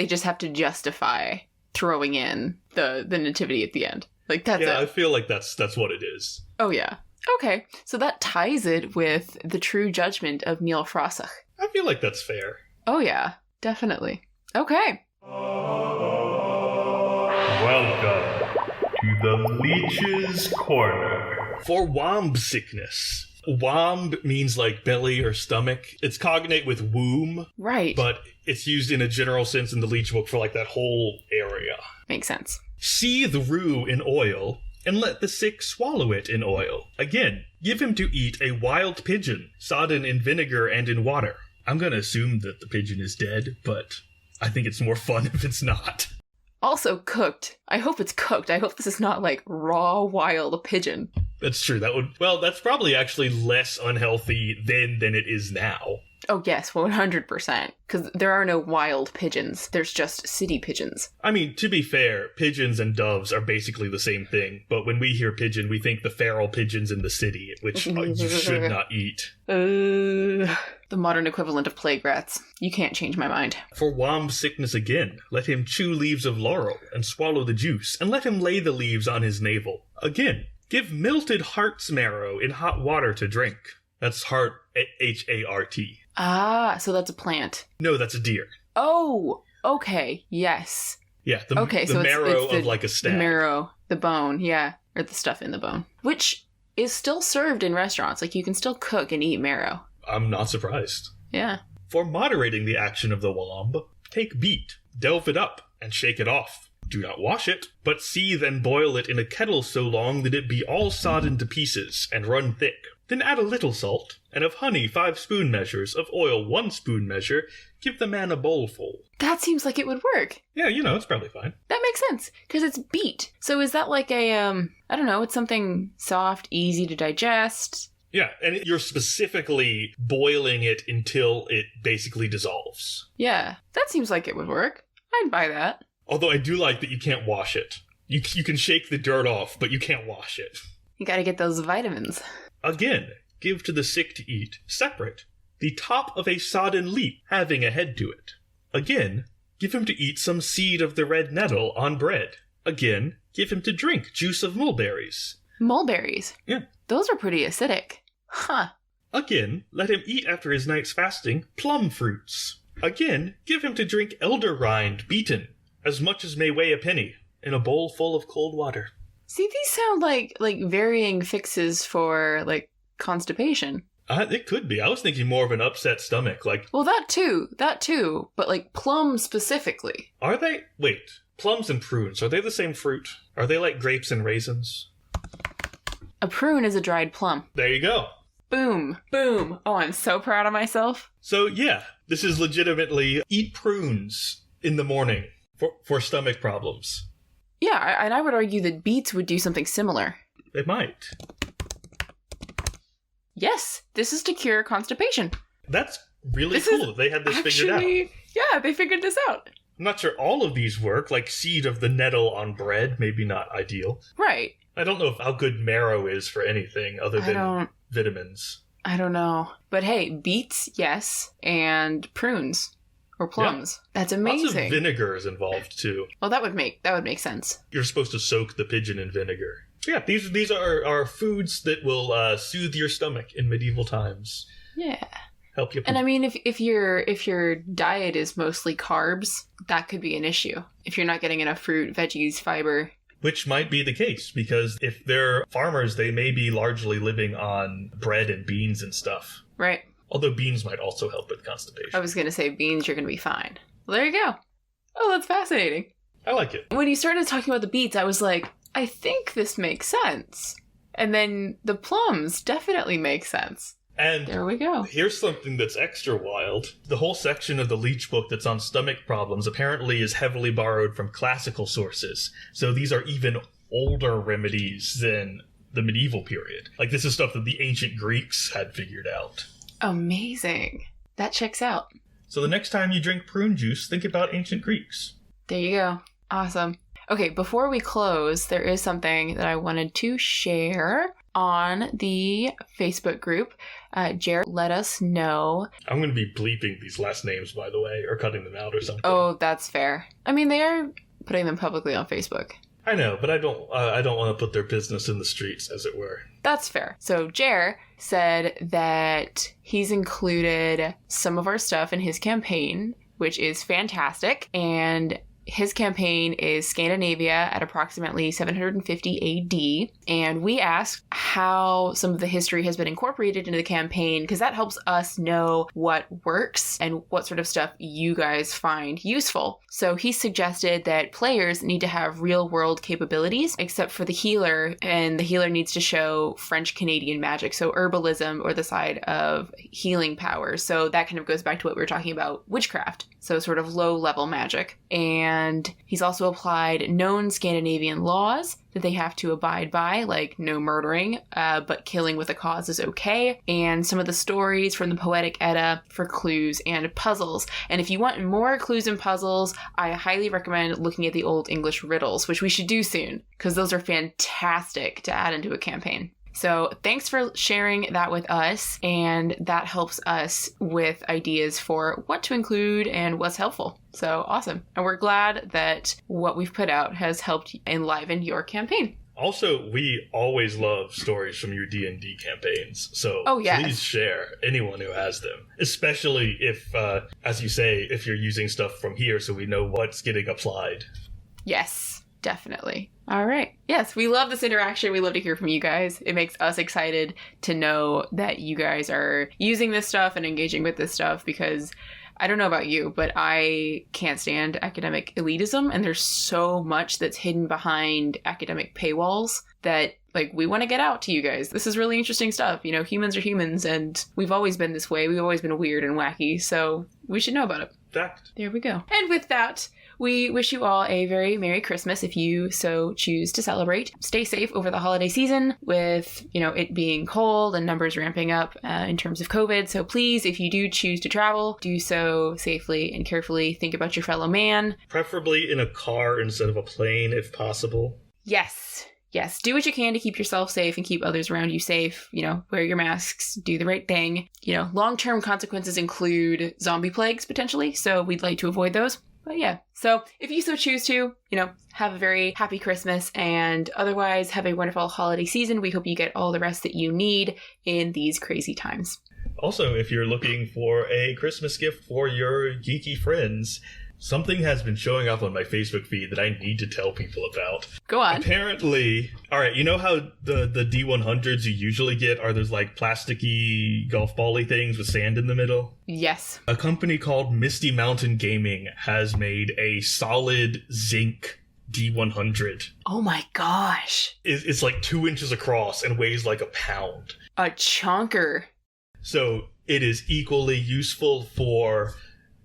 just have to justify throwing in the nativity at the end. Like, that's Yeah, I it. feel like that's what it is. Oh yeah. Okay, so that ties it with the true judgment of Neil Frossach. I feel like that's fair. Oh yeah, definitely. Okay. Welcome to the Leech's Corner. For womb sickness. Womb means like belly or stomach. It's cognate with womb, Right. but it's used in a general sense in the Leech book for like that whole area. Makes sense. Seethe rue in oil, and let the sick swallow it in oil. Again, give him to eat a wild pigeon, sodden in vinegar and in water. I'm gonna assume that the pigeon is dead, but I think it's more fun if it's not. Also cooked. I hope it's cooked. I hope this is not like raw wild pigeon. That's true. That's probably actually less unhealthy then than it is now. Oh, yes, 100%. Because there are no wild pigeons. There's just city pigeons. I mean, to be fair, pigeons and doves are basically the same thing. But when we hear pigeon, we think the feral pigeons in the city, which you should not eat. The modern equivalent of plague rats. You can't change my mind. For Wom's sickness again, let him chew leaves of laurel and swallow the juice, and let him lay the leaves on his navel. Again, give melted heart's marrow in hot water to drink. That's heart, H-A-R-T. Ah, so that's a plant. No, that's a deer. Oh, okay, yes. Yeah, the so marrow it's of like a stag. The marrow, the bone, yeah. Or the stuff in the bone. Which is still served in restaurants. Like, you can still cook and eat marrow. I'm not surprised. Yeah. For moderating the action of the womb, take beet, delve it up, and shake it off. Do not wash it, but seethe and boil it in a kettle so long that it be all sodden to pieces and run thick. Then add a little salt, and of honey 5 spoon measures, of oil 1 spoon measure. Give the man a bowlful. That seems like it would work. Yeah, it's probably fine. That makes sense, because it's beet. So is that like a, I don't know, it's something soft, easy to digest? Yeah, and you're specifically boiling it until it basically dissolves. Yeah, that seems like it would work. I'd buy that. Although I do like that you can't wash it. You can shake the dirt off, but you can't wash it. You gotta get those vitamins. Again, give to the sick to eat, separate, the top of a sodden leaf having a head to it. Again, give him to eat some seed of the red nettle on bread. Again, give him to drink juice of mulberries. Mulberries? Yeah. Those are pretty acidic. Huh. Again, let him eat after his night's fasting plum fruits. Again, give him to drink elder rind beaten, as much as may weigh a penny, in a bowl full of cold water. See, these sound like varying fixes for, like, constipation. It could be. I was thinking more of an upset stomach, like... Well, that too, but, like, plum specifically. Are they? Wait, plums and prunes, are they the same fruit? Are they like grapes and raisins? A prune is a dried plum. There you go. Boom. Boom. Oh, I'm so proud of myself. So, yeah, this is legitimately eat prunes in the morning for stomach problems. Yeah, and I would argue that beets would do something similar. They might. Yes, this is to cure constipation. That's really cool. They had this figured out. Yeah, they figured this out. I'm not sure all of these work, like seed of the nettle on bread, maybe not ideal. Right. I don't know how good marrow is for anything other than vitamins. I don't know. But hey, beets, yes, and prunes. Or plums. Yeah. That's amazing. Lots of vinegar is involved too. Well, that would make sense. You're supposed to soak the pigeon in vinegar. Yeah, these are foods that will soothe your stomach in medieval times. Yeah. Help you. And I mean, if your diet is mostly carbs, that could be an issue. If you're not getting enough fruit, veggies, fiber. Which might be the case, because if they're farmers, they may be largely living on bread and beans and stuff. Right. Although beans might also help with constipation. I was going to say beans, you're going to be fine. Well, there you go. Oh, that's fascinating. I like it. When you started talking about the beets, I was like, I think this makes sense. And then the plums definitely make sense. And there we go. Here's something that's extra wild. The whole section of the Leech book that's on stomach problems apparently is heavily borrowed from classical sources. So these are even older remedies than the medieval period. Like, this is stuff that the ancient Greeks had figured out. Amazing. That checks out. So the next time you drink prune juice, think about ancient Greeks. There you go. Awesome. Okay, before we close, there is something that I wanted to share on the Facebook group. Jared let us know. I'm going to be bleeping these last names, by the way, or cutting them out or something. Oh, that's fair. I mean, they are putting them publicly on Facebook. I know, but I don't want to put their business in the streets, as it were. That's fair. So Jer said that he's included some of our stuff in his campaign, which is fantastic. And his campaign is Scandinavia at approximately 750 AD. And we asked how some of the history has been incorporated into the campaign, because that helps us know what works and what sort of stuff you guys find useful. So he suggested that players need to have real world capabilities, except for the healer, and the healer needs to show French Canadian magic, so herbalism or the side of healing power. So that kind of goes back to what we were talking about, witchcraft. So sort of low level magic. And and he's also applied known Scandinavian laws that they have to abide by, like no murdering, but killing with a cause is okay, and some of the stories from the Poetic Edda for clues and puzzles. And if you want more clues and puzzles, I highly recommend looking at the Old English riddles, which we should do soon, because those are fantastic to add into a campaign. So thanks for sharing that with us, and that helps us with ideas for what to include and what's helpful. So awesome. And we're glad that what we've put out has helped enliven your campaign. Also, we always love stories from your D&D campaigns, so yes. Please share anyone who has them, especially if, as you say, if you're using stuff from here so we know what's getting applied. Yes, definitely. All right. Yes, we love this interaction. We love to hear from you guys. It makes us excited to know that you guys are using this stuff and engaging with this stuff, because I don't know about you, but I can't stand academic elitism, and there's so much that's hidden behind academic paywalls that, like, we want to get out to you guys. This is really interesting stuff. You know, humans are humans, and we've always been this way. We've always been weird and wacky, so we should know about it. Fact. There we go. And with that, we wish you all a very Merry Christmas if you so choose to celebrate. Stay safe over the holiday season with, it being cold and numbers ramping up in terms of COVID. So please, if you do choose to travel, do so safely and carefully. Think about your fellow man. Preferably in a car instead of a plane, if possible. Yes. Yes, do what you can to keep yourself safe and keep others around you safe. Wear your masks, do the right thing. Long-term consequences include zombie plagues, potentially, so we'd like to avoid those. But yeah, so if you so choose to, have a very happy Christmas, and otherwise have a wonderful holiday season. We hope you get all the rest that you need in these crazy times. Also, if you're looking for a Christmas gift for your geeky friends, something has been showing up on my Facebook feed that I need to tell people about. Go on. Apparently, all right, you know how the D100s you usually get are those like plasticky golf ball-y things with sand in the middle? Yes. A company called Misty Mountain Gaming has made a solid zinc D100. Oh my gosh. It's like 2 inches across and weighs like a pound. A chunker. So it is equally useful for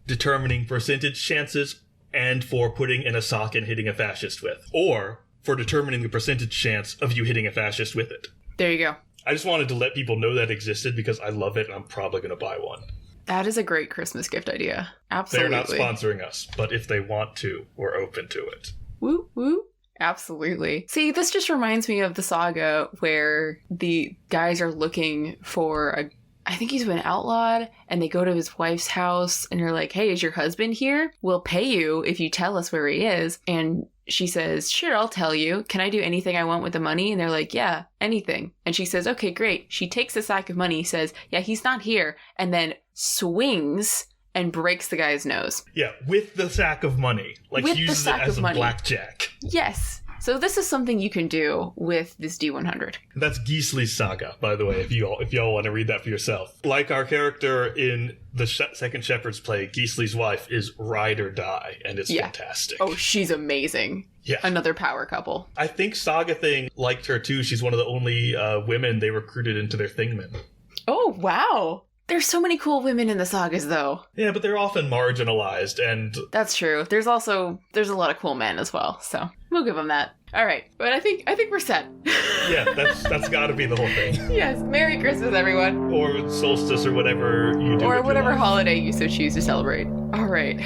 determining percentage chances and for putting in a sock and hitting a fascist with, or for determining the percentage chance of you hitting a fascist with it. There you go. I just wanted to let people know that existed because I love it and I'm probably going to buy one. That is a great Christmas gift idea. Absolutely. They're not sponsoring us, but if they want to, we're open to it. Woo, woo. Absolutely. See, this just reminds me of the saga where the guys are looking for I think he's been outlawed, and they go to his wife's house, and they're like, hey, is your husband here? We'll pay you if you tell us where he is. And she says, sure, I'll tell you. Can I do anything I want with the money? And they're like, yeah, anything. And she says, okay, great. She takes the sack of money, says, yeah, he's not here, and then swings and breaks the guy's nose. Yeah, with the sack of money. Like, with uses it as a blackjack. Yes. So this is something you can do with this D100. That's Gisli's saga, by the way, if y'all want to read that for yourself. Like our character in the Second Shepard's play, Gisli's wife is ride or die, and it's fantastic. Oh, she's amazing. Yeah. Another power couple. I think Saga Thing liked her too. She's one of the only women they recruited into their Thingmen. Oh, wow. There's so many cool women in the sagas, though. Yeah, but they're often marginalized, and... That's true. There's a lot of cool men as well, so we'll give them that. All right, but I think we're set. Yeah, that's got to be the whole thing. Yes, Merry Christmas, everyone. Or solstice, or whatever you do. Or whatever holiday you so choose to celebrate. All right.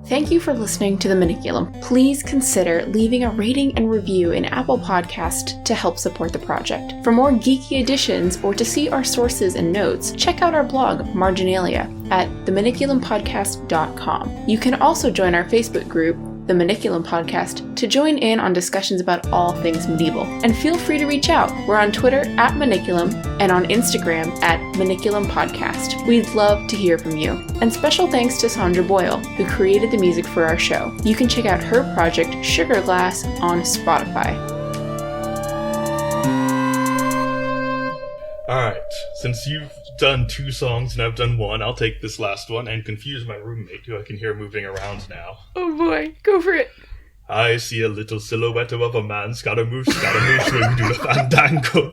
Thank you for listening to the Maniculum. Please consider leaving a rating and review in Apple Podcast to help support the project. For more geeky editions or to see our sources and notes, check out our blog, Marginalia, at themaniculumpodcast.com. You can also join our Facebook group, The Maniculum Podcast, to join in on discussions about all things medieval. And feel free to reach out. We're on Twitter at Maniculum and on Instagram at Maniculum Podcast. We'd love to hear from you. And special thanks to Sandra Boyle, who created the music for our show. You can check out her project, Sugar Glass, on Spotify. Alright, since you've done 2 songs and I've done 1, I'll take this last one and confuse my roommate, who I can hear moving around now. Oh boy, go for it. I see a little silhouette of a man, Scaramouche, Scaramouche, swing, do the fandango.